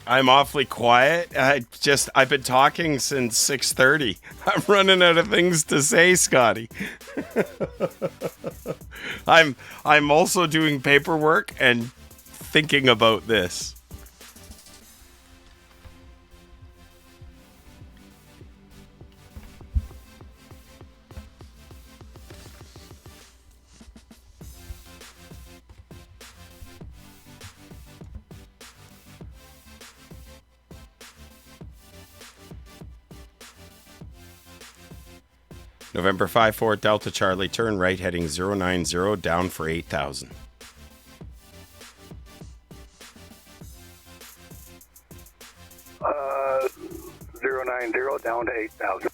I'm awfully quiet. I've been talking since 6:30. I'm running out of things to say, Scotty. I'm also doing paperwork and thinking about this. November 54 Delta Charlie, turn right heading 090, down for 8,000. Uh, 090, down to 8,000.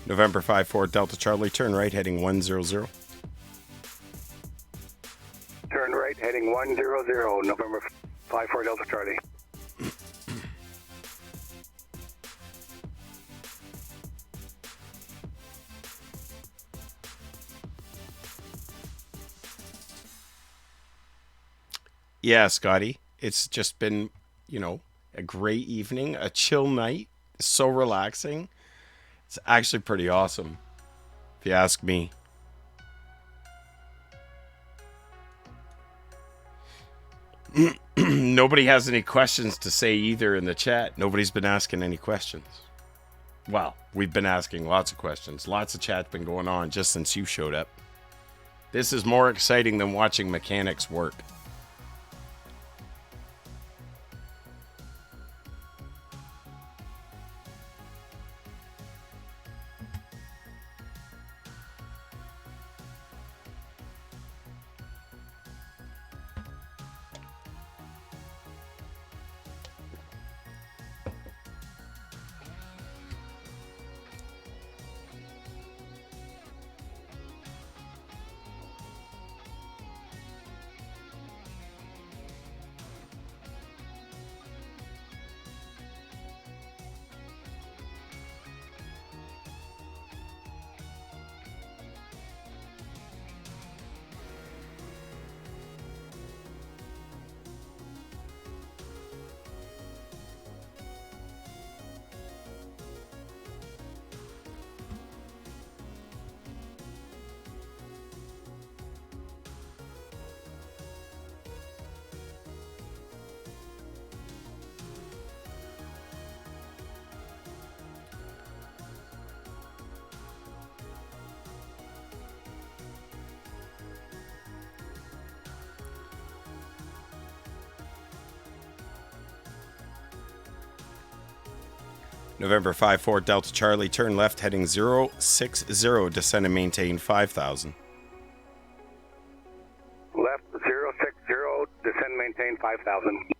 November 54 Delta Charlie, turn right heading 100. Turn right heading 100, November 54 Delta Charlie. Yeah, Scotty, it's just been, a great evening, a chill night, so relaxing. It's actually pretty awesome, if you ask me. Nobody has any questions to say either in the chat. Nobody's been asking any questions. Well, we've been asking lots of questions. Lots of chat's been going on just since you showed up. This is more exciting than watching mechanics work. November 54 Delta Charlie, turn left heading 060, descend and maintain 5,000. Left 060, descend, maintain 5,000.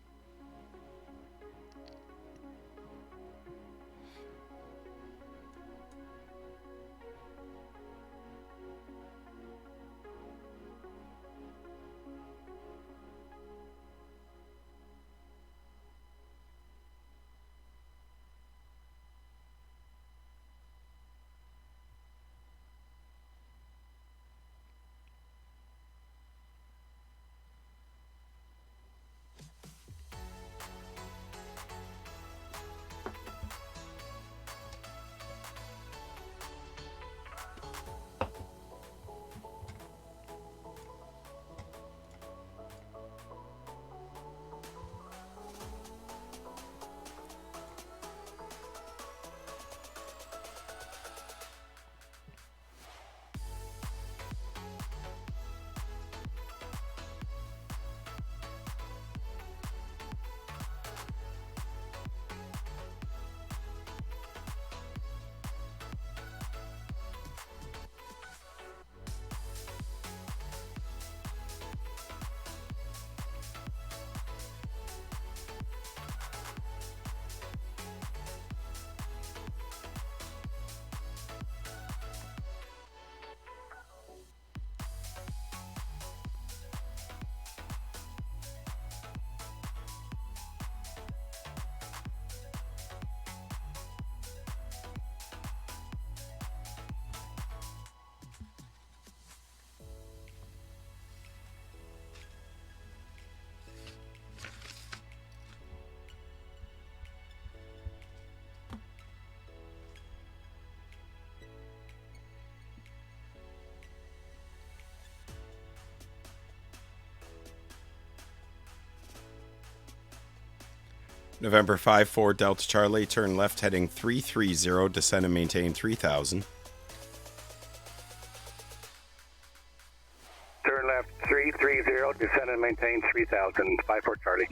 November 5-4 Delta Charlie, turn left heading 330, descend and maintain 3000. Turn left 330, descend and maintain 3000, 54 Charlie.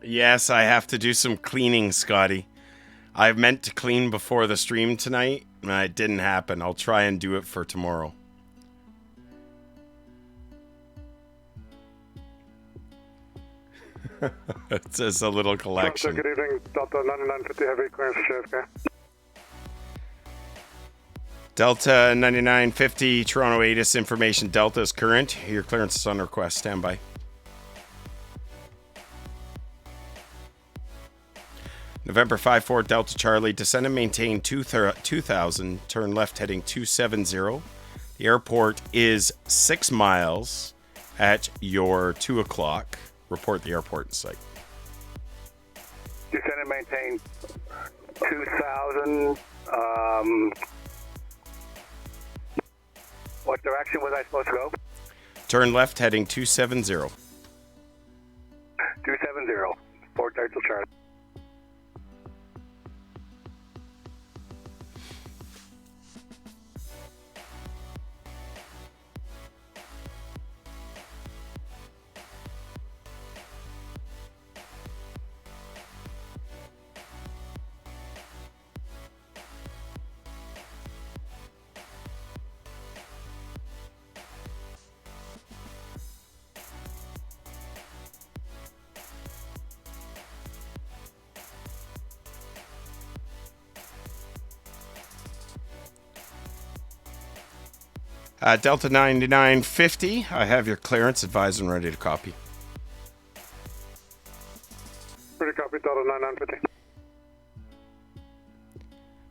Yes, I have to do some cleaning, Scotty. I meant to clean before the stream tonight, and it didn't happen. I'll try and do it for tomorrow. It's just a little collection. Good evening, Delta 9950 Heavy clearance to JFK. Delta 9950, Toronto ATIS information. Delta is current. Your clearance is on request. Stand by. November 5-4 Delta Charlie, descend and maintain 2000, turn left heading 270. The airport is 6 miles at your 2 o'clock. Report the airport in sight. Descend and maintain 2000. What direction was I supposed to go? Turn left heading 270. 270, Fort Delta Charlie. Delta 9950, I have your clearance advised and ready to copy. Ready to copy, Delta 9950.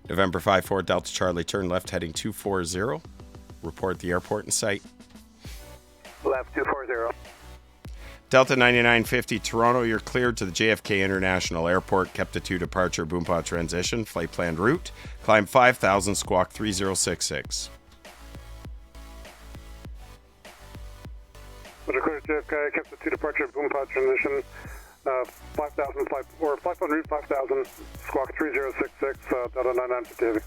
November 5-4 Delta Charlie, turn left heading 240. Report the airport in sight. Left 240. Delta 9950 Toronto, you're cleared to the JFK International Airport. Kept to 2 departure, Boompah transition, flight planned route. Climb 5000, squawk 3066. Roger, clear to JFK, kept the 2 departure, Boompah transition, 5000, or 500, 5000, squawk 3066, Delta 9950 Heavy.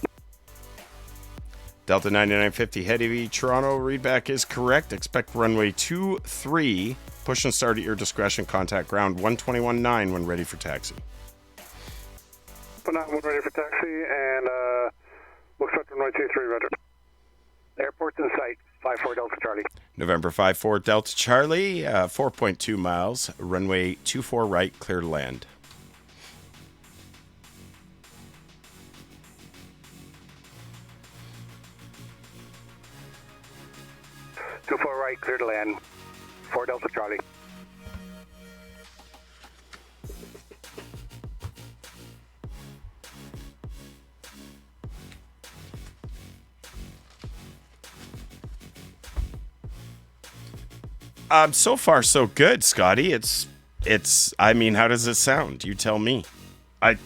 Delta 9950 Heavy Toronto, readback is correct. Expect runway 23. Push and start at your discretion. Contact ground 121.9 when ready for taxi. When ready for taxi, and we'll expect runway 23, roger. Airport's in sight, 54 Delta Charlie. November 5-4 Delta Charlie, 4.2 miles, runway 24 right, clear to land. Two four right, clear to land. 4 Delta Charlie. So far so good, Scotty. I mean, how does it sound? You tell me. I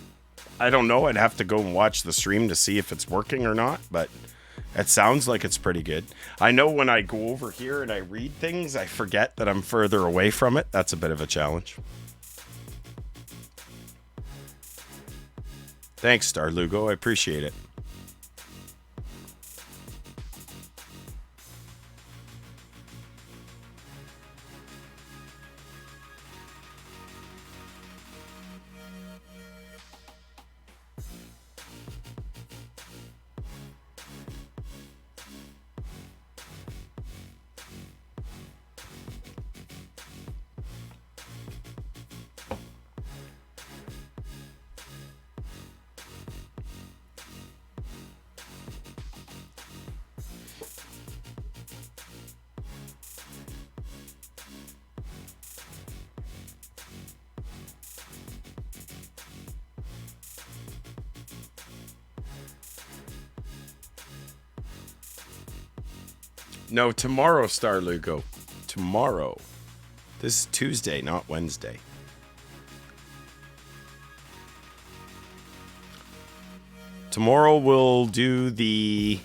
don't know. I'd have to go and watch the stream to see if it's working or not, but it sounds like it's pretty good. I know when I go over here and I read things, I forget that I'm further away from it. That's a bit of a challenge. Thanks, Star Lugo. I appreciate it. No, tomorrow, Star Lugo. Tomorrow. This is Tuesday, not Wednesday. Tomorrow we'll do the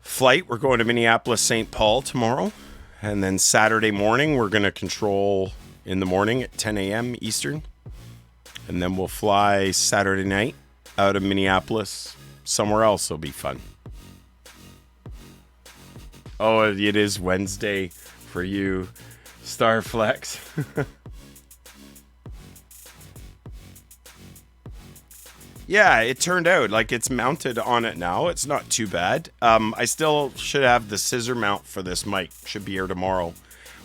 flight. We're going to Minneapolis, St. Paul tomorrow. And then Saturday morning, we're going to control in the morning at 10 a.m. Eastern. And then we'll fly Saturday night out of Minneapolis. Somewhere else will be fun. Oh, it is Wednesday for you, Starflex. Yeah, it turned out like it's mounted on it now. It's not too bad. I still should have the scissor mount for this mic. Should be here tomorrow,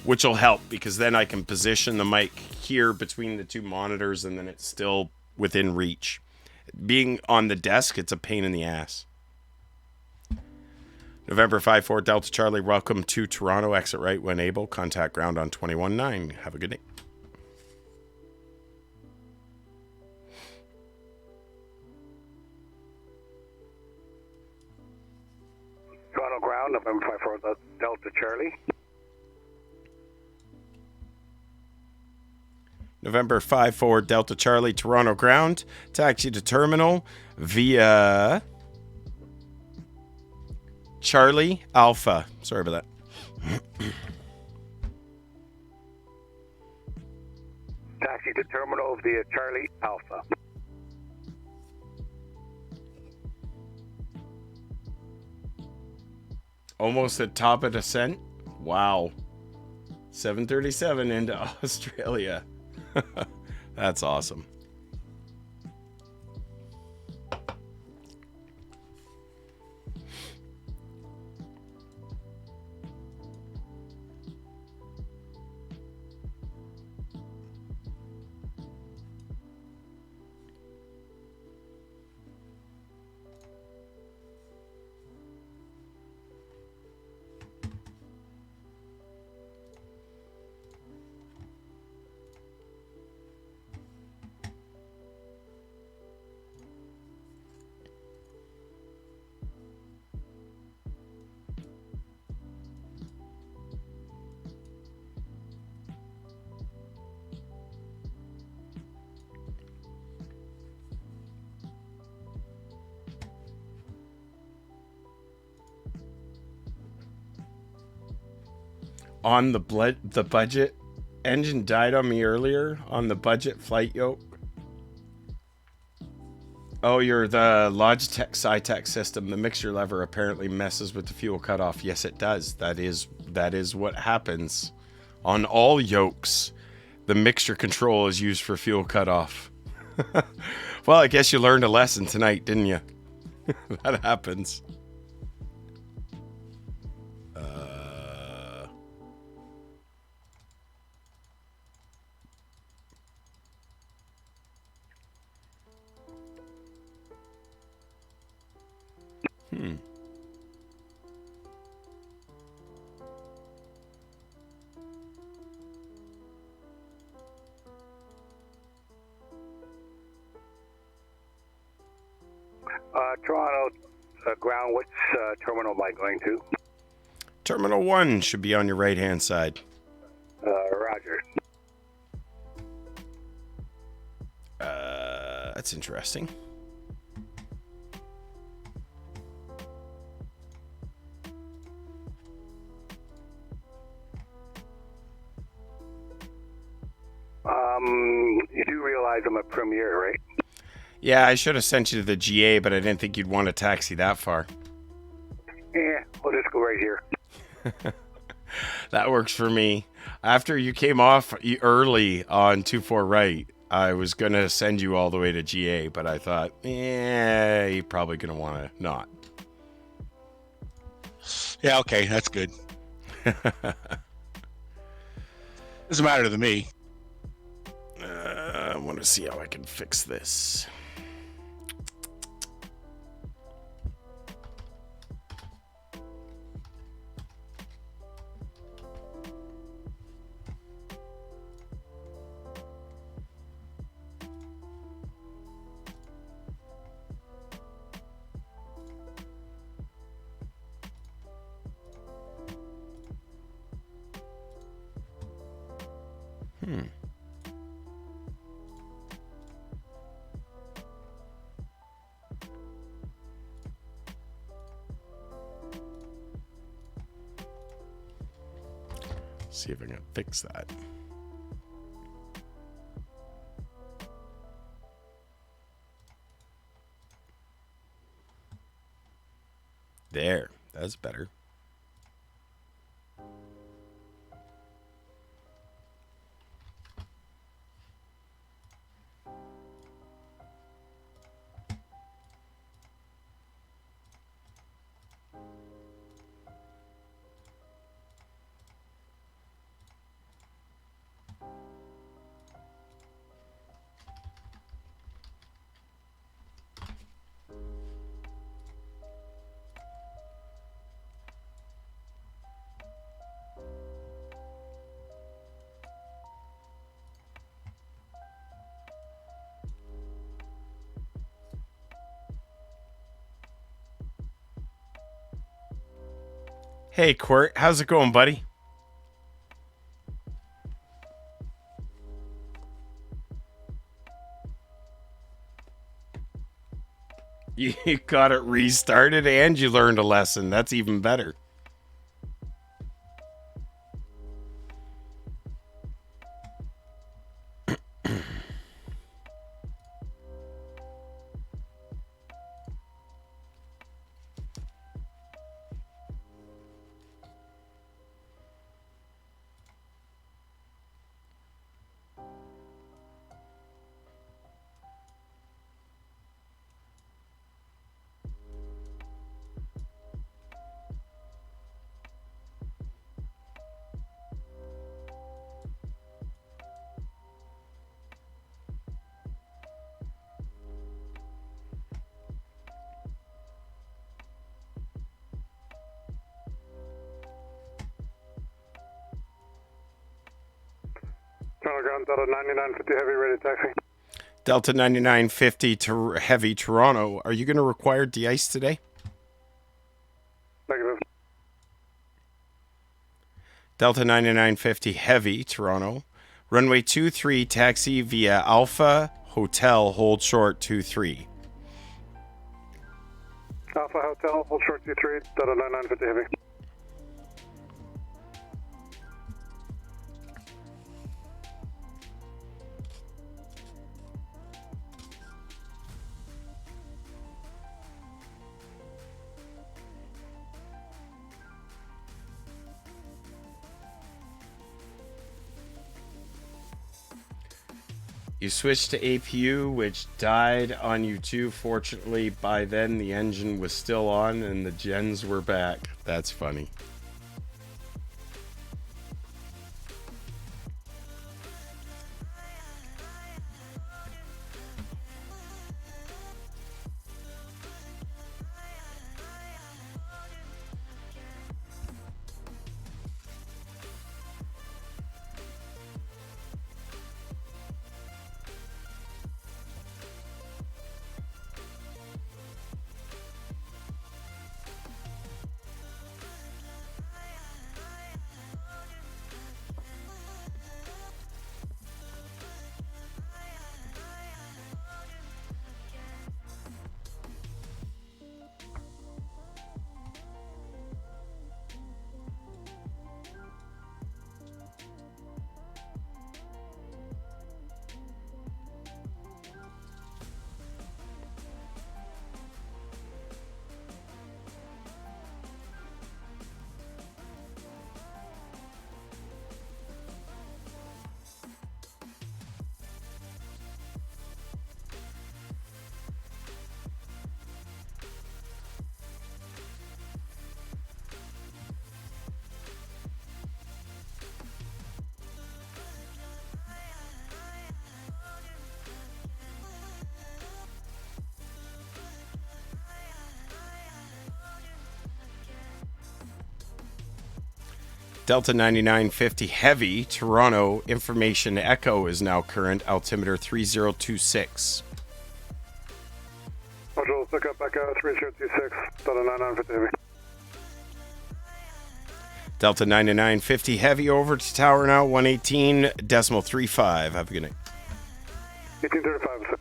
which will help because then I can position the mic here between the two monitors and then it's still within reach. Being on the desk, it's a pain in the ass. November 5-4 Delta Charlie, welcome to Toronto. Exit right when able. Contact ground on 21-9. Have a good day. Toronto ground, November 5-4 Delta Charlie. November 5-4 Delta Charlie, Toronto ground. Taxi to terminal via Charlie Alpha. Sorry about that. Taxi to terminal via Charlie Alpha. Almost at top of descent. Wow. 737 into Australia. That's awesome. On the budget, engine died on me earlier on the budget flight yoke. Oh, you're the Logitech SciTech system. The mixture lever apparently messes with the fuel cutoff. Yes, it does. That is what happens on all yokes. The mixture control is used for fuel cutoff. Well, I guess you learned a lesson tonight, didn't you? That happens. Toronto ground, which terminal am I going to? Terminal 1 should be on your right-hand side. Roger. That's interesting. You do realize I'm a Premier, right? Yeah, I should have sent you to the GA, but I didn't think you'd want to taxi that far. Yeah, we'll just go right here. That works for me. After you came off early on 24 right, I was going to send you all the way to GA, but I thought, you're probably going to want to not. Yeah, okay, that's good. Doesn't matter to me. I want to see how I can fix this. See if I can fix that. There, that's better. Hey, Quirt, how's it going, buddy? You got it restarted and you learned a lesson. That's even better. Toronto ground, Delta 9950 heavy, ready to taxi. Delta 9950 to Heavy Toronto. Are you going to require de-ice today? Negative. Delta 9950 Heavy Toronto. Runway 23 taxi via Alpha Hotel, hold short 23. Alpha Hotel, hold short 23, Delta 9950 heavy. You switched to APU, which died on you too. Fortunately, by then the engine was still on and the gens were back. That's funny. Delta 9950 Heavy Toronto information echo is now current. Altimeter 3026. Module, pick up back out 3026, Delta 9950 heavy. Delta 9950 Heavy over to tower now, 118.35. Have a good night. 1835.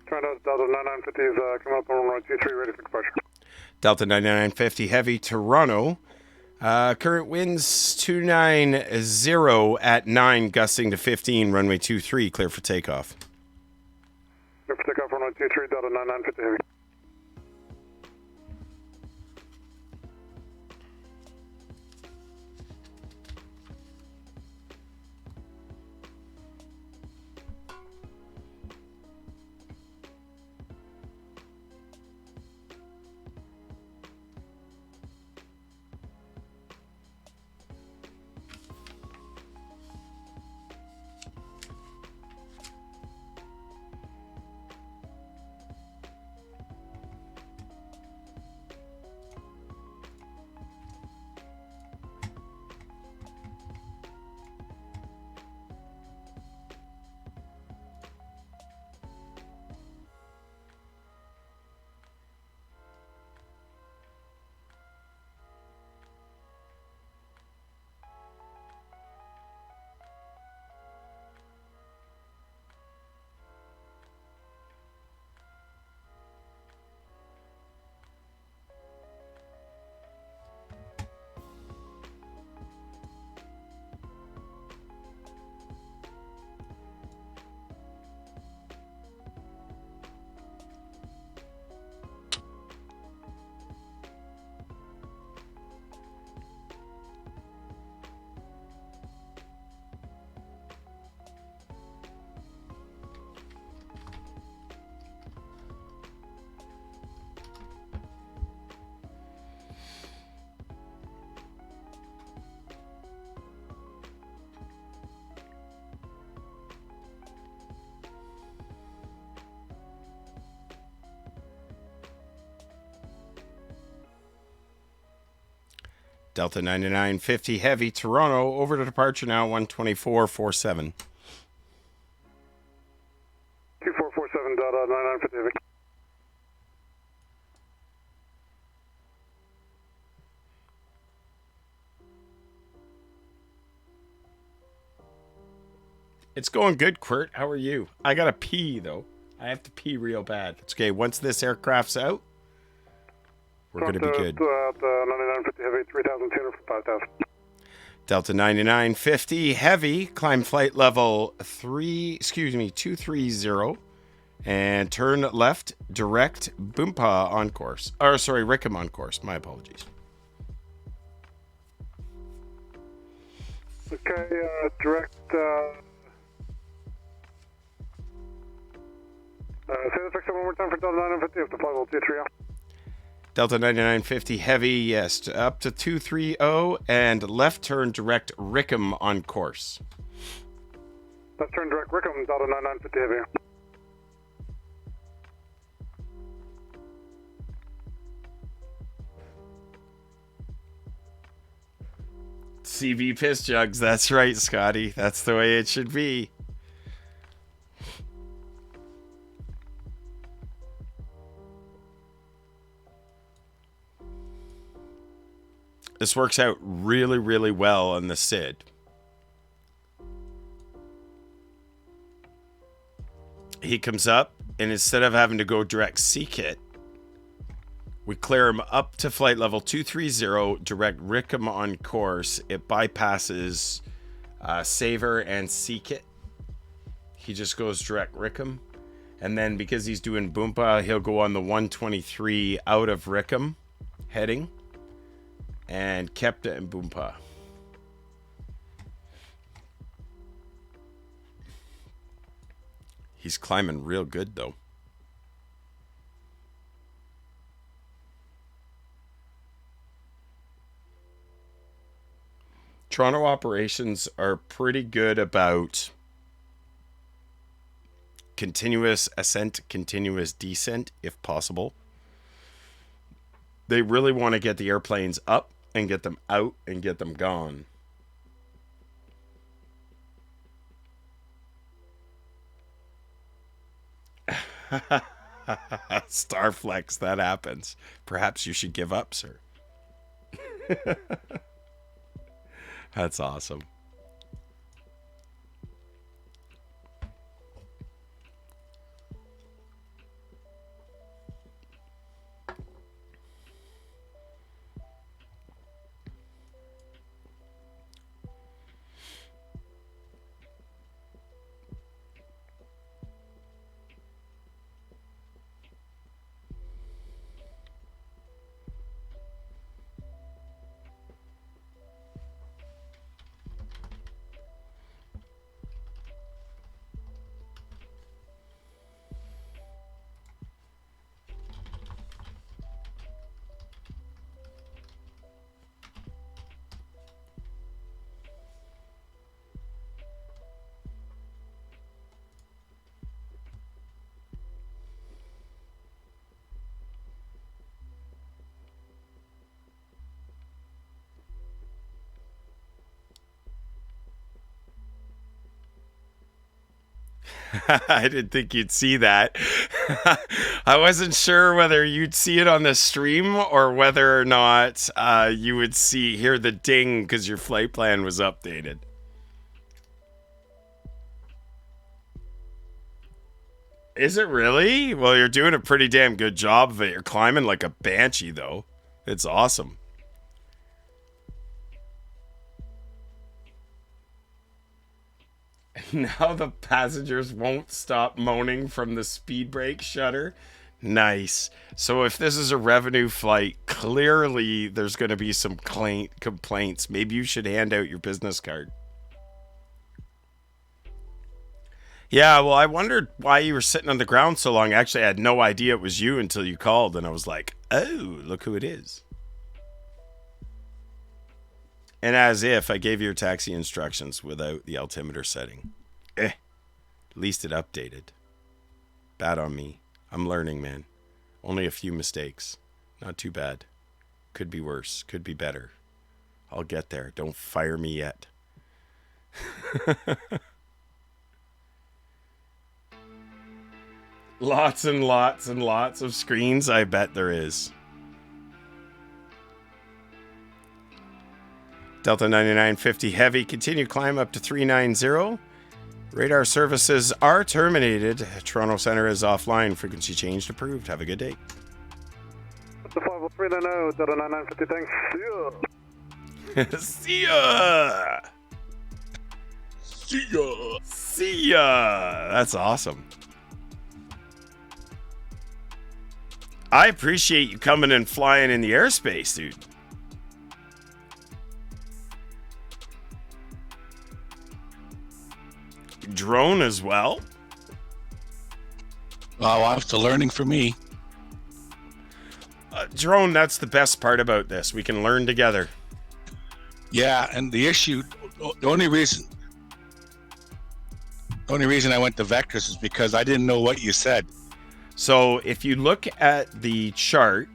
Toronto Delta 9950 is coming up on runway 23, ready for departure. Delta 9950 Heavy, Toronto. Current winds 290 at 9, gusting to 15, runway 23, clear for takeoff. Clear for takeoff, runway 23, Delta 9950 Heavy. Delta 9950 Heavy, Toronto, over to departure now, 124.47. 2447 Delta 9950 Heavy. It's going good, Quirt. How are you? I gotta pee, though. I have to pee real bad. It's okay. Once this aircraft's out, we're going to be good. 9950 Heavy, 3,200 for 5,000. Delta 9950 Heavy, climb flight level 230, and turn left, direct, Boompa on course. Or, sorry, Rickham on course. My apologies. Okay, direct, say the fix one more time for Delta 9950 up to flight level 230. Delta 9950 Heavy, yes, up to 230, and left turn direct Rickham on course. Left turn direct Rickham, Delta 9950 Heavy. CV piss jugs, that's right, Scotty. That's the way it should be. This works out really, really well on the SID. He comes up, and instead of having to go direct C-Kit, we clear him up to flight level 230, direct Rickham on course. It bypasses Saver and C-Kit. He just goes direct Rickham. And then because he's doing Boompa, he'll go on the 123 out of Rickham heading. And Kepta and Boompa. He's climbing real good, though. Toronto operations are pretty good about continuous ascent, continuous descent, if possible. They really want to get the airplanes up and get them out and get them gone. Starflex, that happens. Perhaps you should give up, sir. That's awesome. I didn't think you'd see that. I wasn't sure whether you'd see it on the stream or whether or not you would hear the ding because your flight plan was updated. Is it really? Well, you're doing a pretty damn good job of it. You're climbing like a banshee, though. It's awesome. Now the passengers won't stop moaning from the speed brake shutter. Nice. So if this is a revenue flight, clearly there's going to be some complaints. Maybe you should hand out your business card. Yeah, well, I wondered why you were sitting on the ground so long. Actually, I had no idea it was you until you called, and I was like, oh, look who it is. And as if I gave you your taxi instructions without the altimeter setting. At least it updated. Bad on me. I'm learning, man. Only a few mistakes. Not too bad. Could be worse. Could be better. I'll get there. Don't fire me yet. Lots and lots and lots of screens. I bet there is. Delta 9950 Heavy, continue climb up to 390. Radar services are terminated. Toronto Center is offline. Frequency changed approved. Have a good day. The 50390, Delta 9950, thanks. See ya! See ya! See ya! See ya! That's awesome. I appreciate you coming and flying in the airspace, dude. Drone as well? Well, I'm still learning for me. Drone, that's the best part about this. We can learn together. Yeah, and the issue, the only reason I went to vectors is because I didn't know what you said. So if you look at the chart,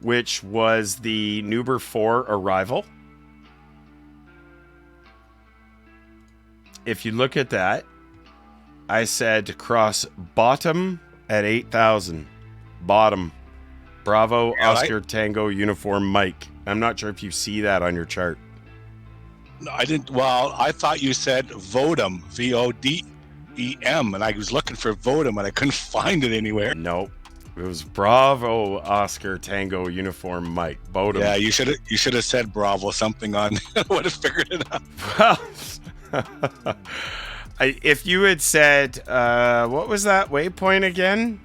which was the Nuber 4 arrival, if you look at that, I said to cross bottom at 8,000. Bottom. Bravo, Yeah, Oscar, Tango, Uniform, Mike. I'm not sure if you see that on your chart. No, I didn't. Well, I thought you said Vodem, Vodem, and I was looking for Vodem and I couldn't find it anywhere. Nope. It was Bravo, Oscar, Tango, Uniform, Mike. Bodum. Yeah, you should have said Bravo something on. I would have figured it out. Well, if you had said, what was that waypoint again?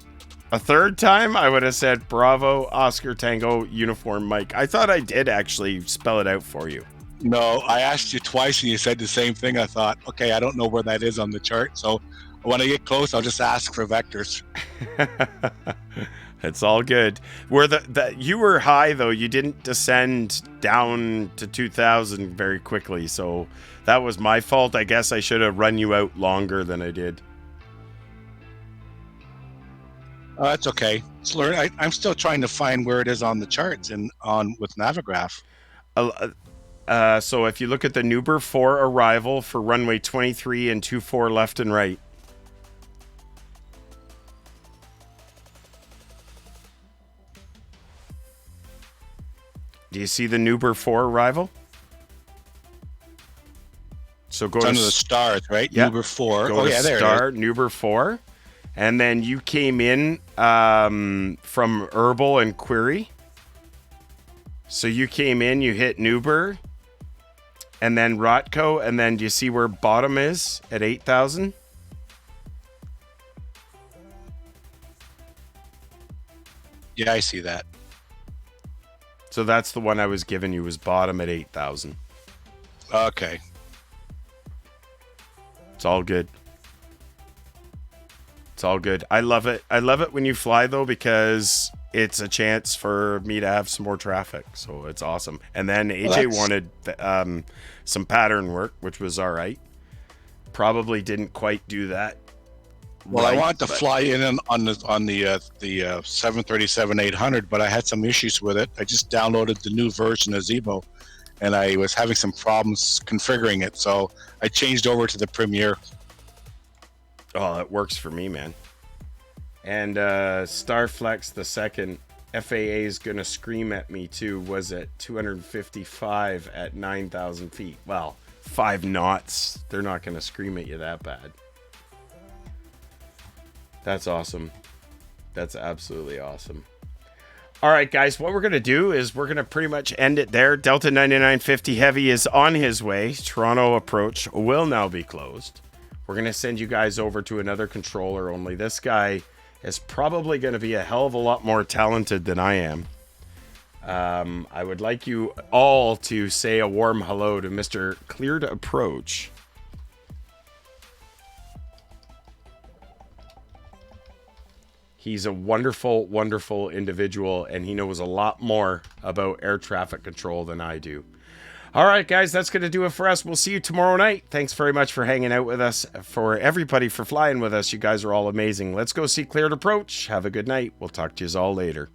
A third time, I would have said Bravo, Oscar, Tango, Uniform, Mike. I thought I did actually spell it out for you. No, I asked you twice and you said the same thing. I thought, okay, I don't know where that is on the chart. So when I get close, I'll just ask for vectors. It's all good. You were high though. You didn't descend down to 2,000 very quickly. So that was my fault. I guess I should have run you out longer than I did. That's okay. I'm still trying to find where it is on the charts and with Navigraph. So if you look at the Nuber 4 arrival for runway 23 and 24 left and right. Do you see the Nuber 4 arrival? So go It's to under the stars, right? Yeah. Number 4. Go Oh to yeah, there star it is. Nuber 4, and then you came in from Herbal and Query. So you came in, you hit Nuber, and then Rotco, and then do you see where bottom is at 8,000? Yeah, I see that. So that's the one I was giving you, was bottom at 8,000. Okay. It's all good. It's all good. I love it. I love it when you fly, though, because it's a chance for me to have some more traffic. So it's awesome. And then AJ wanted some pattern work, which was all right. Probably didn't quite do that. Well, right, I wanted to but- fly in on the 737-800, but I had some issues with it. I just downloaded the new version of Zebo, and I was having some problems configuring it, so I changed over to the Premiere. Oh, it works for me, man. And Starflex the second, FAA is going to scream at me too, was at 255 at 9,000 feet. Well, 5 knots. They're not going to scream at you that bad. That's awesome. That's absolutely awesome. All right, guys, what we're going to do is we're going to pretty much end it there. Delta 9950 Heavy is on his way. Toronto approach will now be closed. We're going to send you guys over to another controller, only this guy is probably going to be a hell of a lot more talented than I am. I would like you all to say a warm hello to Mr. Cleared Approach. He's a wonderful, wonderful individual, and he knows a lot more about air traffic control than I do. All right, guys, that's going to do it for us. We'll see you tomorrow night. Thanks very much for hanging out with us. For everybody for flying with us, you guys are all amazing. Let's go see Cleared Approach. Have a good night. We'll talk to you all later.